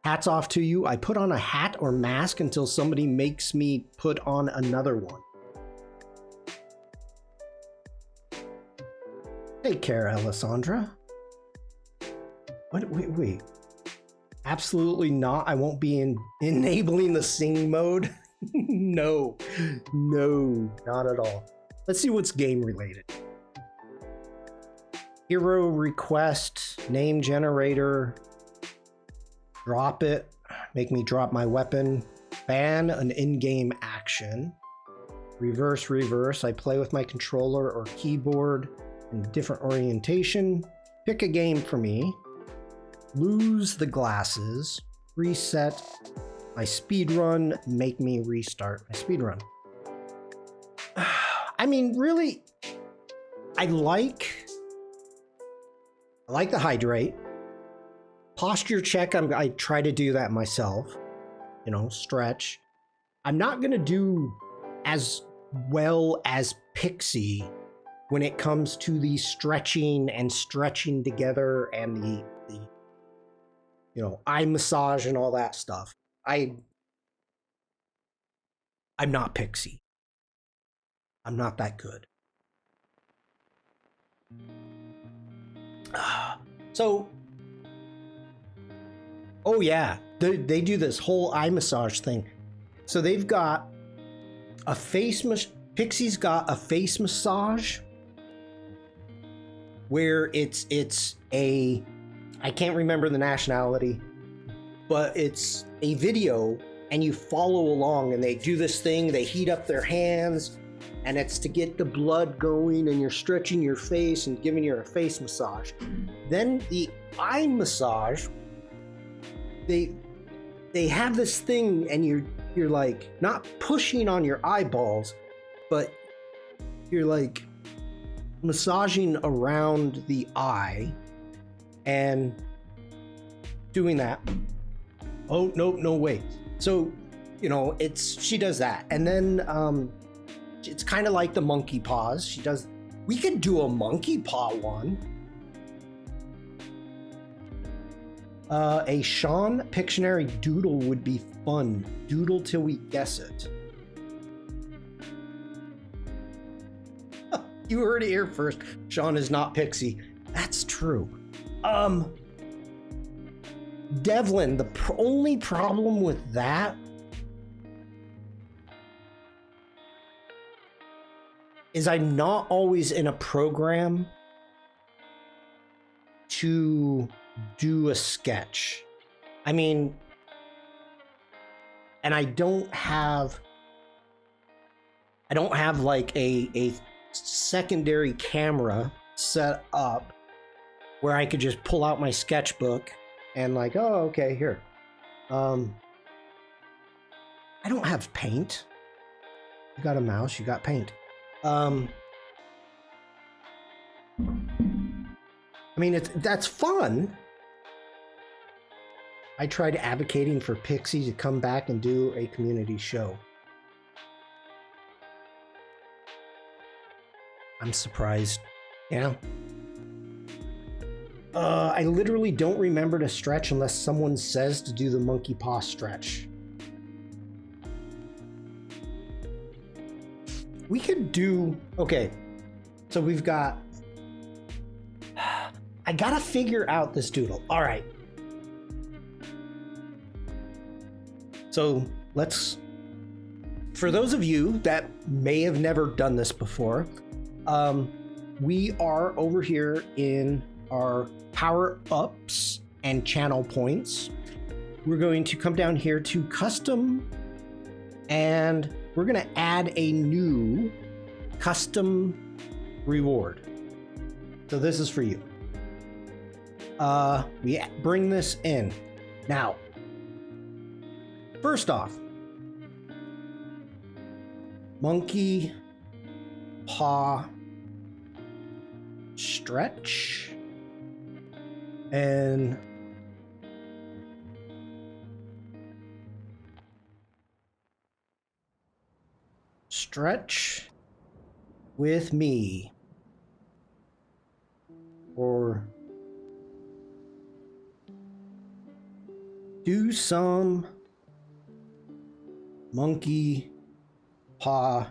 Hats off to you. I put on a hat or mask until somebody makes me put on another one. Take care, Alessandra. What? Wait. Absolutely not. I won't be enabling the sing mode. No, not at all. Let's see what's game related. Hero request, name generator, drop it, make me drop my weapon, ban an in-game action, reverse, I play with my controller or keyboard in different orientation, pick a game for me, lose the glasses, reset my speed run, make me restart my speed run. I mean, really, I like the hydrate. Posture check, I try to do that myself. You know, stretch. I'm not gonna do as well as Pixie when it comes to the stretching and stretching together and the eye massage and all that stuff. I'm not Pixie. I'm not that good. So, oh yeah, they do this whole eye massage thing. So they've got a Pixie's got a face massage where it's a, I can't remember the nationality, but it's a video and you follow along and they do this thing, they heat up their hands and it's to get the blood going and you're stretching your face and giving you a face massage. Then the eye massage, they have this thing and you're like not pushing on your eyeballs, but you're like massaging around the eye and doing that. Oh, no, wait. So, she does that. And then it's kind of like the monkey paws. We could do a monkey paw one. A Shawn Pictionary doodle would be fun. Doodle till we guess it. You heard it here first. Shawn is not Pixie. That's true. Devlin, the only problem with that is I'm not always in a program to do a sketch. I mean, and I don't have like a secondary camera set up where I could just pull out my sketchbook and like, oh, okay, here. I don't have paint. You got a mouse, you got paint. I mean, that's fun. I tried advocating for Pixie to come back and do a community show. I'm surprised. Yeah. I literally don't remember to stretch unless someone says to do the monkey paw stretch. We could do... Okay, so we've got... I gotta figure out this doodle. All right. So let's... For those of you that may have never done this before, we are over here in our power-ups and channel points. We're going to come down here to custom, and we're going to add a new custom reward. So this is for you. We bring this in. Now, first off, monkey paw stretch and stretch with me, or do some monkey paw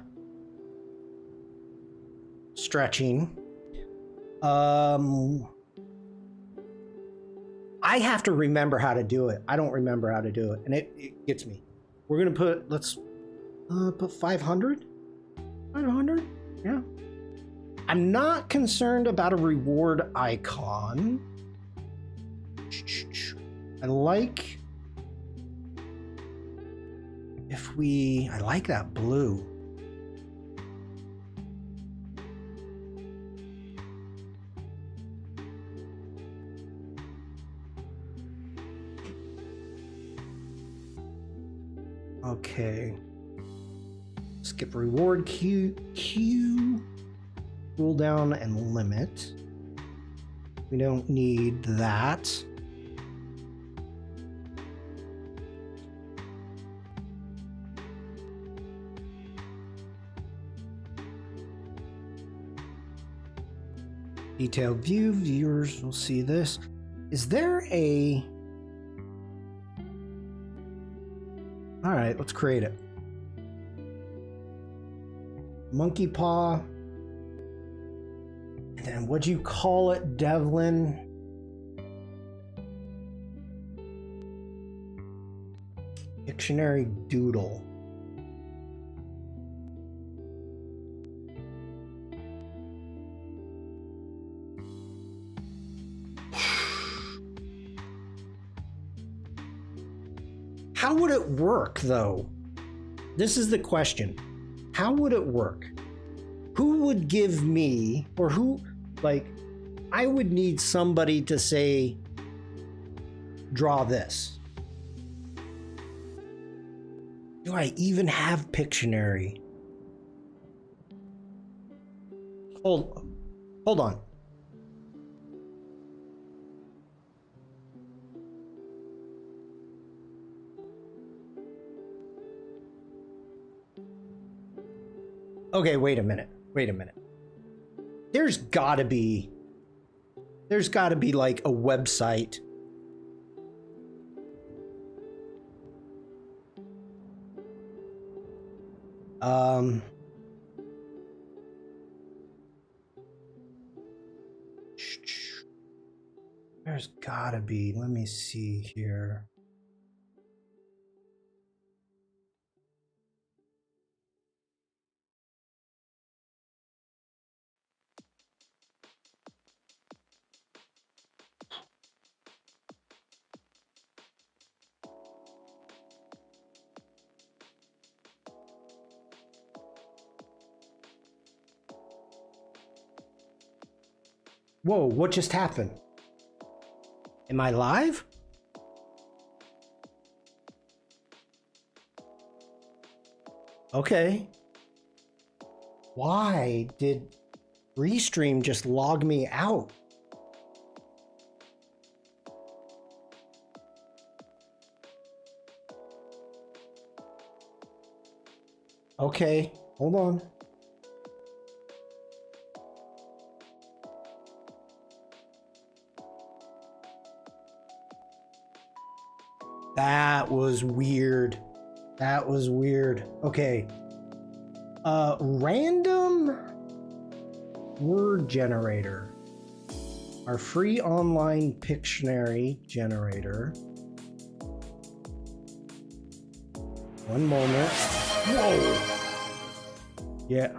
stretching. I have to remember how to do it. I don't remember how to do it, and it gets me. We're gonna put, let's put 500. 500, yeah. I'm not concerned about a reward icon. I like I like that blue. Okay. Skip reward queue, roll down and limit. We don't need that. Detailed view, viewers will see this. Is there a... All right, let's create it. Monkey paw. And then what'd you call it, Devlin? Dictionary doodle. How would it work, though? This is the question. How would it work? Who would give me, or who, like, I would need somebody to say, draw this. Do I even have Pictionary? Hold on. Okay, wait a minute. There's gotta be like a website. There's gotta be, let me see here. Whoa, what just happened? Am I live? Okay. Why did Restream just log me out? Okay, hold on. That was weird. Okay. Random word generator. Our free online Pictionary generator. One moment. Whoa! Yeah.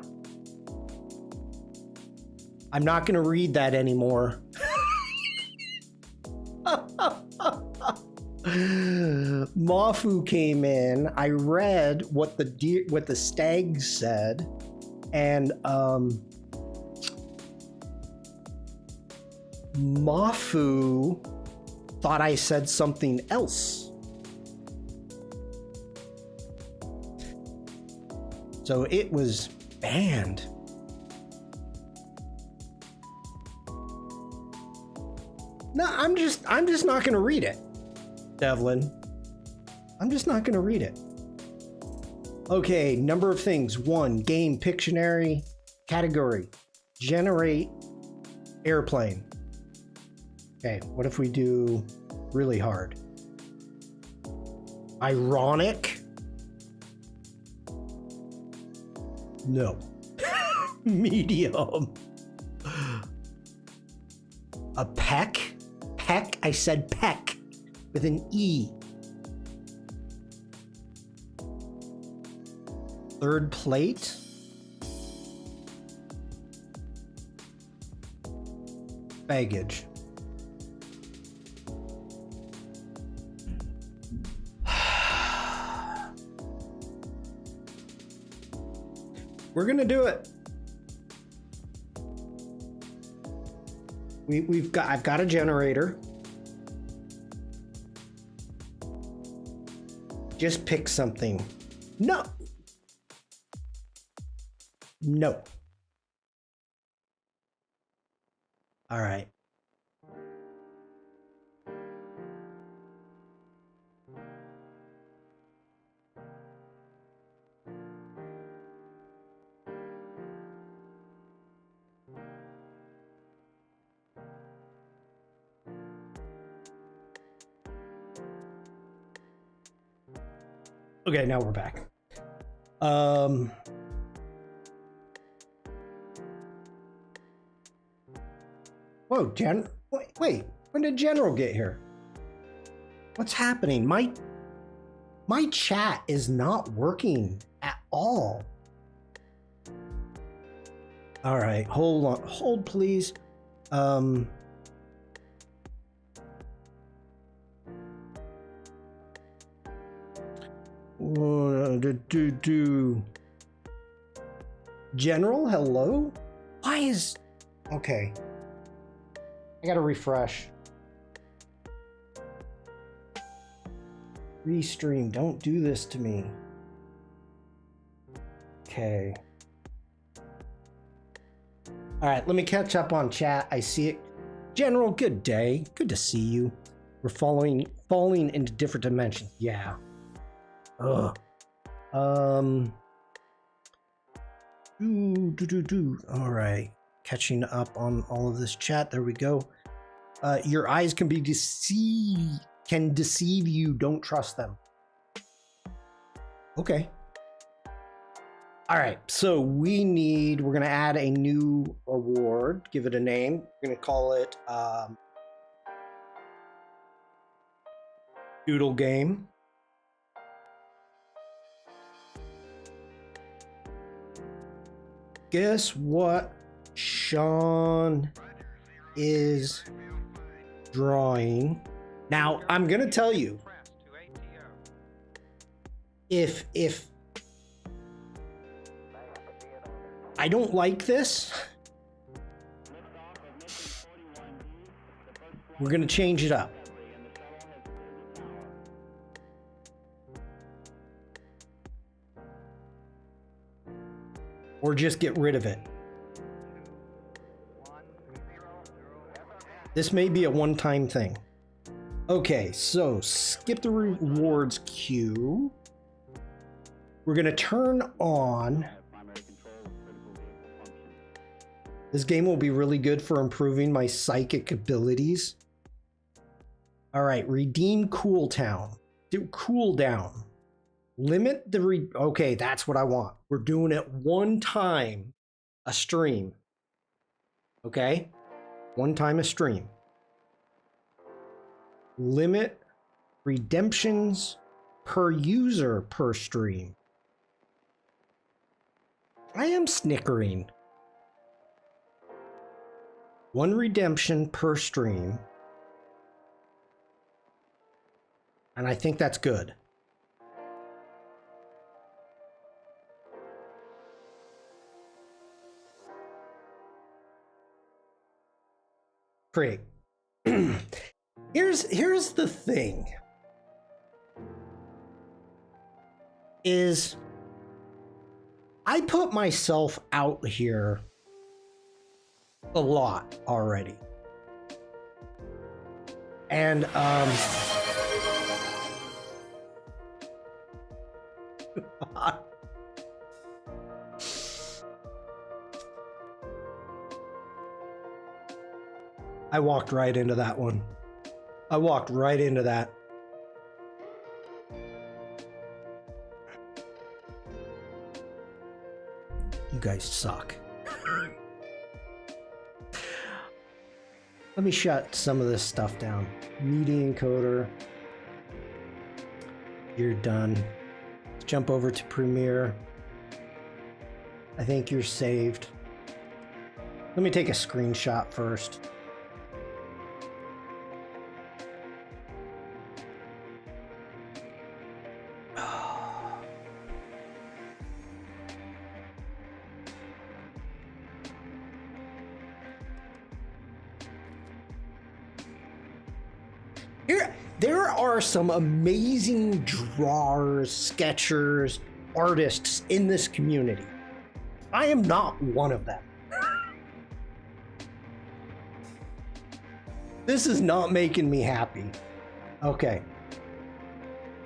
I'm not gonna read that anymore. Mafu came in. I read what the stag said, and Mafu thought I said something else. So it was banned. No, I'm just not gonna read it, Devlin. I'm just not gonna read it. Okay, number of things. 1, game, Pictionary, category, generate, airplane. Okay, what if we do really hard? Ironic? No. Medium. A peck? Peck? I said peck with an E. Third plate? Baggage. We're gonna do it. I've got a generator. Just pick something. No. No. All right. Okay, now we're back. Whoa, wait, when did General get here? What's happening? My chat is not working at all. All right, hold please. General, hello? Why is... Okay. I gotta refresh. Restream, don't do this to me. Okay. All right, let me catch up on chat. I see it. General, good day. Good to see you. We're falling into different dimensions. Yeah. Ugh. All right. Catching up on all of this chat. There we go. Your eyes can deceive you. Don't trust them. Okay. All right. So we're going to add a new award. Give it a name. We're going to call it Doodle Game. Guess what Shawn is drawing. Now, I'm going to tell you, if I don't like this, we're going to change it up. Or just get rid of it. This may be a one-time thing. Okay, so skip the rewards queue. We're going to turn on. This game will be really good for improving my psychic abilities. All right, redeem cooldown. Do cooldown. Limit the okay, that's what I want. We're doing it one time a stream. Okay? One time a stream. Limit redemptions per user per stream. I am snickering. One redemption per stream. And I think that's good. Great. Here's the thing. Is I put myself out here a lot already. And I walked right into that one. I walked right into that. You guys suck. Let me shut some of this stuff down. Media encoder. You're done. Let's jump over to Premiere. I think you're saved. Let me take a screenshot first. There are some amazing drawers, sketchers, artists in this community. I am not one of them. This is not making me happy. Okay.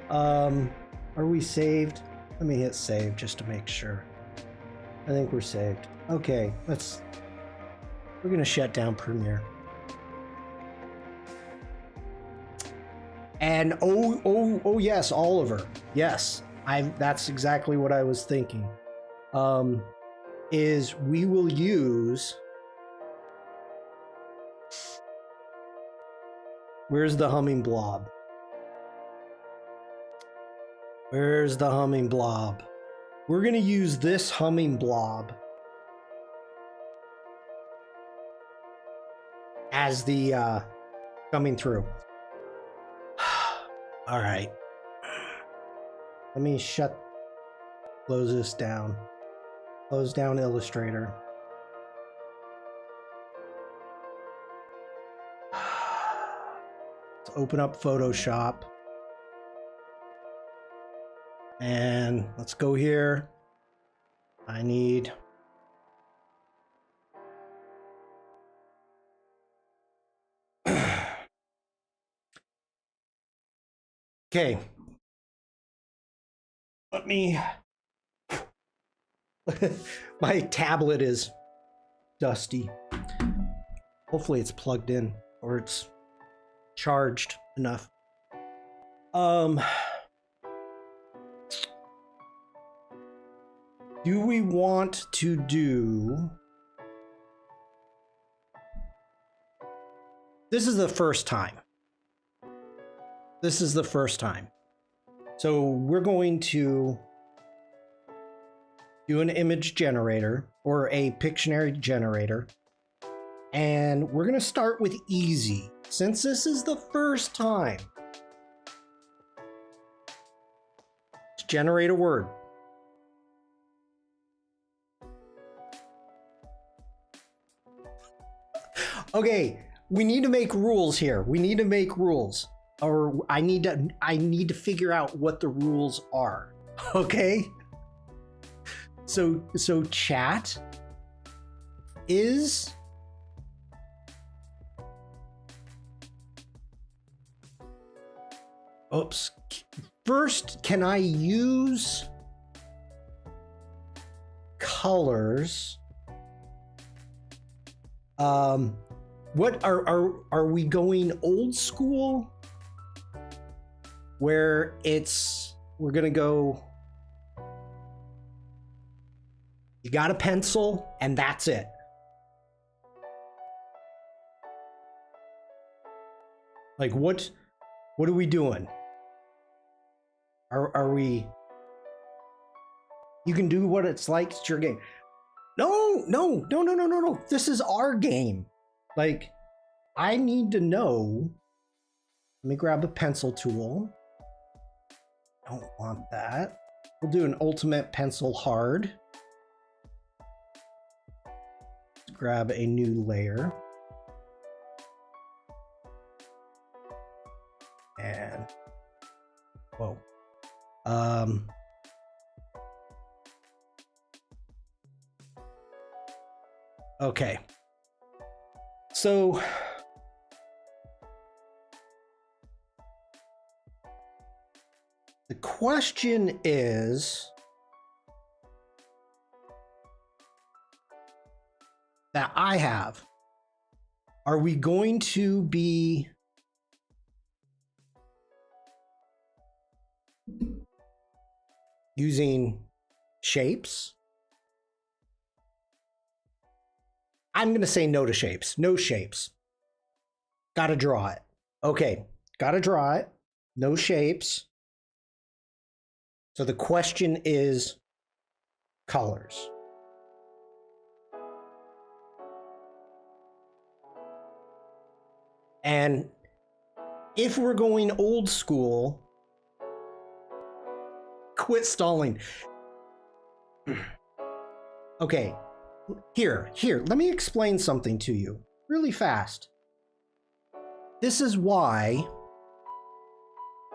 Are we saved? Let me hit save just to make sure. I think we're saved. Okay, we're gonna shut down Premiere. And oh yes, Oliver. Yes, That's exactly what I was thinking. Is we will use, where's the humming blob? Where's the humming blob? We're going to use this humming blob as the coming through. All right. Let me close this down. Close down Illustrator. Let's open up Photoshop. And let's go here. I need okay. Let me my tablet is dusty. Hopefully it's plugged in or it's charged enough. Do we want to do... This is the first time. This is the first time. So we're going to do an image generator or a Pictionary generator. And we're going to start with easy. Since this is the first time. Let's generate a word. Okay, we need to make rules here. We need to make rules. Or I need to figure out what the rules are. Okay? So chat is oops. First, can I use colors? What are we going old school? Where we're gonna go, you got a pencil and that's it. Like what are we doing? Are we, you can do what it's like, it's your game. No. This is our game. Like, I need to know. Let me grab a pencil tool. Don't want that. We'll do an ultimate pencil hard. Let's grab a new layer. And whoa. Okay. So the question is that I have, are we going to be using shapes? I'm going to say no to shapes. No shapes. Got to draw it. Okay. Got to draw it. No shapes. So the question is colors. And if we're going old school, quit stalling. Okay. Here, let me explain something to you really fast. This is why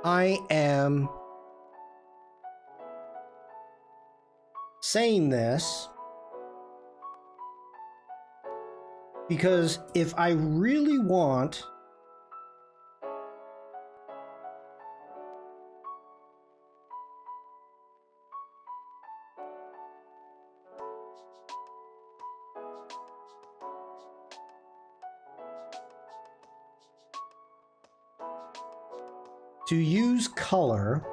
I am saying this, because if I really want to use color,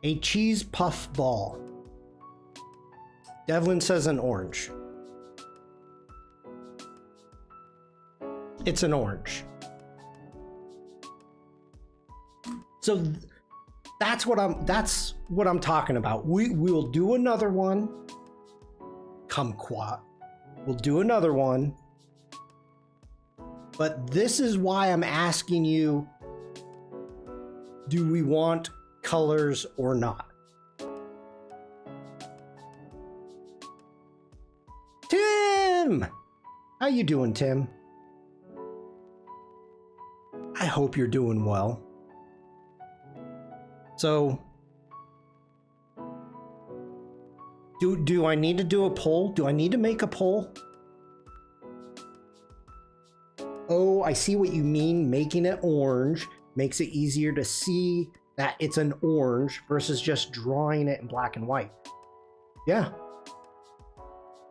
A cheese puff ball. Devlin says an orange. It's an orange. So that's what I'm talking about. We will do another one. Kumquat. We'll do another one. But this is why I'm asking you, do we want colors or not? Tim! How you doing, Tim? I hope you're doing well. So, do I need to do a poll? Do I need to make a poll? Oh, I see what you mean. Making it orange makes it easier to see that it's an orange versus just drawing it in black and white. Yeah.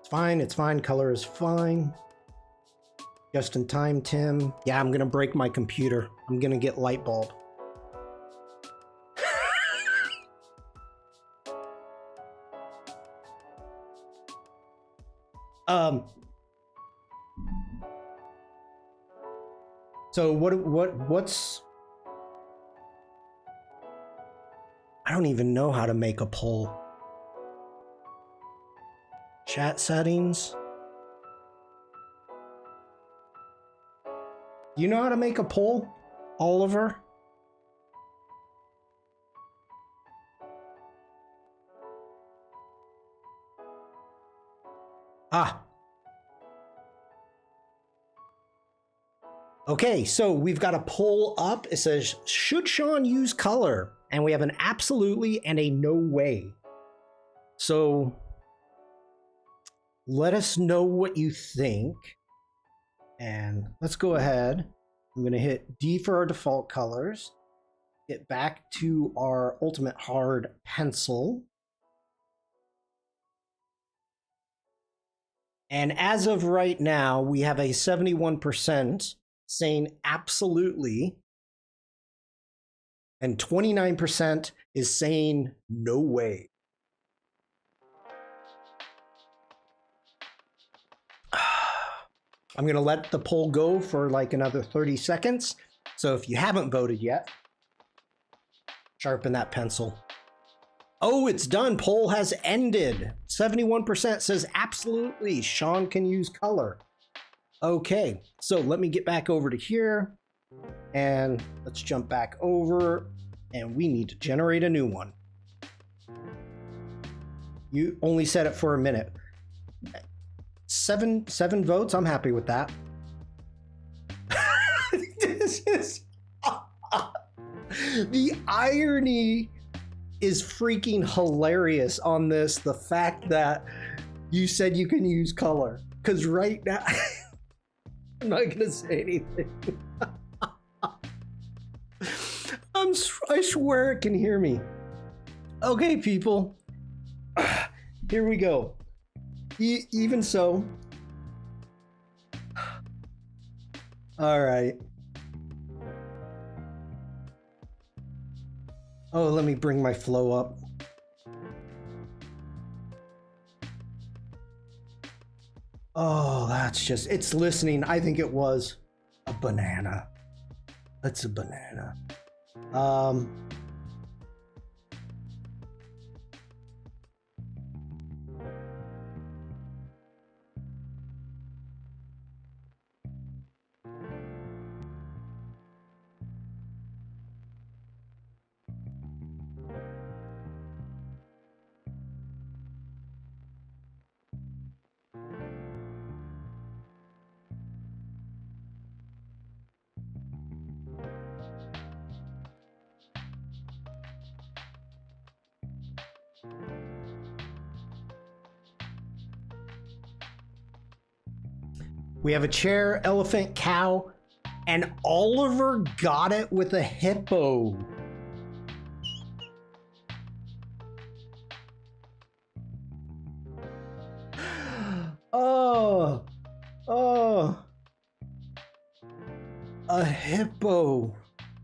It's fine. It's fine. Color is fine. Just in time, Tim. Yeah, I'm going to break my computer. I'm going to get light bulb. So what's I don't even know how to make a poll. Chat settings. You know how to make a poll, Oliver? Ah. Okay, so we've got a poll up. It says, should Shawn use color? And we have an absolutely and a no way. So let us know what you think. And let's go ahead. I'm going to hit D for our default colors. Get back to our ultimate hard pencil. And as of right now, we have a 71% saying absolutely, and 29% is saying no way. I'm going to let the poll go for like another 30 seconds. So if you haven't voted yet, sharpen that pencil. Oh, it's done. Poll has ended. 71% says absolutely. Shawn can use color. Okay, so let me get back over to here and let's jump back over, and we need to generate a new one. You only set it for a minute. Seven votes. I'm happy with that. This is the irony is freaking hilarious on this. The fact that you said you can use color, because right now I'm not gonna say anything. I swear it can hear me. Okay, people. Here we go. Even so. All right. Oh, let me bring my flow up. Oh, that's just, it's listening. I think it was a banana. That's a banana. We have a chair, elephant, cow, and Oliver got it with a hippo. Oh, a hippo.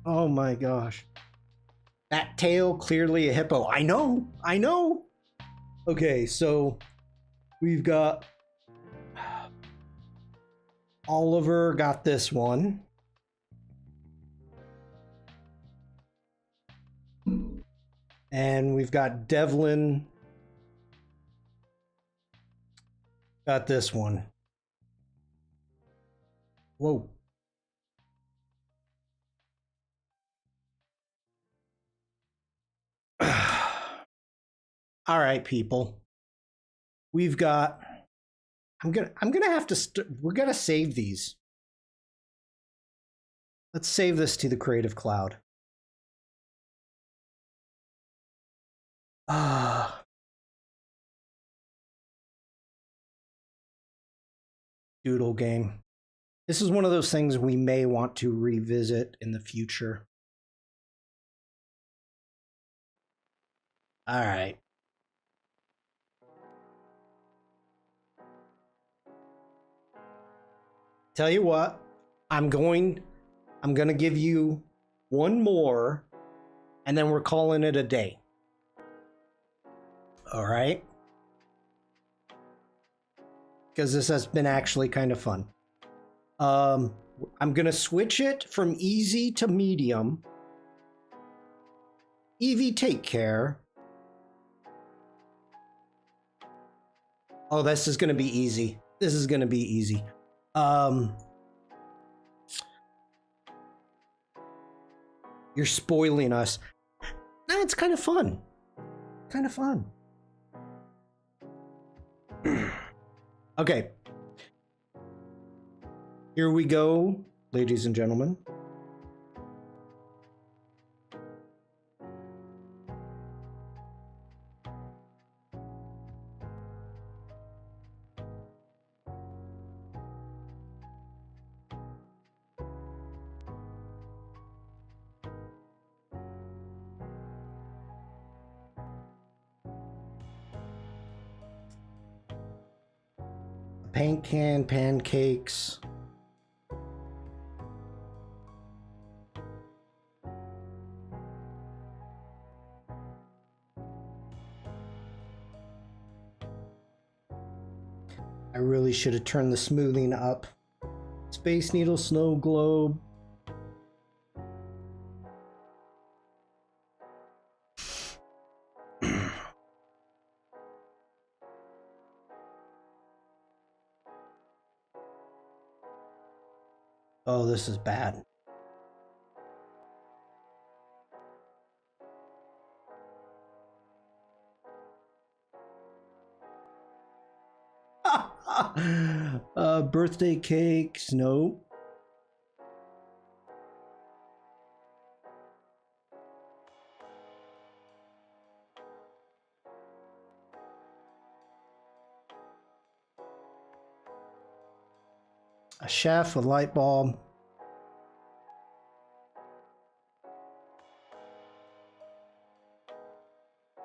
Oh my gosh. That tail, clearly a hippo. I know, I know. Okay, so we've got Oliver got this one. And we've got Devlin got this one. Whoa. All right, people. We've got I'm gonna have to we're gonna save these. Let's save this to the Creative Cloud. Doodle game. This is one of those things we may want to revisit in the future. All right. Tell you what, I'm gonna give you one more, and then we're calling it a day. All right? Because this has been actually kind of fun. I'm gonna switch it from easy to medium. Evie, take care. Oh, this is gonna be easy. This is gonna be easy. You're spoiling us. No, it's kind of fun. Kind of fun. Okay. Here we go, ladies and gentlemen. Paint can, pancakes. I really should have turned the smoothing up. Space Needle, Snow Globe. Oh, this is bad. Birthday cakes, no. A chef, a light bulb.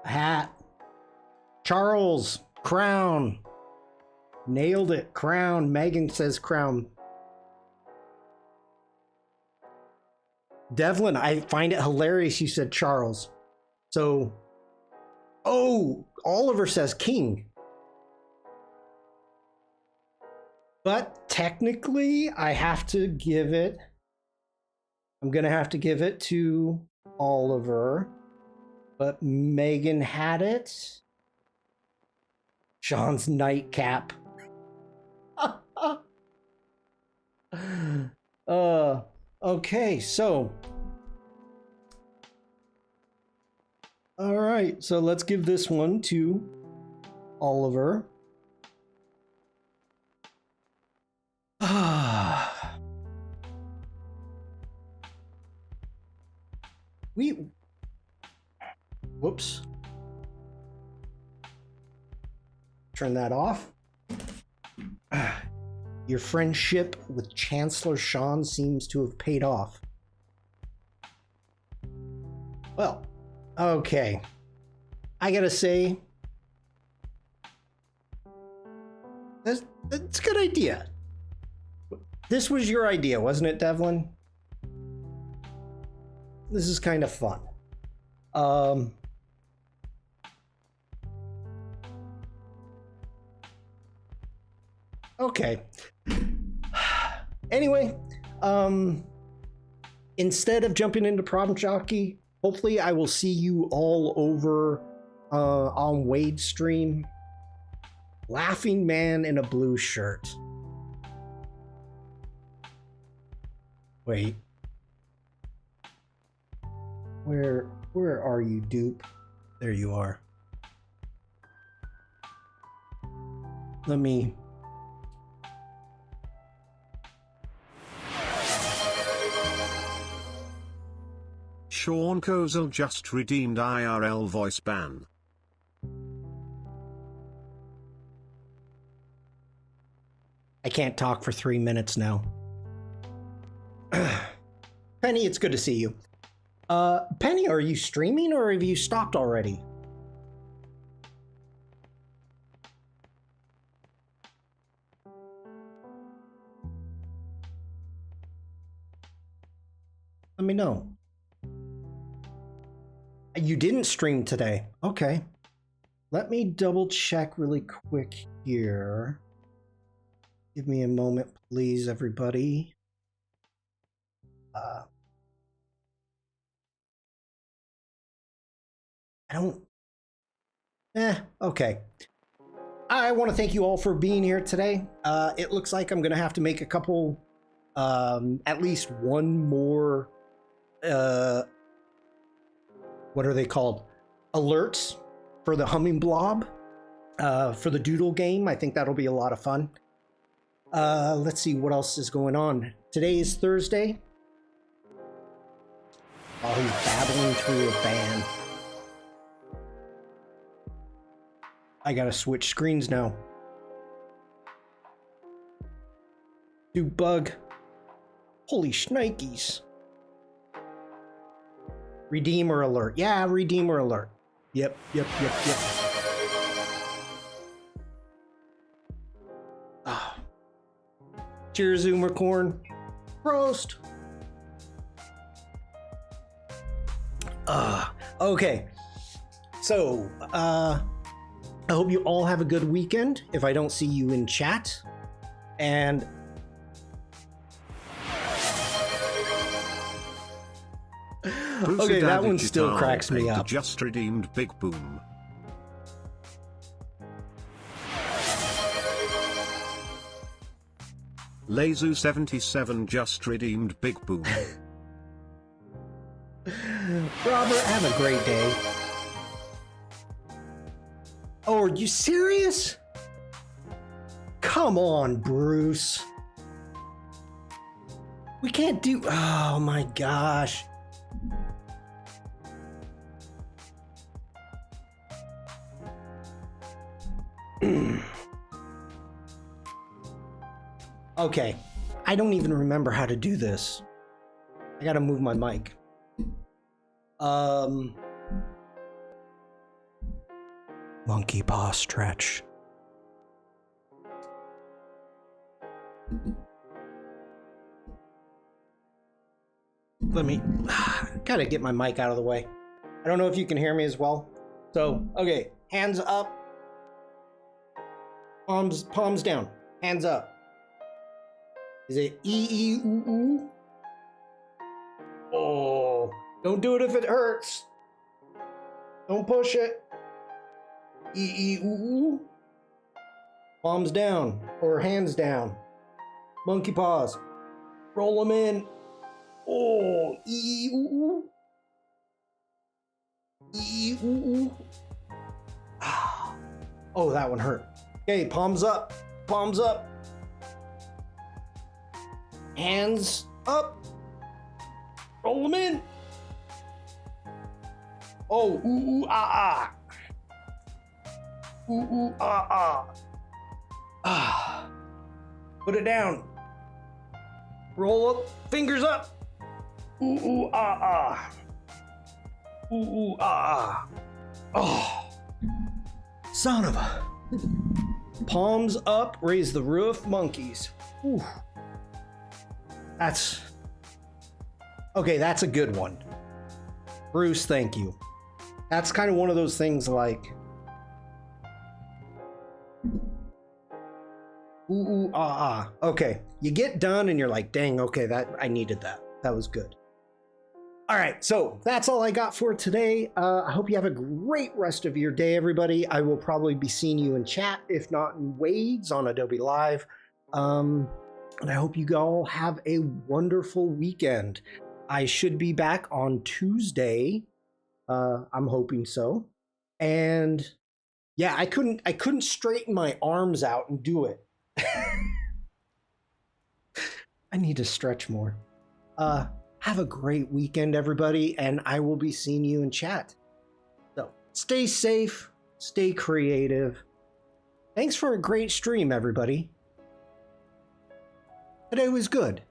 A hat. Charles, crown. Nailed it, crown. Megan says crown. Devlin, I find it hilarious you said Charles. So, oh, Oliver says king. But technically, I have to give it. I'm going to have to give it to Oliver. But Megan had it. Shawn's nightcap. Okay, so. All right, so let's give this one to Oliver. Whoops. Turn that off. Your friendship with Chancellor Shawn seems to have paid off. Well, okay. I gotta say, that's a good idea. This was your idea, wasn't it, Devlin? This is kind of fun. Um, okay. Anyway, instead of jumping into Problem Jockey, hopefully I will see you all over on Wade's stream. Laughing man in a blue shirt. Wait. Where are you, dupe? There you are. Let me... Shawn Kozel just redeemed IRL voice ban. I can't talk for 3 minutes now. Penny, it's good to see you. Penny, are you streaming or have you stopped already? Let me know. You didn't stream today. Okay. Let me double check really quick here. Give me a moment, please, everybody. Okay. I want to thank you all for being here today. It looks like I'm going to have to make a couple, at least one more, what are they called? Alerts for the humming blob, for the doodle game. I think that'll be a lot of fun. Let's see what else is going on. Today is Thursday. Oh, he's babbling through a ban. I gotta switch screens now. Dude bug. Holy shnikes. Redeemer alert. Yeah, redeemer alert. Yep. Ah. Cheers, Zoomercorn. Prost. Okay. So, I hope you all have a good weekend. If I don't see you in chat. And okay, that one still cracks me up. Just redeemed Big Boom. Lazu77 just redeemed Big Boom. Robert, have a great day. Oh, are you serious? Come on, Bruce. We can't do... Oh my gosh. Okay, I don't even remember how to do this. I gotta move my mic. Monkey paw stretch. Let me... Gotta get my mic out of the way. I don't know if you can hear me as well. So, okay, hands up. Palms down. Hands up. Is it E-E-oo-oo? Oh, don't do it if it hurts. Don't push it. E-E-oo-oo. Palms down or hands down. Monkey paws. Roll them in. Oh, E-E-oo-oo. E-E-oo-oo. Oh, that one hurt. Okay, palms up. Palms up. Hands up. Roll them in. Oh, ooh, ooh, ah, ah. Ooh, ooh, ah, ah. Ah. Put it down. Roll up. Fingers up. Ooh, ooh, ah, ah. Ooh, ooh, ah, ah. Oh. Son of a... Palms up. Raise the roof. Monkeys. Ooh. That's... Okay, that's a good one. Bruce, thank you. That's kind of one of those things like, ooh, ah, ah. Okay, you get done and you're like, dang, okay, that I needed that. That was good. All right, so that's all I got for today. I hope you have a great rest of your day, everybody. I will probably be seeing you in chat, if not in waves on Adobe Live. And I hope you all have a wonderful weekend. I should be back on Tuesday. I'm hoping so. And yeah, I couldn't straighten my arms out and do it. I need to stretch more. Have a great weekend, everybody, and I will be seeing you in chat. So stay safe, stay creative. Thanks for a great stream, everybody. Today was good.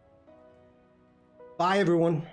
Bye, everyone.